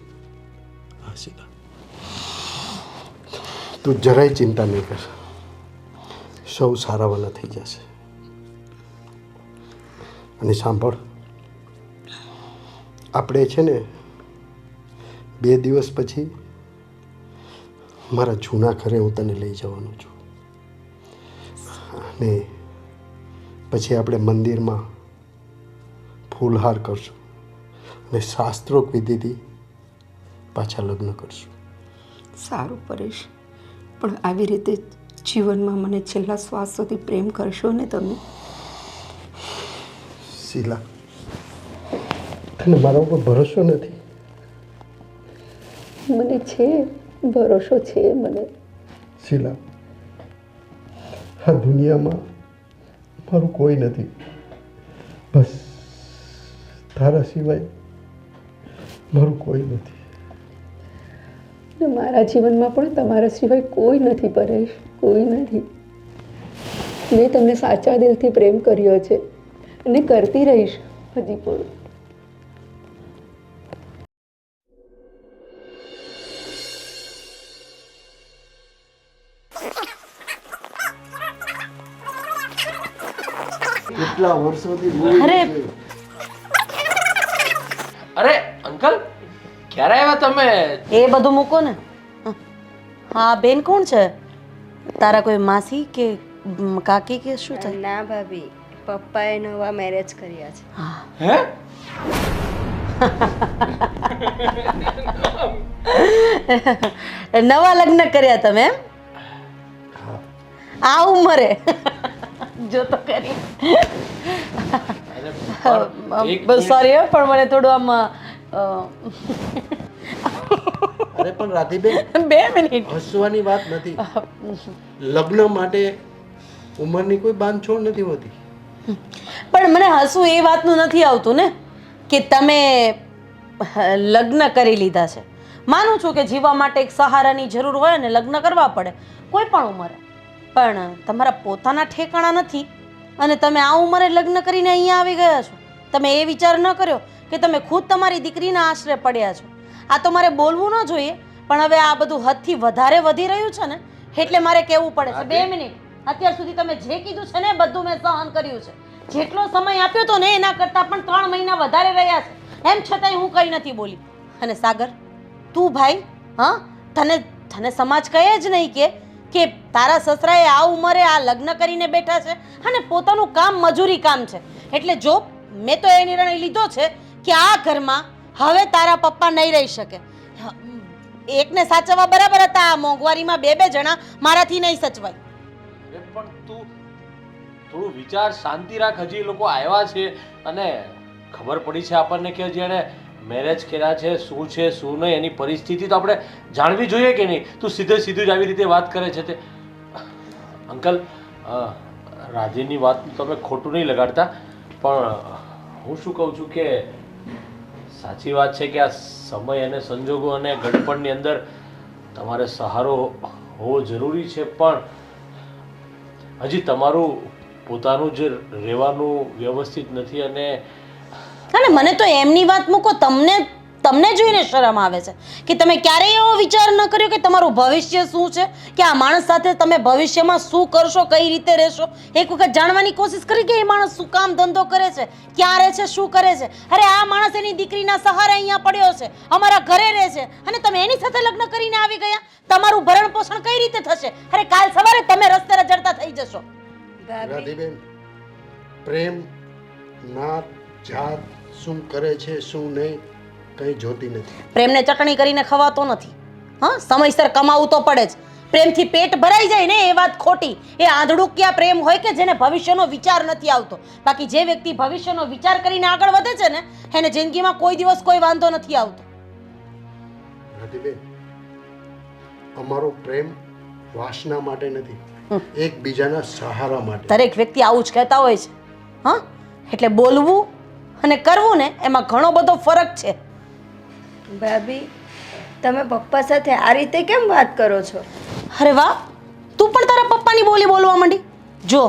હા શીલા, તું જરાય ચિંતા નહીં કર, સૌ સારાવાના થઈ જશે. અને સાંભળ, આપણે છે ને 2 દિવસ પછી મારા જૂના ઘરે હું તને લઈ જવાનો છું. અને પછી આપણે મંદિરમાં ફૂલહાર કરશું અને શાસ્ત્રોક્ત વિધિથી પાછા લગ્ન કરશું. સારું પરેશ, પણ આવી રીતે જીવનમાં મને છેલ્લા શ્વાસ સુધી પ્રેમ કરશો ને તમે? શીલા, તને મારા ઉપર ભરોસો નથી? મને છે ભરોસો, છે મને. શીલા, આ દુનિયામાં મારું કોઈ નથી, બસ તારા સિવાય મારું કોઈ નથી. ને મારા જીવનમાં પણ તમારા સિવાય કોઈ નથી પરેશ, કોઈ નથી. મેં તમને સાચા દિલથી પ્રેમ કર્યો છે અને કરતી રહીશ હજી પણ. કેટલા વર્ષોથી અરે! અરે અંકલ, ક્યારે આવ્યા તમે? એ બધું મૂકો ને. હા બેન, કોણ છે? તારા કોઈ માસી કે કાકી કે શું થાય? ના ભાભી, પપ્પાએ નવા મેરેજ કર્યા છે. હે? નવા લગ્ન કર્યા તમે એમ? આ ઉંમરે? જો તો કરી. સોરી, પણ મને થોડું આમ અરે પણ રાધીબેન, 2 મિનિટ. હસવાની વાત નથી. લગ્ન માટે ઉંમરની કોઈ બાંધછોડ નથી હોતી. પણ મને હસવું એ વાતનું નથી આવતું ને કે તમે લગ્ન કરી લીધા છે. માનું છું કે જીવવા માટે એક સહારાની જરૂર હોય ને લગ્ન કરવા પડે કોઈ પણ ઉંમરે, પણ તમારા પોતાના ઠેકાણા નથી અને તમે આ ઉંમરે લગ્ન કરીને અહીંયા આવી ગયા છો. તમે એ વિચાર ન કર્યો કે તમે ખુદ તમારી દીકરીના આશરે પડ્યા છો. આ તો મારે બોલવું ન જોઈએ, પણ હવે આ બધું હદથી વધારે વધી રહ્યું છે ને એટલે મારે કહેવું પડે છે. 2 મિનિટ. અત્યાર સુધી તમે જે કીધું છે ને બધું મેં સહન કર્યું છે. જેટલો સમય આપ્યો તો ને એના કરતાં પણ 3 મહિના વધારે રહ્યા છે. એમ છતાંય હું કંઈ નથી બોલી. અને સાગર, તું ભાઈ, હા, તને સમાજ કહે જ નહીં કે તારા સસરાએ આ ઉંમરે આ લગ્ન કરીને બેઠા છે અને પોતાનું કામ મજૂરી કામ છે. એટલે જો મેં તો એ નિર્ણય લીધો છે કે આ ઘરમાં હવે તારા પપ્પા નહીં રહી શકે. એકને સાચવવા બરાબર હતા, આ મોંઘવારીમાં 2 જણા મારાથી નહીં સચવાય. પણ તું થોડું વિચાર, શાંતિ રાખ. હજી એ લોકો આવ્યા છે અને ખબર પડી છે આપણને કે જેણે મેરેજ કર્યા છે, શું છે શું નહીં એની પરિસ્થિતિ તો આપણે જાણવી જોઈએ કે નહીં? તું સીધું જ આવી રીતે વાત કરે છે તે. અંકલ, રાધીની વાત તમે ખોટું નહીં લગાડતા, પણ હું શું કહું છું કે સાચી વાત છે કે આ સમય અને સંજોગો અને ગડપણની અંદર તમારે સહારો હોવો જરૂરી છે, પણ હજી તમારું પોતાનું જે રહેવાનું વ્યવસ્થિત નથી. અને મને તો એમની વાત મૂકો, તમને તમને જોઈને શરમ આવે છે કે તમે ક્યારેય એવો વિચાર ન કર્યો કે તમારું ભવિષ્ય શું છે, કે આ માણસ સાથે તમે ભવિષ્યમાં શું કરશો, કઈ રીતે રહેશો. એક વખત જાણવાની કોશિશ કરી કે એ માણસ શું કામ ધંધો કરે છે, ક્યાં રહે છે, શું કરે છે. અરે આ માણસ એની દીકરીના સહારે અહીંયા પડ્યો છે, અમારા ઘરે રહે છે, અને તમે એની સાથે લગ્ન કરીને આવી ગયા. તમારું ભરણ પોષણ કઈ રીતે થશે? અરે કાલ સવારે તમે રસ્તે રજડતા થઈ જશો. રાધીબેન, પ્રેમ નાત જાત શું કરે છે શું નહીં કંઈ જોતી નથી. પ્રેમને ચટણી કરીને ખવાતો નથી. હા, સમયસર કમાવું તો પડે જ. પ્રેમથી પેટ ભરાઈ જાય ને એ વાત ખોટી. એ આંધળુકિયા પ્રેમ હોય કે જેને ભવિષ્યનો વિચાર નથી આવતો. બાકી જે વ્યક્તિ ભવિષ્યનો વિચાર કરીને આગળ વધે છે ને એને જિંદગીમાં કોઈ દિવસ કોઈ વાંધો નથી આવતો. રાધીબેન, અમારો પ્રેમ વાસના માટે નથી, એકબીજાના સહારા માટે. દરેક વ્યક્તિ આવું જ કહેતા હોય છે. હા, એટલે બોલવું અને કરવું ને એમાં ઘણો બધો ફરક છે. ભાભી, તમે પપ્પા સાથે આ રીતે કેમ વાત કરો છો? અરે વાહ, તું પણ તારા પપ્પાની બોલી બોલવા માંડી. જો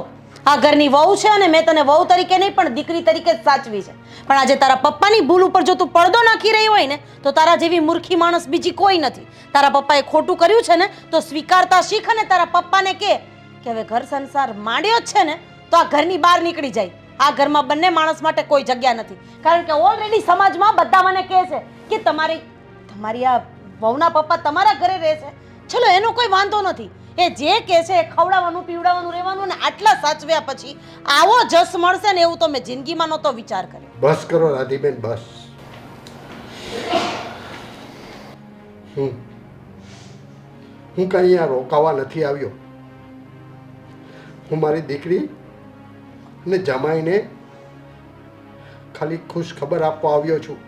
આ ઘરની વહુ છે અને મેં તને વહુ તરીકે નહીં પણ દીકરી તરીકે જ સાચવી છે. પણ આજે તારા પપ્પાની ભૂલ ઉપર જો તું પડદો નાખી રહી હોય ને તો તારા જેવી મૂર્ખી માણસ બીજી કોઈ નથી. તારા પપ્પાએ ખોટું કર્યું છે ને તો સ્વીકારતા શીખ અને તારા પપ્પાને કહે કે હવે ઘર સંસાર માંડ્યો જ છે ને તો આ ઘરની બહાર નીકળી જાય. આ ઘરમાં બંને માણસ માટે કોઈ જગ્યા નથી. કારણ કે ઓલરેડી સમાજમાં બધા મને કહે છે કે તમારી આ વહુના પપ્પા તમારા ઘરે રહે છે. ચલો એનો કોઈ વાંધો નથી, એ જે કહે છે એ ખવડાવવાનું પીવડાવવાનું રહેવાનું, ને આટલા સાચવ્યા પછી આવો જસ મળશે ને એવું તો મેં જિંદગીમાં નહોતો વિચાર કર્યો. બસ કરો રાધીબેન, બસ. હું કઈ અહીંયા રોકાવા નથી આવ્યો. હું મારી દીકરી ને જમાઈને ખાલી ખુશ ખબર આપવા આવ્યો છું.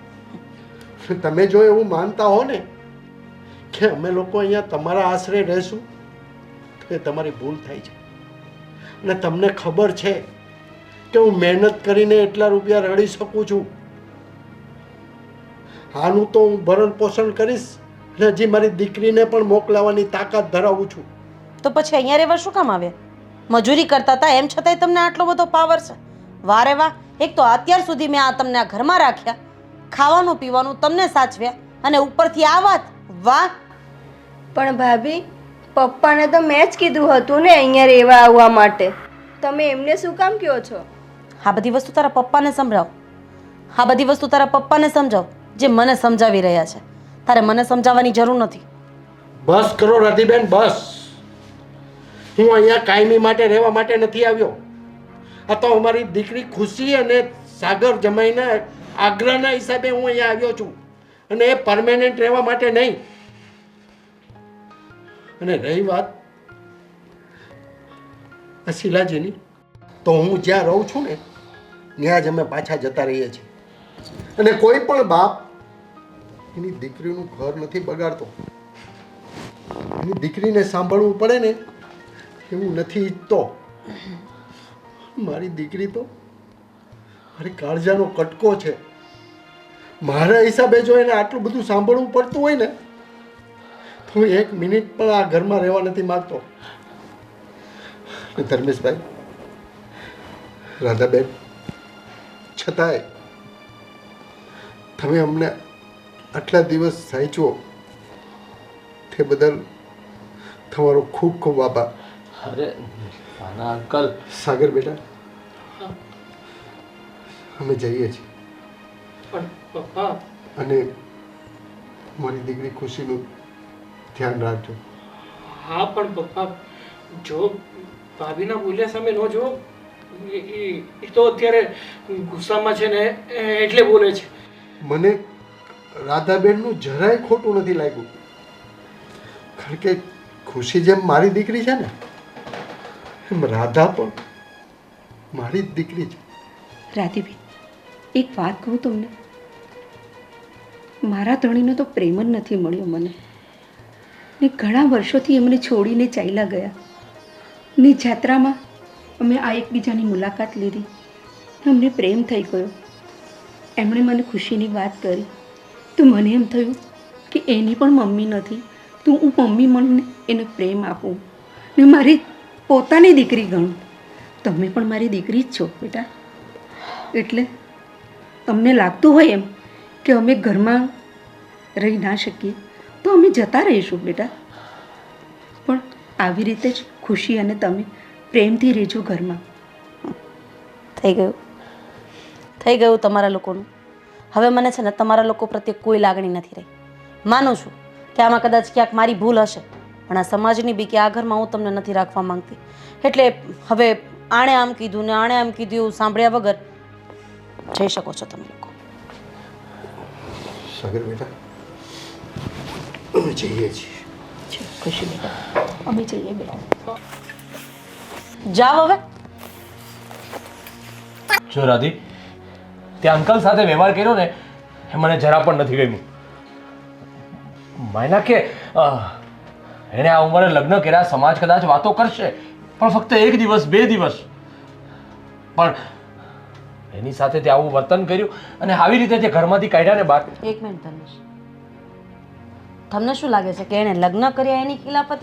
તમે જો એવું માનતા હો ને કે અમે લોકો અહીંયા તમારા આશરે રહેશું તો એ તમારી ભૂલ થાય છે. અને તમને ખબર છે કે હું મહેનત કરીને એટલા રૂપિયા રડી શકું છું. આનું તો હું ભરણ પોષણ કરીશ અને હજી મારી દીકરીને પણ મોકલાવાની તાકાત ધરાવું છું. તો પછી અહીંયા રહેવા શું કામ આવ્યા? મજૂરી કરતા હતા એમ છતાંય તમને આટલો બધો પાવર છે. વારે વાહ, એક તો અત્યાર સુધી મેં તમને આ ઘરમાં રાખ્યા, ખાવાનું પીવાનું તમને સાચવ્યા, અને ઉપરથી આ વાત. વાહ. પણ ભાભી, પપ્પાને તો મેં જ કીધું હતું ને અહીંયા રહેવા આવવા માટે. તમે એમને શું કામ કહો છો? આ બધી વસ્તુ તારા પપ્પાને સંભળાવ. આ બધી વસ્તુ તારા પપ્પાને સમજાવ જે મને સમજાવી રહ્યા છે. તારે મને સમજાવવાની જરૂર નથી. બસ કરો રાધીબેન, બસ. હું અહીંયા કાયમી માટે રહેવા માટે નથી આવ્યો. આ તો અમારી દીકરી ખુશી અને સાગર જમાઈના આગ્રહના હિસાબે હું અહીંયા આવ્યો છું, અને એ પરમેનન્ટ રહેવા માટે નહીં. અને રહી વાત શીલાજીની, તો હું જ્યાં રહું છું ને ત્યાં જ અમે પાછા જતા રહીએ છીએ. અને કોઈ પણ બાપ એની દીકરીનું ઘર નથી બગાડતો. એની દીકરીને સાંભળવું પડે ને એવું નથી ઈચ્છતો. મારી દીકરી તો મારી કાળજાનો કટકો છે. મારા હિસાબે જો એને આટલું બધું સાંભળવું પડતું હોય ને તો હું એક મિનિટ પણ આ ઘરમાં રહેવા નથી માંગતો. ધર્મેશભાઈ, રાધાબેન, છતાંય તમે અમને આટલા દિવસ સાચવો તે બદલ તમારો ખૂબ ખૂબ આભાર. અરે નાના અંકલ. સાગર બેટા, અમે જઈએ છીએ. પણ પપ્પા, અને મારી દીકરી ખુશીનું ધ્યાન રાખજો. હા પણ પપ્પા, જો ભાભીના બોલ્યા સામે ન જો, એ તો અત્યારે ગુસ્સામાં છે ને એટલે બોલે છે. મને રાધાબેનનું જરાય ખોટું નથી લાગ્યું, કારણ કે ખુશી જેમ મારી દીકરી છે ને એમ રાધા પણ મારી જ દીકરી છે. રાધીબેન, એક વાત કહું તમને, મારા ધણીનો તો પ્રેમ જ નથી મળ્યો મને. ને ઘણા વર્ષોથી એમને છોડીને ચાલ્યા ગયા. ને જાત્રામાં અમે આ એકબીજાની મુલાકાત લીધી, અમને પ્રેમ થઈ ગયો. એમણે મને ખુશીની વાત કરી તો મને એમ થયું કે એની પણ મમ્મી નથી, તો હું મમ્મી મને એને પ્રેમ આપું ને મારી પોતાની દીકરી ગણું. તમે પણ મારી દીકરી જ છો બેટા. એટલે તમને લાગતું હોય એમ કે અમે ઘરમાં રહી ના શકીએ તો અમે જતા રહીશું બેટા, પણ આવી રીતે જ ખુશી અને તમે પ્રેમથી રહેજો ઘરમાં. થઈ ગયું તમારા લોકોનું. હવે મને છે ને તમારા લોકો પ્રત્યે કોઈ લાગણી નથી રહી. માનું છું કે આમાં કદાચ ક્યાંક મારી ભૂલ હશે, પણ આ સમાજની બી કે આ ઘરમાં હું તમને નથી રાખવા માંગતી. એટલે હવે આણે આમ કીધું ને આણે આમ કીધું એવું સાંભળ્યા વગર જઈ શકો છો તમે લોકો. સાગર બેટા, અમે જઈએ છીએ. ખુશી બેટા, અમે જઈએ બેટા. જાઓ હવે. જો રાધી, ત્યાં અંકલ સાથે વ્યવહાર કર્યો ને એ મને જરા પણ નથી ગમ્યું. માયના કે એણે આ ઉંમરે લગ્ન કર્યા, સમાજ કદાચ વાતો કરશે, પણ ફક્ત 1 દિવસ 2 દિવસ. પણ એની સાથે તે આવું વર્તન કર્યું અને આવી રીતે તે ઘરમાંથી કાઢ્યા ને બહાર. એક મિનિટ ધનુષ, તમને શું લાગે છે કે એણે લગ્ન કર્યા એની ખિલાફત